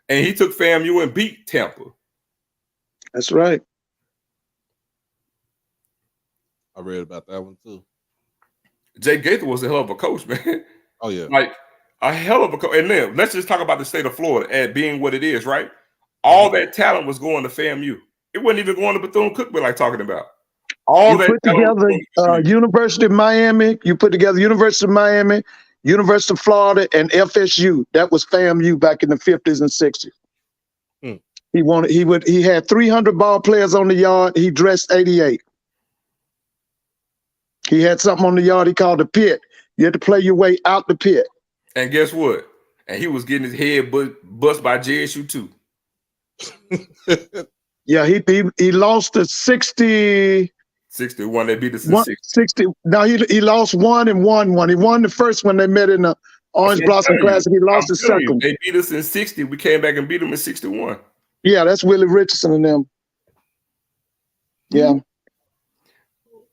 And he took FAMU and beat Tampa. That's right. I read about that one too. Jay Gaither was a hell of a coach, man. Oh yeah. Like a hell of a coach. And then let's just talk about the state of Florida and being what it is, right? All that talent was going to FAMU. It wasn't even going to Bethune-Cookman like talking about. You put together University of Miami, you put together University of Miami, University of Florida, and FSU. That was FAMU back in the 50s and 60s. He had 300 ball players on the yard. He dressed 88. He had something on the yard he called the pit. You had to play your way out the pit. And guess what? And he was getting his head bust by JSU too. Yeah, he lost to 60. 61. They beat us in 60. No, he lost one and won one. He won the first one they met in the Orange Blossom Classic. He lost the second. They beat us in 60. We came back and beat them in 61. Yeah, that's Willie Richardson and them. Yeah.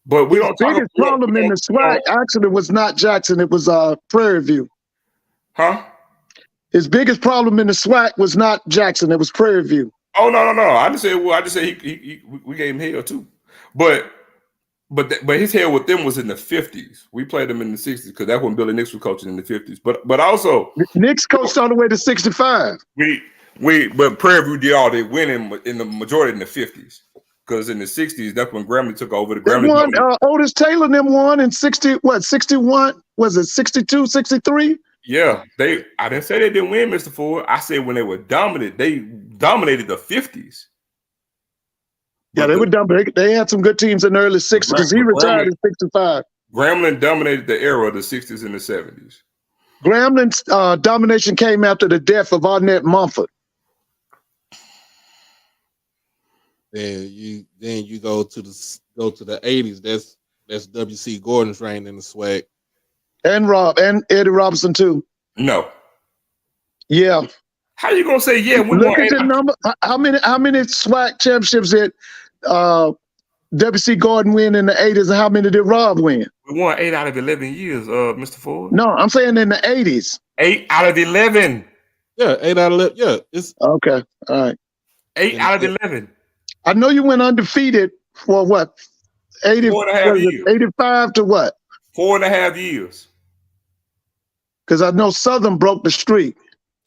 But we don't talk biggest problem in the SWAC actually was not Jackson, it was Prairie View. Huh? His biggest problem in the SWAC was not Jackson, it was Prairie View. Oh no. I just said we gave him hell too. But But his hair with them was in the 50s. We played them in the 60s because that's when Billy Nix was coaching in the 50s. But also Knicks coached all the way to 65. But Prairie View did all they win in the majority in the 50s. Because in the 60s, that's when Grambling took over. They won, Otis Taylor and them won in 61? Was it 62, 63? Yeah, I didn't say they didn't win, Mr. Ford. I said when they were dominant, they dominated the 50s. Yeah, they were dominant. They had some good teams in the early 60s because he retired in 65. Grambling dominated the era of the 60s and the 70s. Grambling's domination came after the death of Arnett Mumford. Then you go to the 80s. That's W.C. Gordon's reign in the SWAC. And Eddie Robinson too. No. Yeah. How you gonna say yeah? Look at the number. How many SWAC championships did W.C. Gordon win in the 80s, and how many did Rob win? We won 8 out of 11 years, Mr. Ford. No, I'm saying in the 80s. 8 out of 11. Yeah, 8 out of 11. Yeah, it's okay. All right. 8 out of 11. I know you went undefeated for what? 85 to what? 4.5 years. Because I know Southern broke the streak.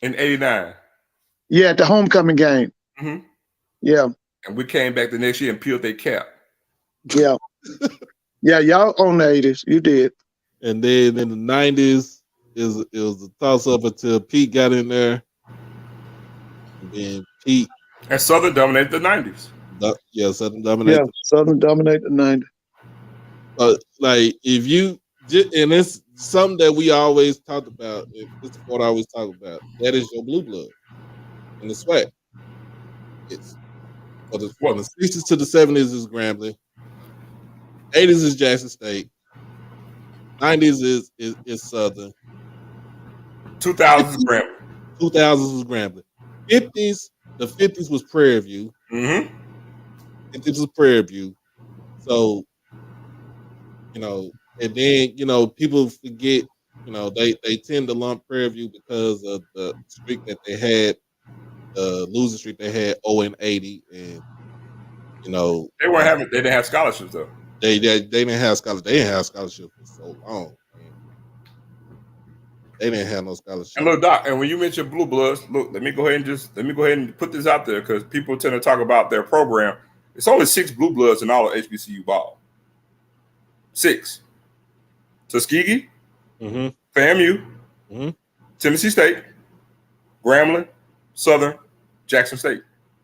In 89. Yeah, at the homecoming game. Mm-hmm. Yeah. And we came back the next year and peeled their cap. Yeah. Yeah, y'all own the 80s. You did. And then in the 90s, it was a toss-up until Pete got in there. And then Pete. And Southern dominated the 90s. Yeah, Southern dominated. Yeah, Southern dominated the 90s. Like, if you, and it's something that we always talked about, it's what I always talk about, that is your blue blood in the SWAC. It's from the 60s to the 70s is Grambling, 80s is Jackson State, 90s is Southern, 2000s is Grambling. 2000s was Grambling. The 50s was Prairie View. Mm-hmm. 50s was Prairie View. So, and then, people forget, they tend to lump Prairie View because of the streak that they had, the losing streak they had 0-80, and they didn't have scholarships though. They didn't have scholarships. They didn't have scholarships for so long. Man. They didn't have no scholarships. And look, Doc, and when you mention Blue Bloods, look, let me go ahead and put this out there because people tend to talk about their program. It's only 6 Blue Bloods in all of HBCU ball. 6. Tuskegee, mm-hmm. FAMU, mm-hmm. Tennessee State, Grambling, Southern, Jackson State.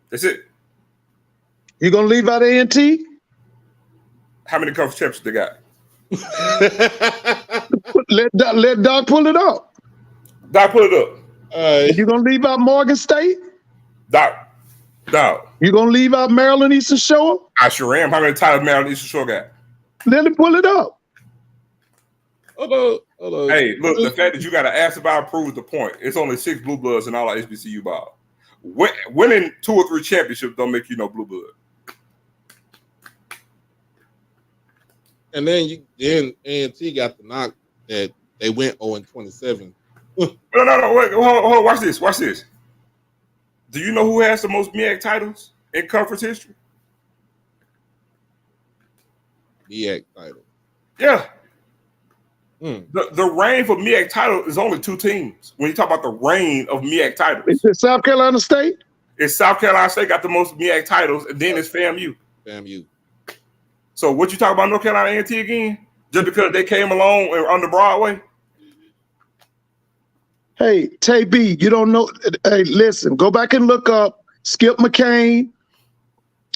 That's it. You gonna leave out A&T? How many conference championships they got? Let Doc pull it up. Doc, pull it up. You gonna leave out Morgan State? Doc. You gonna leave out Maryland Eastern Shore? I sure am. How many titles Maryland Eastern Shore got? Let him pull it up. Hold on. Hey, look, the fact that you got to ask about proves the point. It's only 6 Blue Bloods in all our HBCU ball. Winning 2 or 3 championships don't make you no blue blood. And then A&T got the knock that they went 0-27. No, wait, hold on, watch this. Do you know who has the most MEAC titles in conference history? MEAC title. Yeah. The reign for MEAC title is only 2 teams. When you talk about the reign of MEAC titles, is it South Carolina State? It's South Carolina State got the most MEAC titles, and then it's FAMU. So what you talk about North Carolina A&T again? Just because they came along under Broadway? Hey, Tay B, you don't know. Hey, listen, go back and look up Skip McCain,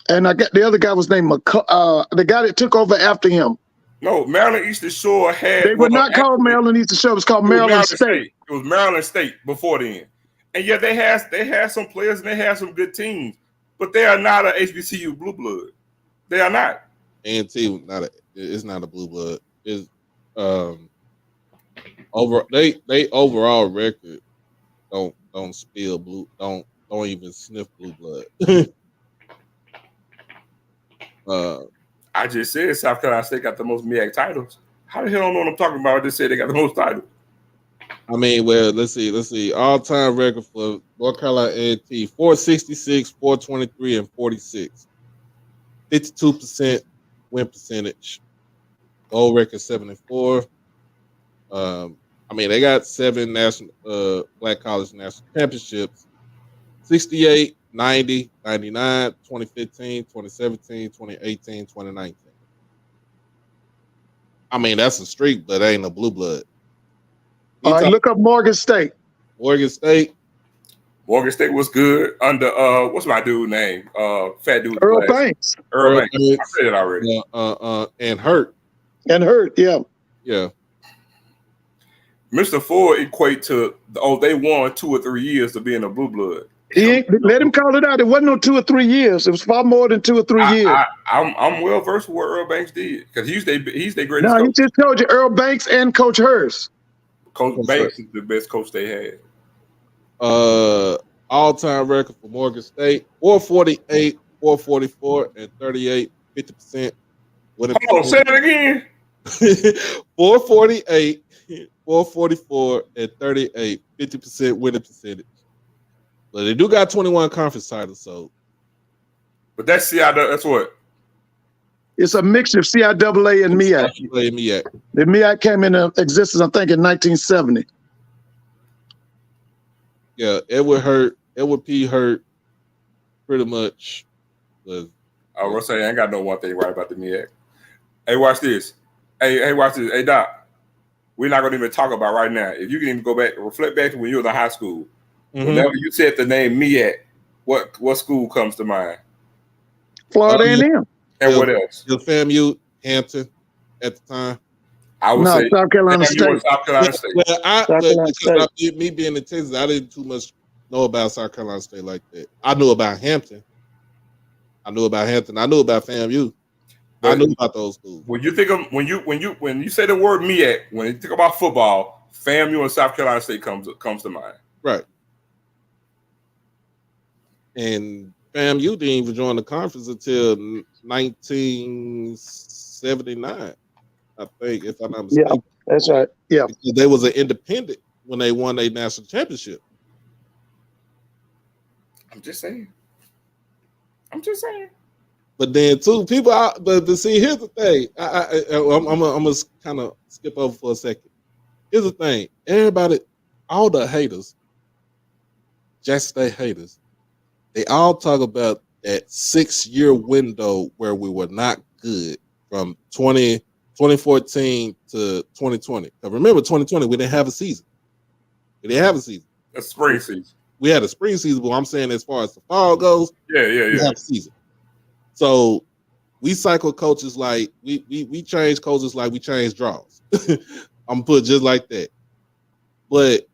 and I got the other guy was named the guy that took over after him. No, Maryland Eastern Shore had. They were not called Maryland Eastern Shore. It was called Maryland State. It was Maryland State before then, and yeah, they had some players and they had some good teams, but they are not a HBCU blue blood. They are not. A&T it's not a blue blood. It's they overall record don't spill blue. Don't even sniff blue blood. I just said South Carolina State got the most MEAC titles. How the hell don't know what I'm talking about? I just said they got the most titles. I mean, well, let's see. All-time record for North Carolina A&T: 466, 423, and 46. 52% win percentage. bowl record 7-4. I mean, they got 7 national black college national championships: 68, 90, 99, 2015, 2017, 2018, 2019. I mean, that's a streak, but ain't a blue blood. All right, look up Morgan State. Morgan State. Morgan State was good under what's my dude name? Fat dude. Earl Banks. Earl Banks. I said it already. And Hurt. And Hurt, yeah. Yeah. Mr. Ford equate to they won 2 or 3 years to being a blue blood. He ain't, let him call it out. It wasn't no 2 or 3 years. It was far more than 2 or 3 years. I'm well versed with what Earl Banks did because he's their greatest No, coach. he just told you Earl Banks and Coach Hurst. Coach Banks is the best coach they had. All-time record for Morgan State: 448, 444, and 38, 50%. Hold on, say that again. 448, 444, and 38, 50% winning percentage. But they do got 21 conference titles, so. But that's that's what? It's a mixture of CIAA and MEAC. The MEAC came into existence, I think, in 1970. Yeah, Edward P. Hurt pretty much was. I was gonna say I ain't got no one thing right about the MEAC. Hey, watch this. Hey, watch this. Hey, Doc, we're not gonna even talk about right now. If you can even go back, reflect back to when you were in high school. Mm-hmm. Whenever you said the name MEAC, what school comes to mind? Florida A&M. And what else? The FAMU, Hampton, at the time. I would say South Carolina State. South Carolina State. Well, me being in Texas, I didn't too much know about South Carolina State like that. I knew about Hampton. I knew about FAMU. But I knew about those schools. When you think of when you say the word MEAC, when you think about football, FAMU and South Carolina State comes to mind. Right. And FAMU didn't even join the conference until 1979. I think, if I'm not mistaken. Yeah, that's right. Yeah. Because they was an independent when they won a national championship. I'm just saying. But then too, but see, here's the thing. I'm gonna kind of skip over for a second. Here's the thing. Everybody, all the haters, Jackson State haters, they all talk about that 6-year window where we were not good from 2014 to 2020. Because remember, 2020, we didn't have a season. A spring season. We had a spring season, but I'm saying as far as the fall goes, we have a season. So we cycle coaches like we change coaches like we change draws. I'm gonna put it just like that. But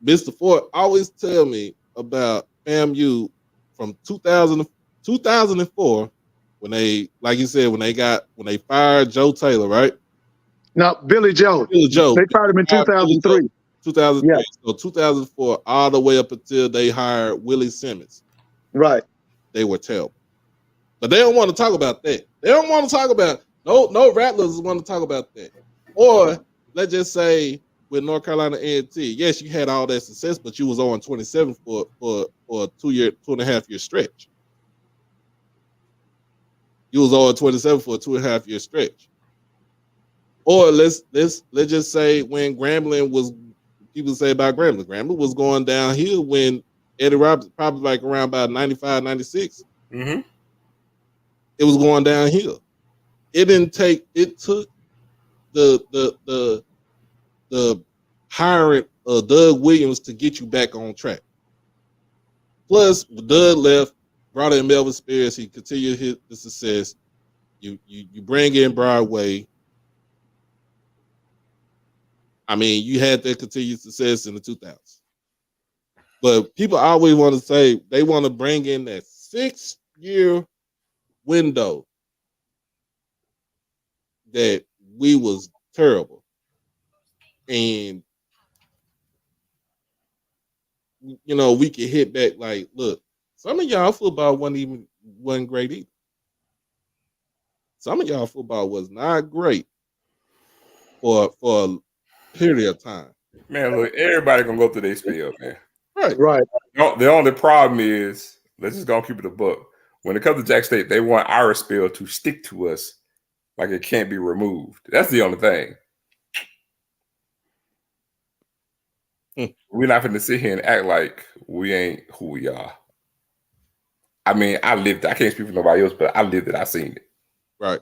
Mr. Ford always tell me about FAMU from 2004 when they, like you said, when they fired Joe Taylor, right? No, Billy Joe. They fired him in 2003. 2003. Yeah. So 2004 all the way up until they hired Willie Simmons. Right. They were terrible. But they don't want to talk about that. They don't want to talk about no Rattlers want to talk about that. Or let's just say with North Carolina A&T, yes, you had all that success, but you was on 27 for a 2.5 year stretch. You was on 27 for a 2.5 year stretch. Or let's just say when Grambling was, people say about Grambling. Grambling was going downhill when Eddie Roberts, probably like around about 95, 96. Mm-hmm. It was going downhill. It took the hiring of Doug Williams to get you back on track. Plus, Doug left, brought in Melvin Spears. He continued the success. You bring in Broadway. I mean, you had that continued success in the 2000s. But people always want to say they want to bring in that 6-year window that we was terrible. And, you know, we could hit back like, look, some of y'all football wasn't great either. Some of y'all football was not great for a period of time. Man, look, everybody gonna go through their spell, man. Right. The only problem is, let's just go keep it a buck. When it comes to Jack State, they want our spell to stick to us Like it can't be removed. That's the only thing. We're not going to sit here and act like we ain't who we are. I mean, I lived it. I can't speak for nobody else, but I lived it. I seen it. Right.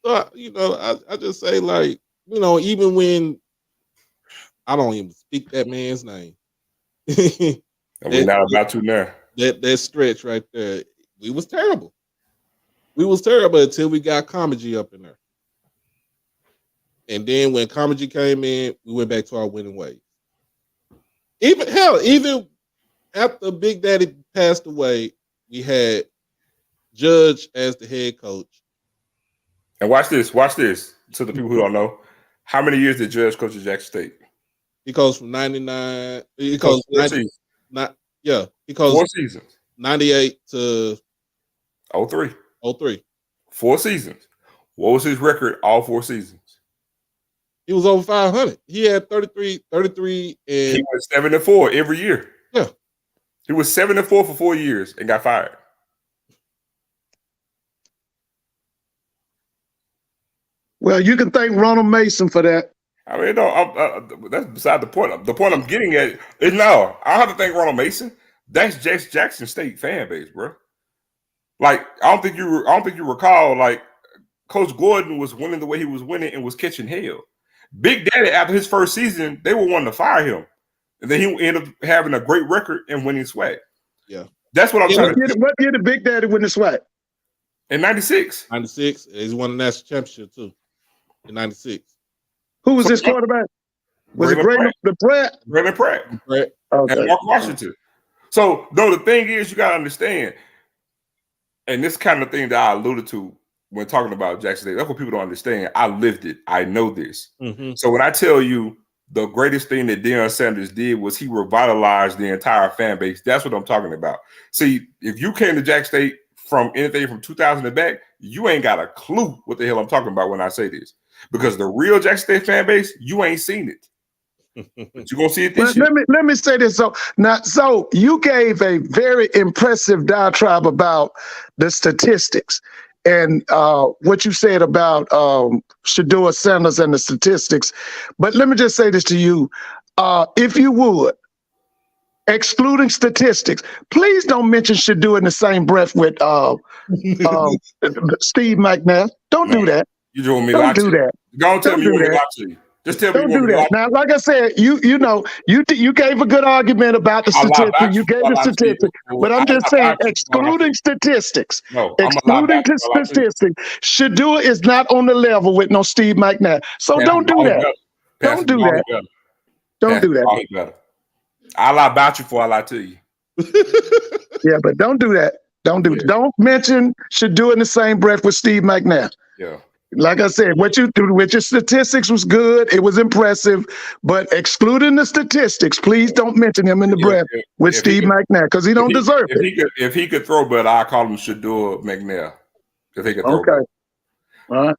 So, I just say, like, even when I don't even speak that man's name. And we're not about to now. That stretch right there, we was terrible. We was terrible until we got Comedy up in there. And then when Comedy came in, we went back to our winning ways. Even after Big Daddy passed away, we had Judge as the head coach. And watch this. To the people who don't know, how many years did Judge coach at Jackson State? He goes from 99. He goes 90, not yeah. He goes 4 seasons. 98 to 03. 03. 4 seasons. What was his record all 4 seasons? He was over 500. He had 33, and he was 7-4 every year. Yeah. He was 7-4 for 4 years and got fired. Well, you can thank Ronald Mason for that. I mean, no, that's beside the point. The point I'm getting at is no, I don't have to thank Ronald Mason. That's just Jackson State fan base, bro. Like, I don't think you recall, like, Coach Gordon was winning the way he was winning and was catching hell. Big Daddy, after his first season, they were wanting to fire him. And then he ended up having a great record and winning swag. Yeah. That's what I'm trying to do. What year did Big Daddy win the swag? In 96. 96. He's won the national championship, too. In 96. Who was his quarterback? Was it Braylon Pratt? Braylon Pratt. Okay. And Mark Washington. So, no, the thing is, you got to understand, and this kind of thing that I alluded to when talking about Jackson State, that's what people don't understand. I lived it. I know this. Mm-hmm. So when I tell you the greatest thing that Deion Sanders did was he revitalized the entire fan base, that's what I'm talking about. See, if you came to Jackson State from anything from 2000 and back, you ain't got a clue what the hell I'm talking about when I say this. Because the real Jackson State fan base, you ain't seen it. But you're going to see it this year. Let me say this. So you gave a very impressive diatribe about the statistics and what you said about Shedeur Sanders and the statistics. But let me just say this to you. If you would, excluding statistics, please don't mention Shedeur in the same breath with Steve McNair. Don't do that. You doing me Don't do that. Don't tell me you want me to lie to you. Just tell me you want me to lie. Now, like I said, you gave a good argument about the statistics. You gave the statistics, but I'm just saying, excluding statistics, Shedeur is not on the level with no Steve McNair. So don't do that. Don't do that. Don't do that. I lie about you before I lie to you. Yeah, but don't do that. Don't do it. Don't mention Shedeur in the same breath with Steve McNair. Yeah. Like I said, what you do with your statistics was good. It was impressive. But excluding the statistics, please don't mention him in the breath with Steve McNair because he don't deserve it. If he could throw better, I call him Shedeur McNair. If he could throw better. All right.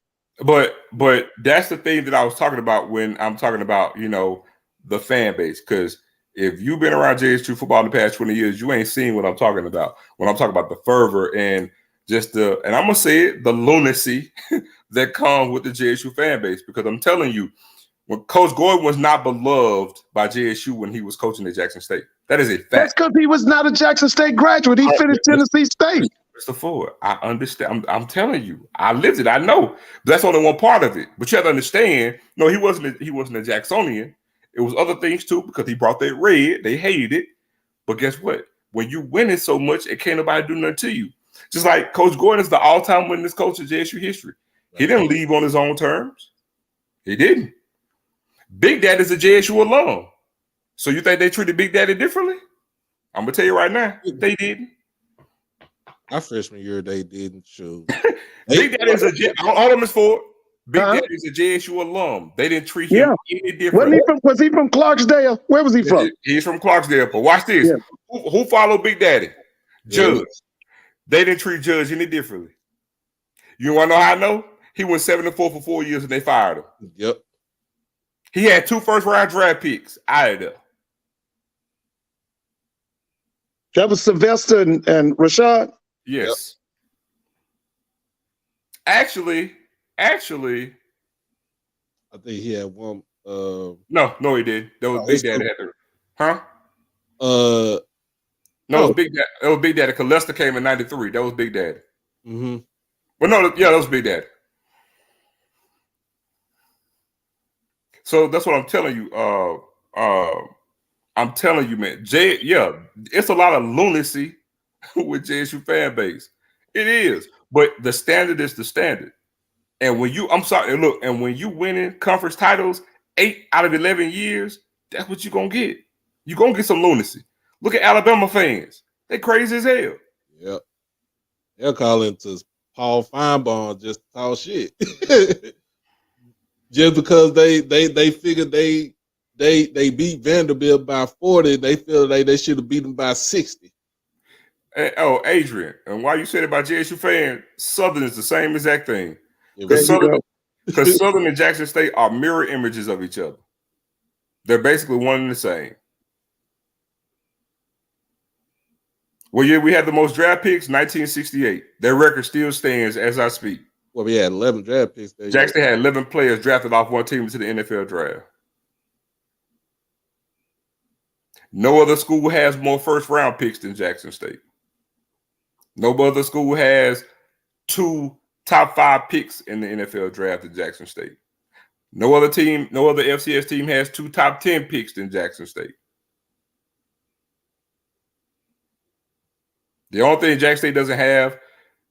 But that's the thing that I was talking about when I'm talking about, the fan base. Because if you've been around JSU football in the past 20 years, you ain't seen what I'm talking about. When I'm talking about the fervor and just and I'm going to say it, the lunacy that comes with the JSU fan base. Because I'm telling you, when Coach Gordon was not beloved by JSU when he was coaching at Jackson State. That is a fact. That's because he was not a Jackson State graduate. He finished Tennessee State. Mr. Ford, I understand. I'm telling you, I lived it. I know. But that's only one part of it. But you have to understand, no, he wasn't a Jacksonian. It was other things too, because he brought that red. They hated it. But guess what? When you win it so much, it can't nobody do nothing to you. Just like Coach Gordon is the all-time winningest coach of JSU history. He didn't leave on his own terms. He didn't. Big Daddy's a JSU alum. So you think they treated Big Daddy differently? I'm going to tell you right now, they didn't. My freshman year, they didn't show. Big Daddy is hold on, Ms. Ford. Big Daddy is a JSU alum. They didn't treat him any different. Was he from Clarksdale? Where was he from? He's from Clarksdale. But watch this. Yeah. Who followed Big Daddy? Judge. Yeah. They didn't treat Judge any differently. You want to know how I know? He went 7-4 for 4 years and they fired him. Yep. He had 2 first-round draft picks out of there. That was Sylvester and Rashad? Yes. Actually, I think he had one. no, he did. That was Big Daddy had to. Huh? No, it was Big Daddy. It was Big Daddy. Because Lester came in '93. That was Big Daddy. Mm-hmm. Well, no, yeah, that was Big Daddy. So that's what I'm telling you. I'm telling you, man. It's a lot of lunacy with JSU fan base. It is, but the standard is the standard. And when and when you winning conference titles 8 out of 11 years, that's what you're gonna get. You're gonna get some lunacy. Look at Alabama fans; they crazy as hell. Yep, they're calling to Paul Feinbaum just to talk shit, just because they figured they beat Vanderbilt by 40. They feel like they should have beat them by 60. Adrian, and why you said about JSU fan, Southern is the same exact thing. There you go. Because Southern and Jackson State are mirror images of each other. They're basically one and the same. Well, yeah, we had the most draft picks, 1968. Their record still stands as I speak. Well, we had 11 draft picks. Jackson had 11 players drafted off one team into the NFL draft. No other school has more first-round picks than Jackson State. No other school has 2 top 5 picks in the NFL draft than Jackson State. No other FCS team has 2 top 10 picks than Jackson State. The only thing Jackson State doesn't have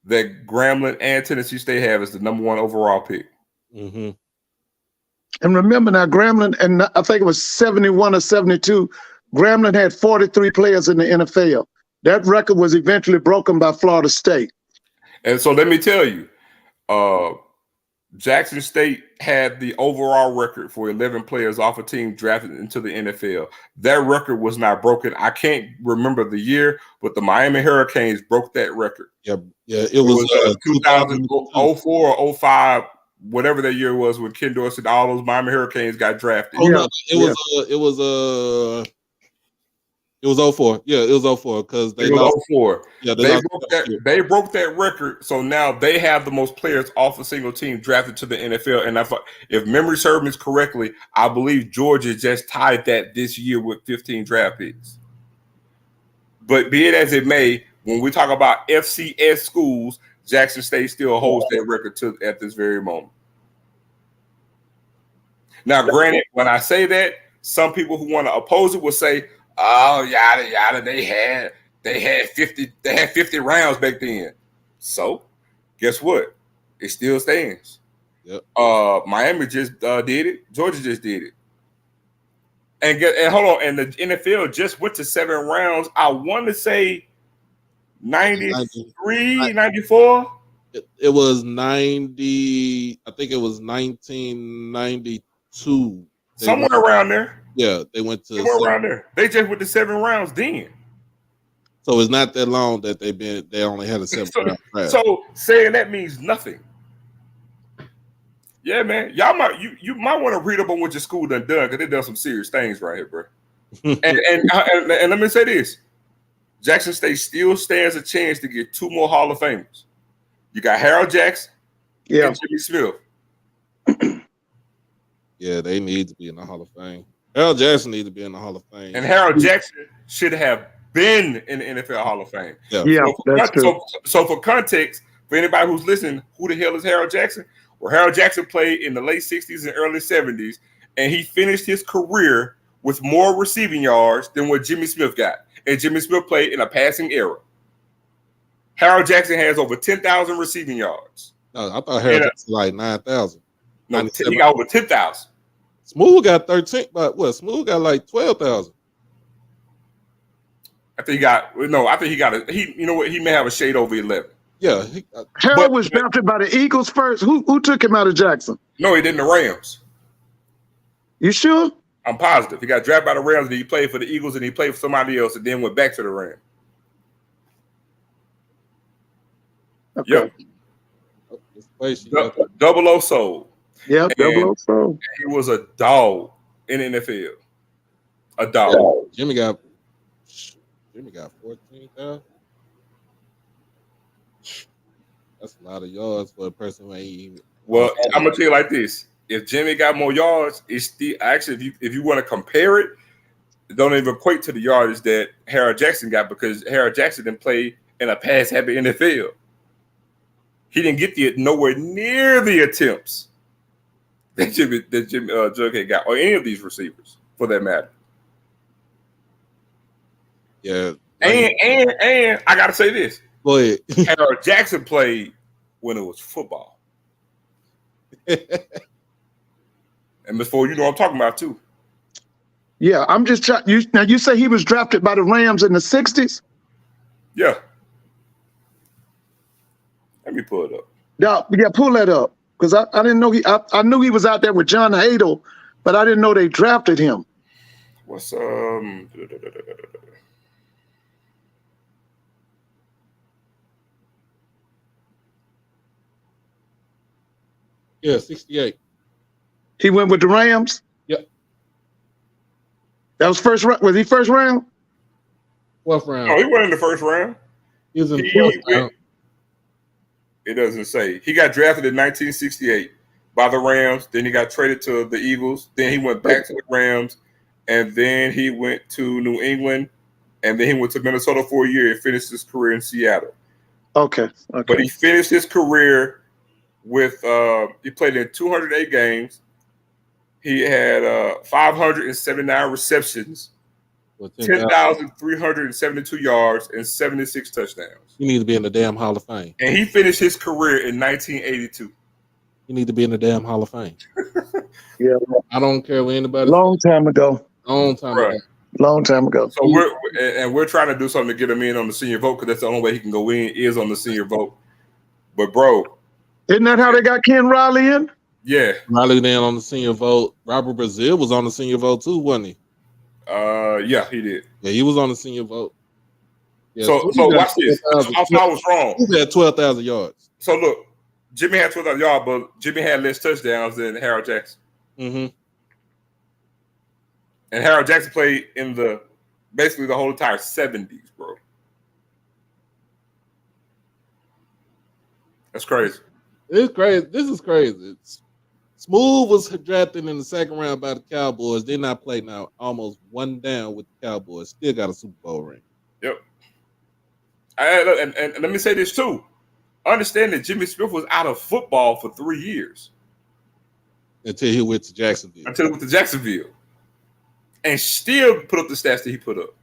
that Grambling and Tennessee State have is the #1 overall pick. Mm-hmm. And remember now, Grambling, and I think it was 71 or 72, Grambling had 43 players in the NFL. That record was eventually broken by Florida State. And so let me tell you, Jackson State had the overall record for 11 players off a team drafted into the NFL. That record was not broken. I can't remember the year, but the Miami Hurricanes broke that record. Yeah, it was 2004 or 05, whatever that year was when Ken Dorsey, all those Miami Hurricanes got drafted. Oh, no, it was 04. Yeah, it was 04 because they lost. 04. Yeah, they broke that record. So now they have the most players off a single team drafted to the NFL. And if memory serves me correctly, I believe Georgia just tied that this year with 15 draft picks. But be it as it may, when we talk about FCS schools, Jackson State still holds that record at this very moment. Now, granted, when I say that, some people who want to oppose it will say, "Oh, yada yada, they had 50 rounds back then." So, guess what? It still stands. Yep. Miami just did it. Georgia just did it. And hold on, and the NFL just went to 7 rounds. I want to say 93, 94. It was 90. I think it was 1992. Somewhere around there. Yeah, they went to somewhere around there. They just went to 7 rounds then. So it's not that long that they only had a 7 round draft. So saying that means nothing. Yeah, man. Y'all might want to read up on what your school done because they done some serious things right here, bro. and let me say this: Jackson State still stands a chance to get 2 more Hall of Famers. You got Harold Jackson, and Jimmy Smith. Yeah, they need to be in the Hall of Fame. Harold Jackson needs to be in the Hall of Fame, and Harold Jackson should have been in the NFL Hall of Fame. Yeah, that's true. So for context, for anybody who's listening, who the hell is Harold Jackson? Well, Harold Jackson played in the late 60s and early 70s, and he finished his career with more receiving yards than what Jimmy Smith got. And Jimmy Smith played in a passing era. Harold Jackson has over 10,000 receiving yards. No, I thought Harold Jackson like 9,000. No, he got over 10,000. Smooth got 13, but what? Smooth got like 12,000. I think he got you know what? He may have a shade over 11. Yeah. Harold was drafted by the Eagles first. Who took him out of Jackson? No, he didn't. The Rams. You sure? I'm positive. He got drafted by the Rams, and he played for the Eagles, and he played for somebody else, and then went back to the Rams. Okay. Yep. Double O Soul. Yeah, Double O Soul. He was a dog in the NFL. A dog. Yeah. Jimmy got 14,000. That's a lot. lot of yards for a person who ain't even. Well, I'm gonna tell you like this: if Jimmy got more yards, it's still actually if you want to compare it, it don't even equate to the yardage that Harold Jackson got because Harold Jackson didn't play in a pass happy NFL. He didn't get nowhere near the attempts that Jimmy Jughead got, or any of these receivers for that matter. Yeah, and I gotta say this: go ahead. Harold Jackson played when it was football. And before you know what I'm talking about too. Yeah, I'm just trying. Now you say he was drafted by the Rams in the '60s. Yeah. Let me pull it up. Yeah, pull that up because I didn't know I knew he was out there with John Hadle, but I didn't know they drafted him. What's Yeah, 68. He went with the Rams. Yep. That was first round. Was he first round? 12th round. No, he went in the first round. He was in the 12th round. It doesn't say. He got drafted in 1968 by the Rams. Then he got traded to the Eagles. Then he went back to the Rams. And then he went to New England. And then he went to Minnesota for a year and finished his career in Seattle. Okay. But he finished his career with he played in 208 games. He had 579 receptions, 10,372 yards, and 76 touchdowns. You need to be in the damn Hall of Fame. And he finished his career in 1982. You need to be in the damn Hall of Fame. Yeah. I don't care what anybody Long time ago. Long time ago. Long time ago. So we're trying to do something to get him in on the senior vote because that's the only way he can go in is on the senior vote. But bro, isn't that how they got Ken Riley in? Yeah, Riley then on the senior vote. Robert Brazil was on the senior vote too, wasn't he? Yeah, he did. Yeah, he was on the senior vote. Yeah, so watch this. I was wrong. He had 12,000 yards. So look, Jimmy had 12,000 yards, but Jimmy had less touchdowns than Harold Jackson. Mm-hmm. And Harold Jackson played in basically the whole entire 70s, bro. That's crazy. It's crazy. This is crazy. Smooth was drafted in the second round by the Cowboys. Did not play now. Almost one down with the Cowboys. Still got a Super Bowl ring. Yep. And let me say this too. Understand that Jimmy Smith was out of football for 3 years. Until he went to Jacksonville. And still put up the stats that he put up.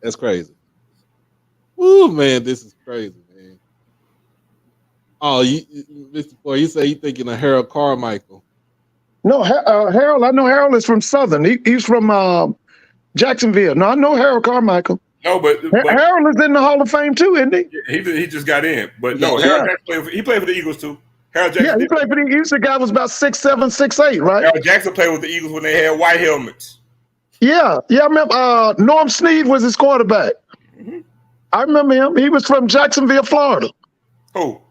That's crazy. Ooh, man, this is crazy, man. Oh, Mr. Boy, you say you thinking of Harold Carmichael. No, Harold. I know Harold is from Southern. He's from Jacksonville. No, I know Harold Carmichael. No, but Harold is in the Hall of Fame too, isn't he? He just got in. But no, Harold Jackson played for the Eagles too. Harold Jackson. Yeah, he played for the Eagles. The guy was about 6'7", 6'8", right? Harold Jackson played with the Eagles when they had white helmets. Yeah. I remember Norm Snead was his quarterback. Mm-hmm. I remember him. He was from Jacksonville, Florida. Who?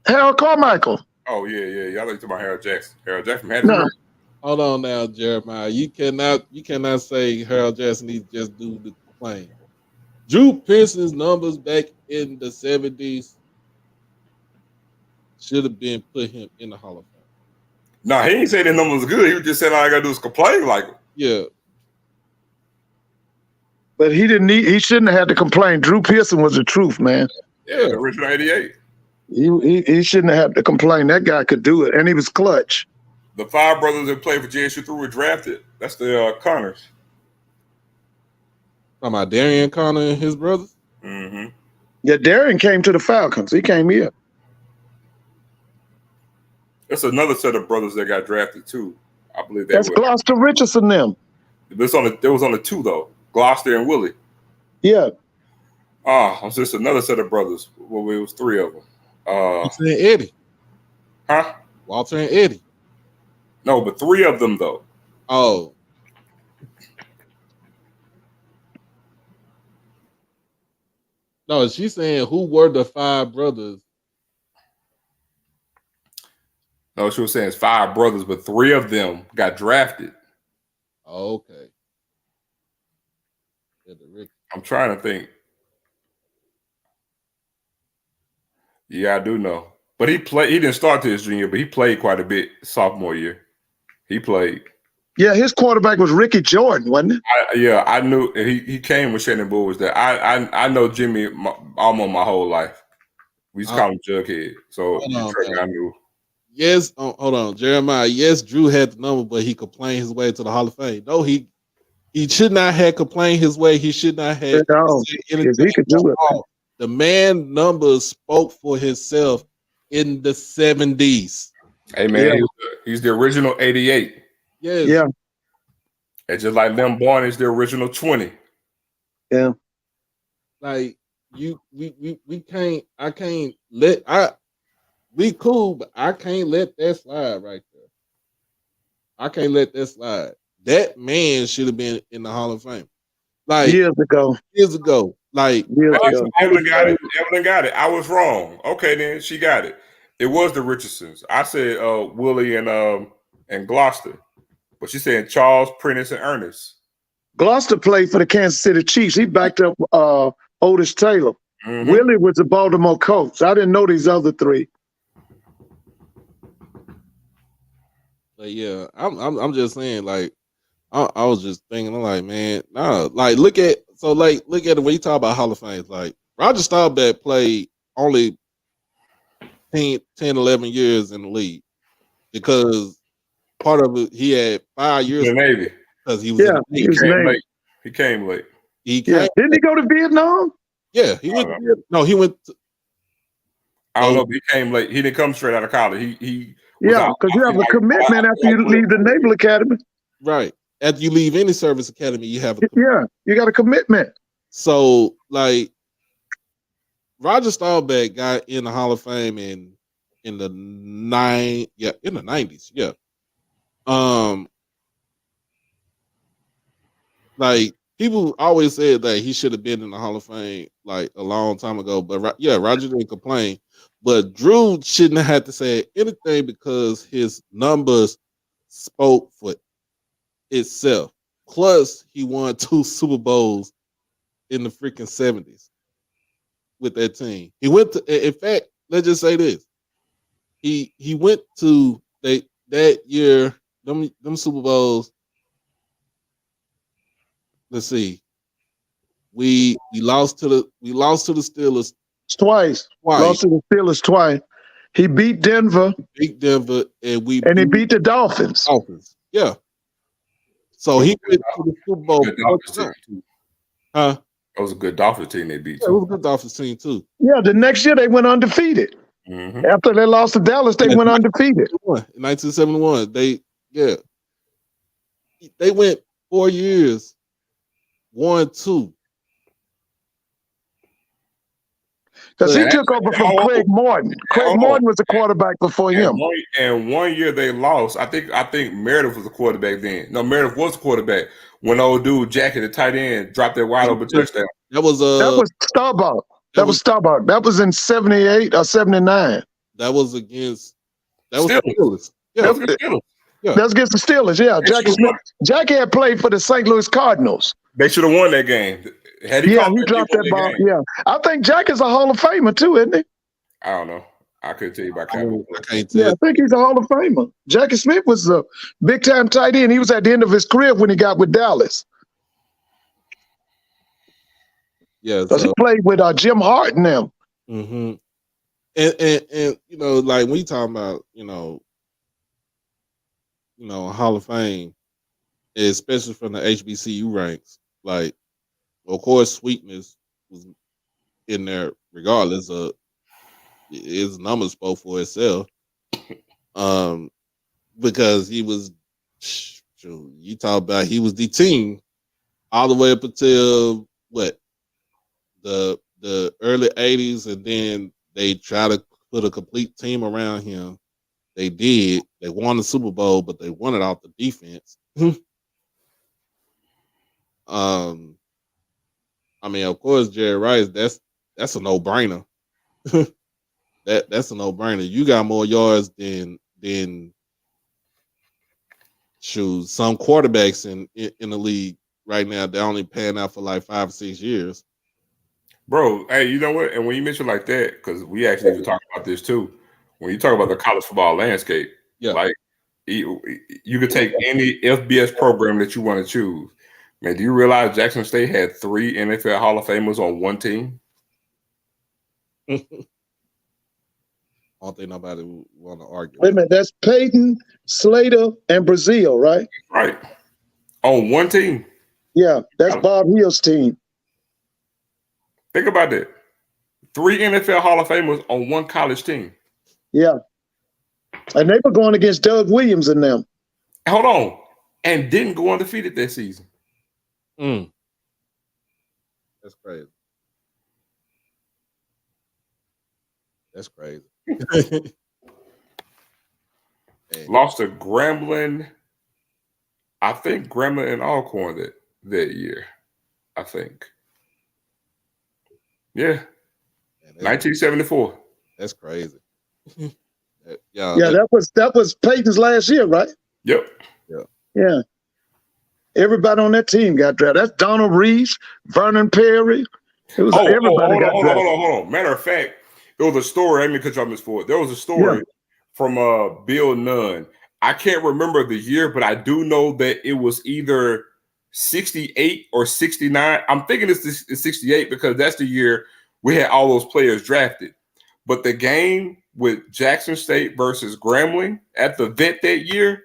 Harold Carmichael. Oh, yeah. I like to about Harold Jackson. Harold Jackson had no. Hold on now, Jeremiah. You cannot say Harold Jackson needs to just do the complaint. Drew Pearson's numbers back in the 70s should have been put him in the Hall of Fame. No, he ain't saying his numbers was good. He was just saying all I gotta do is complain like him. Yeah. But he shouldn't have had to complain. Drew Pearson was the truth, man. Yeah, the original 88. He shouldn't have had to complain. That guy could do it, and he was clutch. The 5 brothers that played for JSU through were drafted. That's the Connors. Talking about Darian Connor and his brothers? Mm-hmm. Yeah, Darian came to the Falcons. He came here. That's another set of brothers that got drafted too. I believe that's Gloucester Richardson them. There was only 2 though. Gloucester and Willie. Yeah. It's just another set of brothers. Well, it was 3 of them. Walter and Eddie. Huh? Walter and Eddie. No, but 3 of them though. Oh. No, she's saying who were the 5 brothers? No, she was saying it's 5 brothers, but 3 of them got drafted. Okay. I'm trying to think. Yeah, I do know. But he didn't start to his junior, but he played quite a bit sophomore year. He played. Yeah, his quarterback was Ricky Jordan, wasn't it? I knew he came when Shannon Bull was there. I know Jimmy almost my whole life. We used to call him Jughead. So I knew. Yes, hold on, Jeremiah. Yes, Drew had the number, but he complained his way to the Hall of Fame. No, he should not have complained his way. He should not have anything. He could do it. The man numbers spoke for himself in the 70s. Hey man, he's the original 88. Yes. Yeah. And just like Lem Barn is the original 20. Yeah. Like we cool, but I can't let that slide right there. I can't let that slide. That man should have been in the Hall of Fame. Like years ago. Like Evelyn got it. Evelyn got it. I was wrong. Okay, then she got it. It was the Richardsons. I said Willie and Gloucester. But she said Charles, Prentice, and Ernest. Gloucester played for the Kansas City Chiefs. He backed up Otis Taylor. Mm-hmm. Willie was the Baltimore coach. I didn't know these other three. But yeah, I'm just saying, like, I was just thinking, I'm like, man, nah, like look at it when you talk about Hall of Fame. Like Roger Staubach played only 10, 11 years in the league because part of it he had 5 years in the Navy because he was he came late. He came late. Didn't he go to Vietnam? Yeah, he went. He went. I don't know, but he came late. He didn't come straight out of college. He because you have a commitment after you leave the Naval Academy. Right. After you leave any service academy, you have you got a commitment. So, like, Roger Staubach got in the Hall of Fame in the 90s. Yeah. Like people always said that he should have been in the Hall of Fame like a long time ago, but Roger didn't complain. But Drew shouldn't have had to say anything because his numbers spoke for itself. Plus, he won 2 Super Bowls in the freaking 70s with that team. He went to, in fact, let's just say this. He went to that year, them Super Bowls. Let's see. We lost to the Steelers twice. Lost to the Steelers twice. He beat Denver. and he beat the Dolphins. Yeah. So he went to the Super Bowl. Huh? It was a good Dolphins team they beat. Yeah, it was a good Dolphins team too. Yeah, the next year they went undefeated. Mm-hmm. After they lost to Dallas, they went undefeated. In 1971, they went 4 years, 1-2. Because he took over from Craig Morton. Craig Morton was the quarterback before him. And 1 year they lost. I think Meredith was the quarterback then. No, Meredith was the quarterback when old dude Jackie, the tight end, dropped that wide open touchdown. That was Starbuck. That was Starbuck. That was in 78 or 79. That was against Steelers. Yeah, that was against the Steelers. Yeah, Jackie had played for the St. Louis Cardinals. They should have won that game. He dropped that ball. Game. Yeah, I think Jack is a Hall of Famer too, isn't he? I don't know. I couldn't tell you about Cowboys. I think he's a Hall of Famer. Jackie Smith was a big time tight end. He was at the end of his career when he got with Dallas. Yeah, because he played with Jim Hart and them. Mm-hmm. And you know, like when you talking about you know Hall of Fame, especially from the HBCU ranks, like. Of course, Sweetness was in there regardless of his numbers spoke for itself. Because he was, you talk about he was the team all the way up until what the early 80s, and then they try to put a complete team around him. They did. They won the Super Bowl, but they won it off the defense. I mean, of course, Jerry Rice. That's a no-brainer. That's a no-brainer. You got more yards than some quarterbacks in the league right now. They're only paying out for like 5 or 6 years. Bro, hey, you know what? And when you mention like that, because we actually even talk about this too. When you talk about the college football landscape, Yeah. like you could take any FBS program that you want to choose. Man, do you realize Jackson State had 3 NFL Hall of Famers on one team? I don't think nobody want to argue. Wait a minute, that's Peyton, Slater, and Brazil, right? Right. On one team. Yeah, that's Bob Hill's team. Think about that. 3 NFL Hall of Famers on one college team. Yeah. And they were going against Doug Williams and them. Hold on. And didn't go undefeated that season. That's crazy. That's crazy. Lost to Grambling. I think Grambling and Alcorn that year. I think. Yeah. 1974. That's crazy. That was Peyton's last year, right? Yep. Yeah. Everybody on that team got drafted. That's Donald Reeves, Vernon Perry. It was everybody got drafted. Hold on. Matter of fact, there was a story. I mean, cut you off, Miss Ford. There was a story from Bill Nunn. I can't remember the year, but I do know that it was either 68 or 69. I'm thinking it's 68 because that's the year we had all those players drafted. But the game with Jackson State versus Grambling at the Vet that year,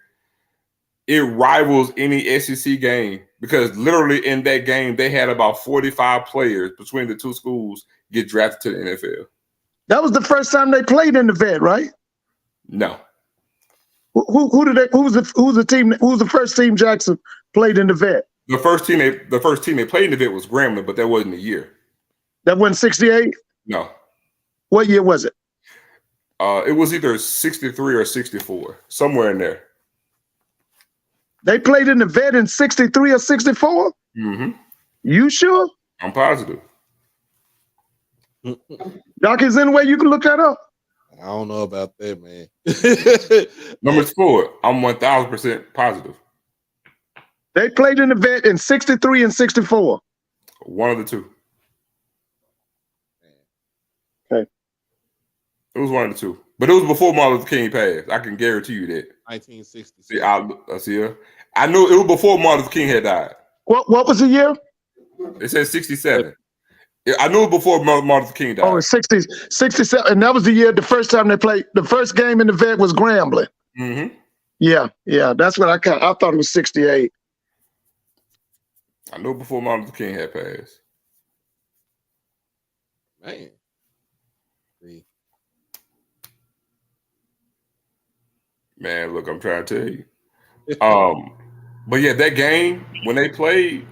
it rivals any SEC game because literally in that game, they had about 45 players between the two schools get drafted to the NFL. That was the first time they played in the Vet, right? No. Who was the first team Jackson played in the Vet? The first team they played in the Vet was Grambling, but that wasn't the year. That wasn't 68? No. What year was it? It was either 63 or 64, somewhere in there. They played in the Vet in 63 or 64? Mm-hmm. You sure? I'm positive. Doc, is there any way you can look that up? I don't know about that, man. Number 4, I'm 1,000% positive. They played in the Vet in 63 and 64. One of the two. Okay. It was one of the two. But it was before Martin Luther King passed. I can guarantee you that. 1966. I knew it was before Martin Luther King had died. What was the year? It said 67. I knew it before Martin Luther King died. Oh, it's 67. And that was the year, the first time they played. The first game in the Vet was Grambling. Mm-hmm. Yeah. That's what I thought it was 68. I knew before Martin Luther King had passed. Man. See. Man, look, I'm trying to tell you. But yeah, that game when they played,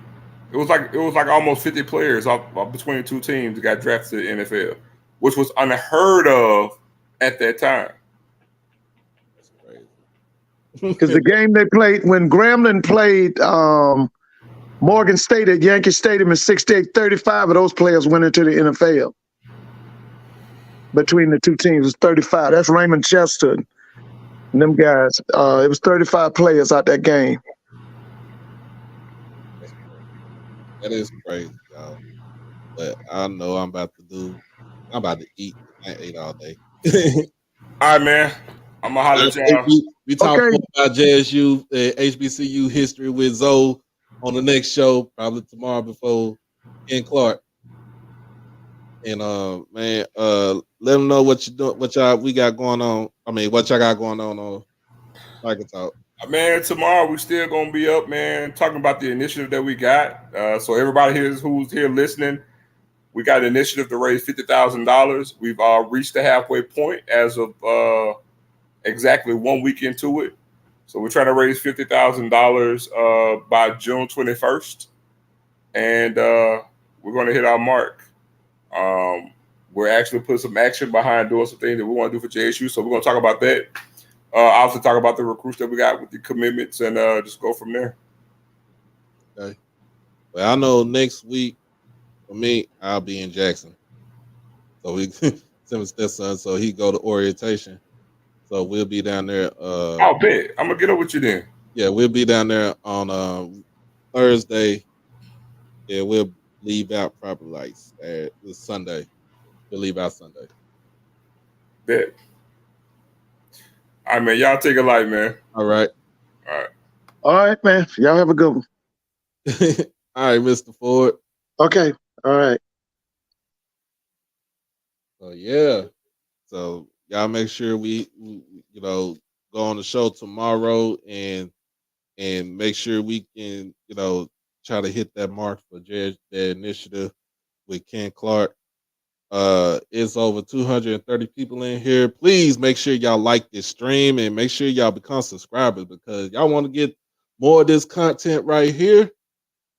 it was like almost 50 players off between the two teams that got drafted to the NFL, which was unheard of at that time. That's crazy. Because the game they played when Grambling played Morgan State at Yankee Stadium in 68, 35 of those players went into the NFL. Between the two teams, it was 35. That's Raymond Chester and them guys. It was 35 players out that game. That is crazy, y'all. But I know I'm about to eat. I ate all day. All right, man. I'm gonna holler at y'all. We talk more about JSU, HBCU history with Zoe on the next show, probably tomorrow before Ken Clark. And man, let them know what you do, what we got going on. I mean, what y'all got going on Tiger Talk. Man, tomorrow we still gonna be up, man, talking about the initiative that we got. So everybody here who's here listening, we got an initiative to raise $50,000. We've reached the halfway point as of exactly 1 week into it. So we're trying to raise $50,000 by June 21st, and we're gonna hit our mark. We're actually putting some action behind doing some things that we want to do for JSU. So we're gonna talk about that. I'll also talk about the recruits that we got with the commitments and just go from there. Okay. Well, I know next week for me, I'll be in Jackson. So we Tim's stepson, so he go to orientation. So we'll be down there. I'll bet. I'm gonna get up with you then. Yeah, we'll be down there on Thursday. Yeah, we'll leave out probably like this Sunday. We'll leave out Sunday. Bet. All right, man. Y'all take it light, man. All right. All right. All right, man. Y'all have a good one. All right, Mr. Ford. Okay. All right. So yeah. So y'all make sure we go on the show tomorrow and make sure we can try to hit that mark for the initiative with Ken Clark. It's over 230 people in here. Please make sure y'all like this stream and make sure y'all become subscribers because y'all want to get more of this content right here.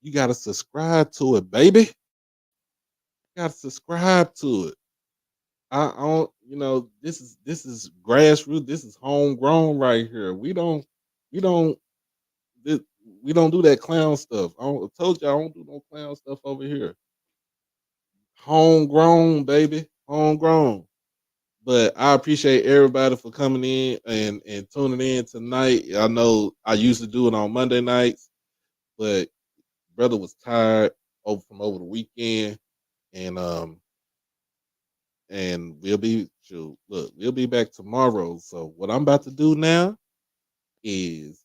You gotta subscribe to it, baby. You gotta subscribe to it. I don't, this is grassroots. This is homegrown right here. We don't we don't do that clown stuff. I told you I don't do no clown stuff over here. Homegrown, baby, homegrown. But I appreciate everybody for coming in and tuning in tonight. I know I used to do it on Monday nights, but brother was tired from over the weekend, and we'll be back tomorrow. So what I'm about to do now is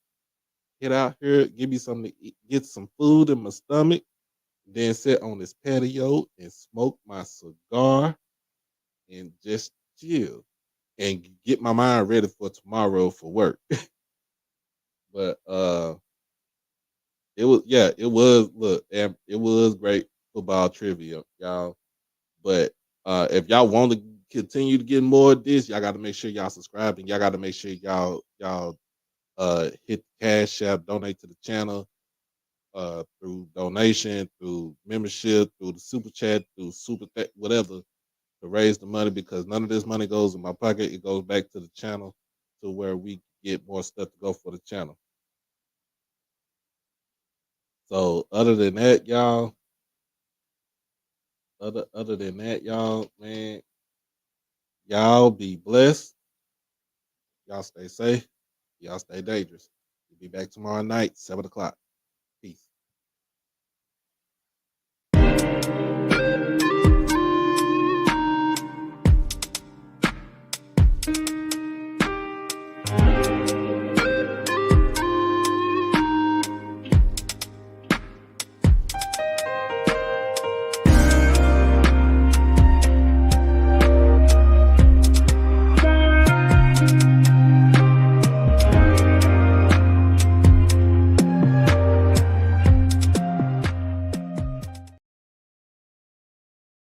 get out here, give me something to eat, get some food in my stomach, then sit on this patio and smoke my cigar and just chill and get my mind ready for tomorrow for work. But it was great football trivia, y'all. But if y'all want to continue to get more of this, y'all got to make sure y'all subscribe and y'all got to make sure y'all hit the Cash App, donate to the channel through donation, through membership, through the super chat, through whatever to raise the money because none of this money goes in my pocket. It goes back to the channel to where we get more stuff to go for the channel. So other than that, y'all, man, y'all be blessed. Y'all stay safe. Y'all stay dangerous. We'll be back tomorrow night, 7 o'clock.